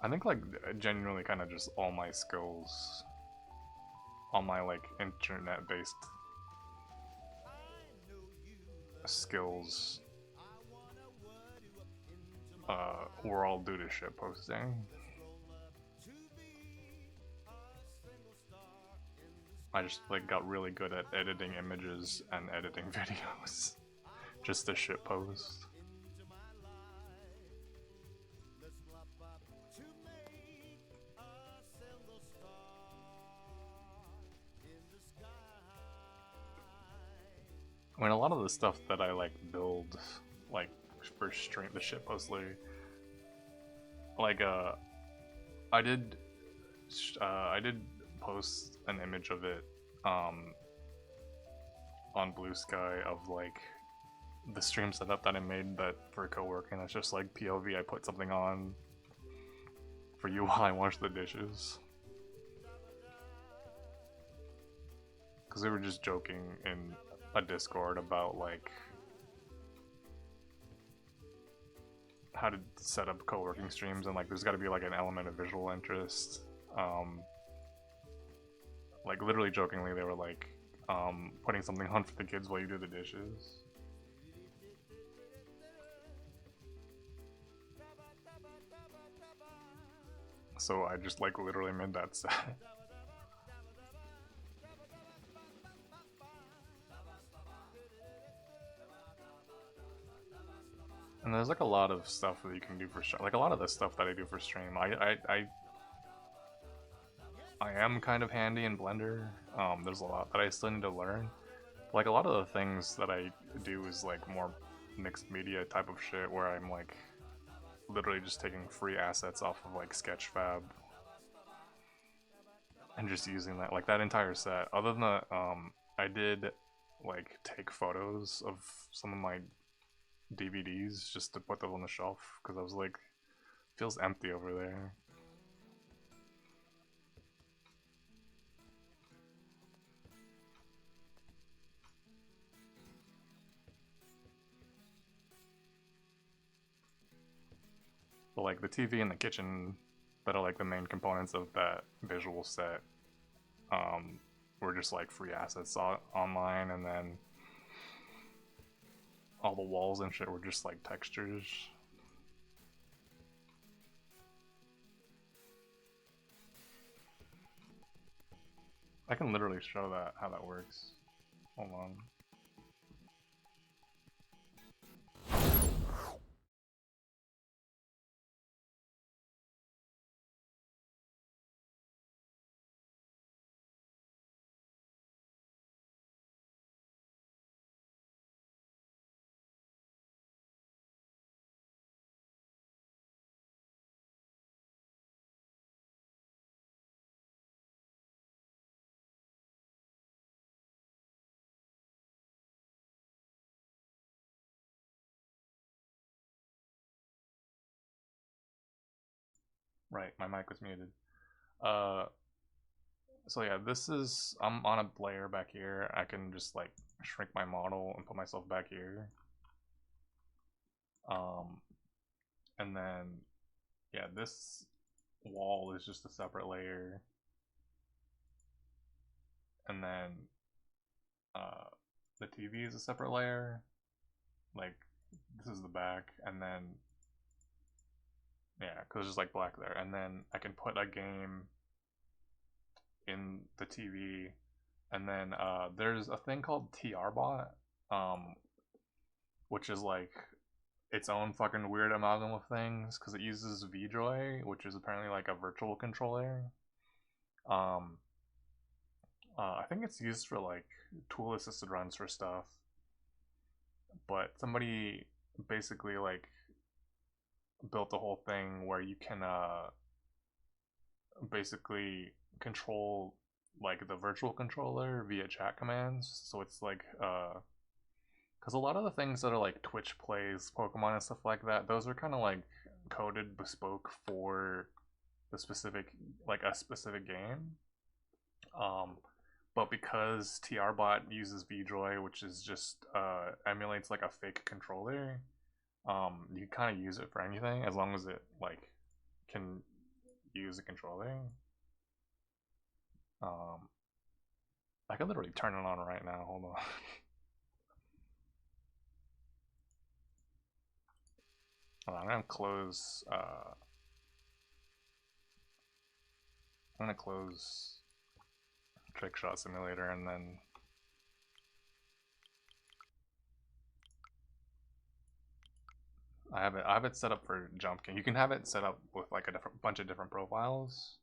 I think like genuinely kind of just all my skills, all my like internet based skills were all due to shit posting. I just like got really good at editing images and editing videos just to shit post. I mean, a lot of the stuff that I like build, like for stream the shitpost later, like I did post an image of it on Blue Sky of like the stream setup that I made that for co-working. That's just like POV. I put something on for you while I wash the dishes. Because we were just joking in a Discord about like how to set up co-working streams, and like there's got to be like an element of visual interest. Like literally jokingly, they were like putting something on for the kids while you do the dishes. So I just like literally made that set. And there's like a lot of stuff that you can do for stream. Like a lot of the stuff that I do for stream, I am kind of handy in Blender. There's a lot that I still need to learn. Like a lot of the things that I do is like more mixed media type of shit where I'm like literally just taking free assets off of like Sketchfab and just using that, like that entire set. Other than that, I did like take photos of some of my DVDs just to put them on the shelf because I was like, feels empty over there. But like the TV and the kitchen that are like the main components of that visual set were just like free assets online, and then all the walls and shit were just like textures. I can literally show that how that works. Hold on. Right, my mic was muted. So yeah, this is, I'm on a layer back here. I can just like shrink my model and put myself back here. And then, yeah, this wall is just a separate layer. And then, the TV is a separate layer. Like, this is the back, and then, yeah, because it's just like black there. And then I can put a game in the TV, and then there's a thing called TRBot, which is like its own fucking weird amalgam of things, because it uses VJoy, which is apparently like a virtual controller. I think it's used for like tool assisted runs for stuff, but somebody basically like built the whole thing where you can basically control like the virtual controller via chat commands. So it's like because a lot of the things that are like Twitch plays Pokemon and stuff like that, those are kind of like coded bespoke for the specific, like a specific game. But because TRBot uses VJoy, which is just emulates like a fake controller, you kind of use it for anything as long as it like can use a controller. I can literally turn it on right now. Hold on. I'm gonna close. I'm gonna close Trick Shot Simulator, and then I have it set up for Jump King. You can have it set up with like a bunch of different profiles.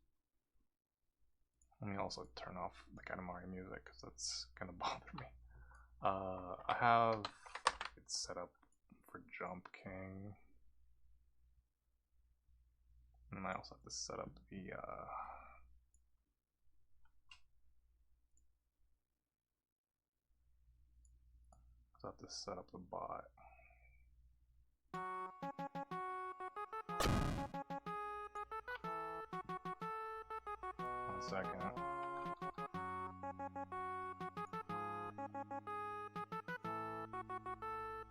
Let me also turn off the Katamari music because that's gonna bother me. I have it set up for Jump King, and I also have to set up the I have to set up the bot. One second.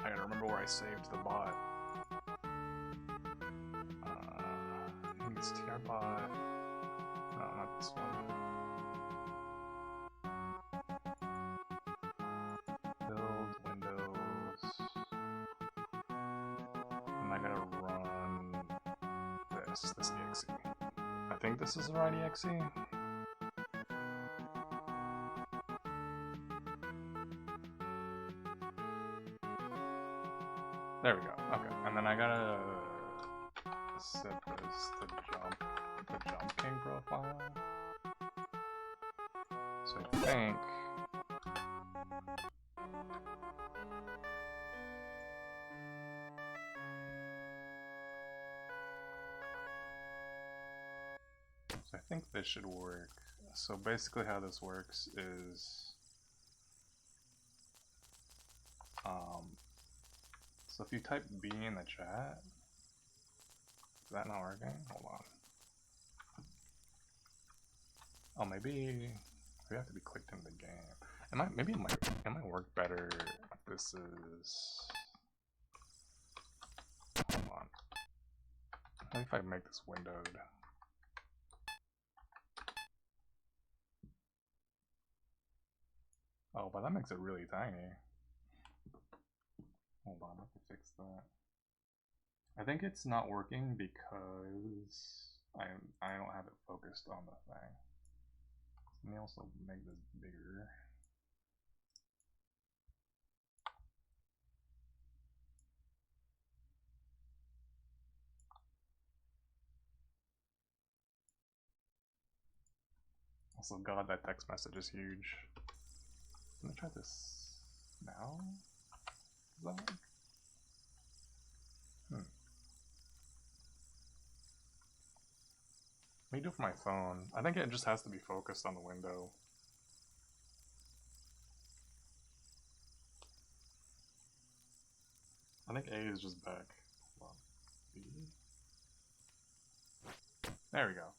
I gotta remember where I saved the bot. I think it's TRBot. No, not this one. Build Windows. And I gotta run this exe. I think this is the right exe. There we go. Okay, and then I gotta set this to the jump king profile. So I think this should work. So basically how this works is so if you type B in the chat, is that not working? Hold on. Oh, maybe we have to be clicked into the game. Maybe it might work better if this is. Hold on. Maybe if I make this windowed. Oh, but that makes it really tiny. Hold on, I have to fix that. I think it's not working because I don't have it focused on the thing. Let me also make this bigger. Also, God, that text message is huge. Let me try this now. Does that work? Let me do it for my phone. I think it just has to be focused on the window. I think A is just back. Hold on. B. There we go.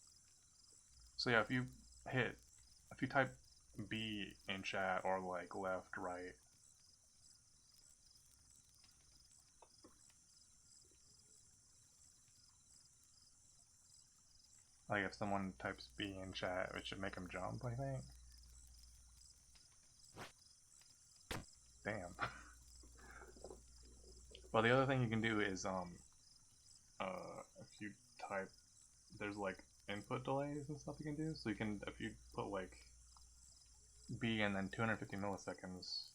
So yeah, if you type B in chat or like left, right, like if someone types B in chat, it should make them jump, I think. Damn. Well, the other thing you can do is if you type, there's like input delays and stuff you can do. So you can, if you put like B and then 250 milliseconds,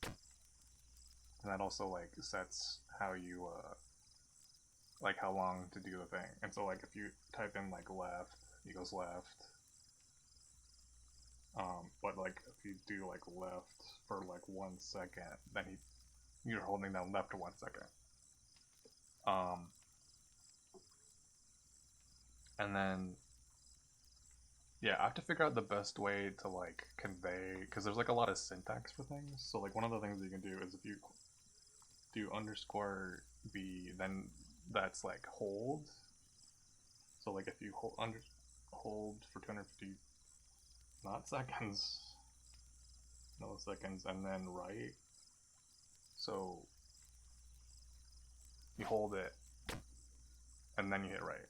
and that also like sets how you like how long to do the thing. And so like if you type in like left, he goes left. But like if you do like left for like 1 second, then you're holding down left for 1 second. And then yeah, I have to figure out the best way to like convey, because there's like a lot of syntax for things. So like one of the things you can do is if you do underscore B, then that's like hold. So like if you hold for 250 not seconds, milliseconds, and then right. So you hold it and then you hit right.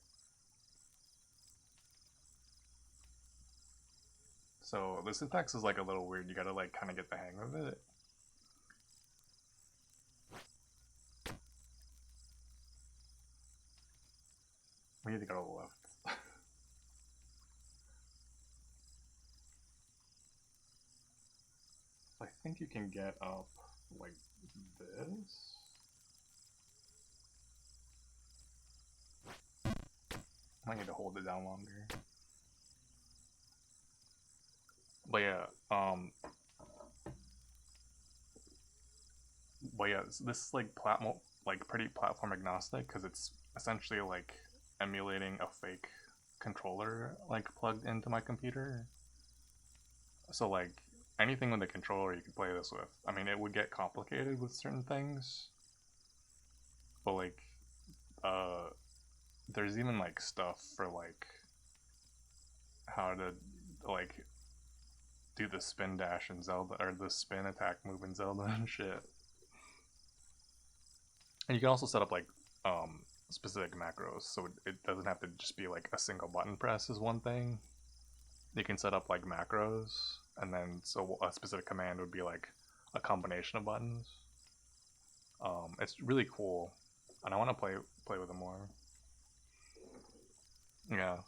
So the syntax is like a little weird. You gotta like kind of get the hang of it. We need to go to the left. I think you can get up like this. I might need to hold it down longer. But yeah, this is like pretty platform agnostic, because it's essentially like emulating a fake controller like plugged into my computer. So like anything with a controller you can play this with. I mean, it would get complicated with certain things, but like there's even like stuff for like how to like do the spin dash in Zelda, or the spin attack move in Zelda and shit. And you can also set up like specific macros, so it doesn't have to just be like a single button press is one thing. You can set up like macros, and then so a specific command would be like a combination of buttons. It's really cool, and I want to play with it more. Yeah,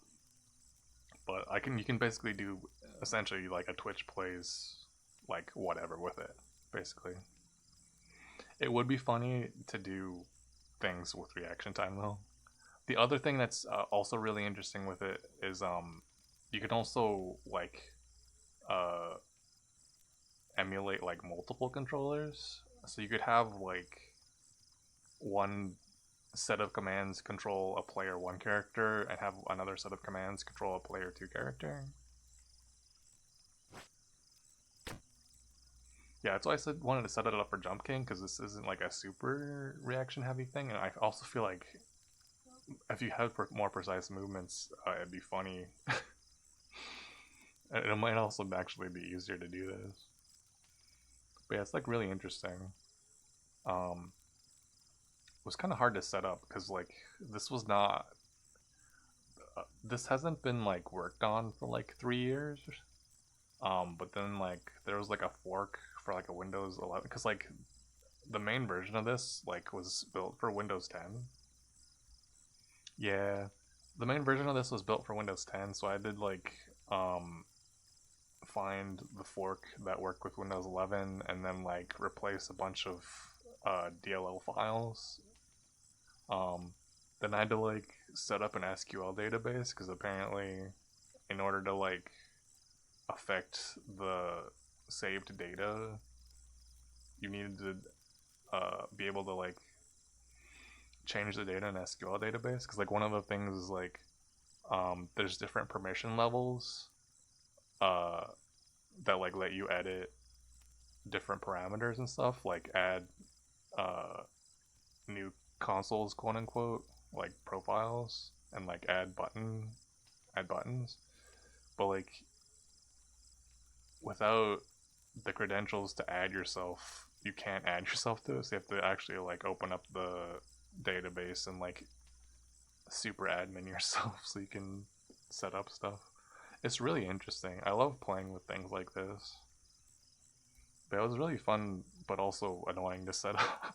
but you can basically do essentially like a Twitch plays like whatever with it, basically. It would be funny to do things with reaction time though. The other thing that's also really interesting with it is you can also like emulate like multiple controllers. So you could have like one set of commands control a player 1 character and have another set of commands control a player 2 character. Yeah, that's why I said wanted to set it up for Jump King, because this isn't like a super reaction heavy thing, and I also feel like if you had more precise movements, it'd be funny. It might also actually be easier to do this. But yeah, it's like really interesting. It was kind of hard to set up because like this was not. This hasn't been like worked on for like 3 years. But then like there was like a fork for like a Windows 11, because like the main version of this like was built for Windows 10. Yeah, the main version of this was built for Windows 10, so I did like find the fork that worked with Windows 11 and then like replace a bunch of DLL files. Then I had to like set up an SQL database, because apparently in order to like affect the saved data, you needed to be able to like change the data in an SQL database, because like one of the things is like there's different permission levels that like let you edit different parameters and stuff, like add new consoles, quote unquote, like profiles, and like add buttons, but like without the credentials to add yourself, you can't add yourself to it, so you have to actually like open up the database and like super admin yourself so you can set up stuff. It's really interesting. I love playing with things like this. But it was really fun, but also annoying to set up.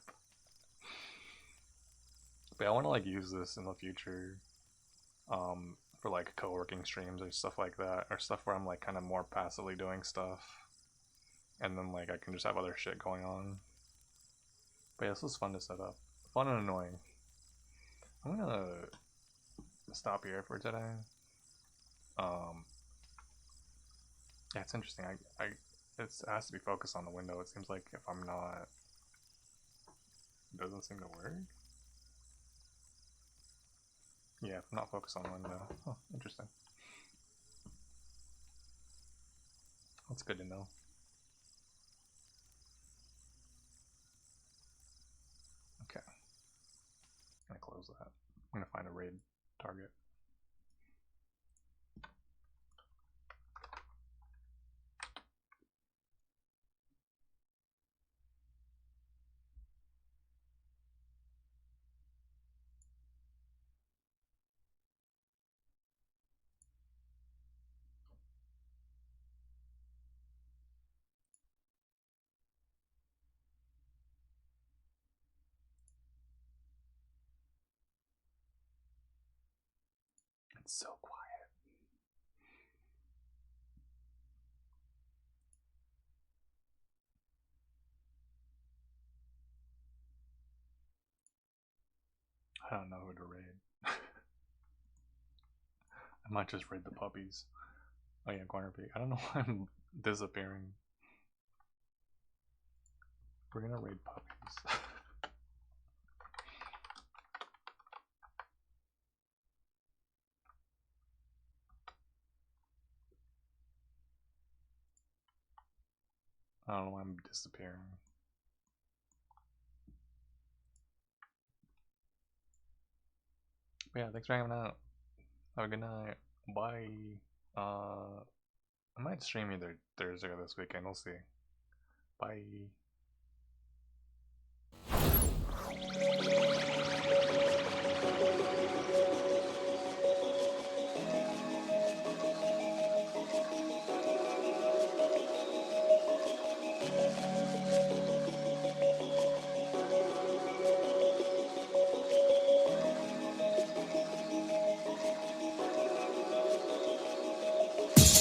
But I want to like use this in the future for like co-working streams or stuff like that, or stuff where I'm like kind of more passively doing stuff, and then like I can just have other shit going on. But yeah, this was fun to set up. Fun and annoying. I'm gonna stop here for today. Yeah, it's interesting. It has to be focused on the window. It seems like if I'm not, it doesn't seem to work. Yeah, if I'm not focused on the window. Oh, interesting. That's good to know. Okay. I'm gonna close that. I'm gonna find a raid target. It's so quiet. I don't know who to raid. I might just raid the puppies. Oh yeah, Corner Pig. I don't know why I'm disappearing. We're gonna raid puppies. I don't know why I'm disappearing. But yeah, thanks for hanging out. Have a good night. Bye. I might stream either Thursday or this weekend. We'll see. Bye.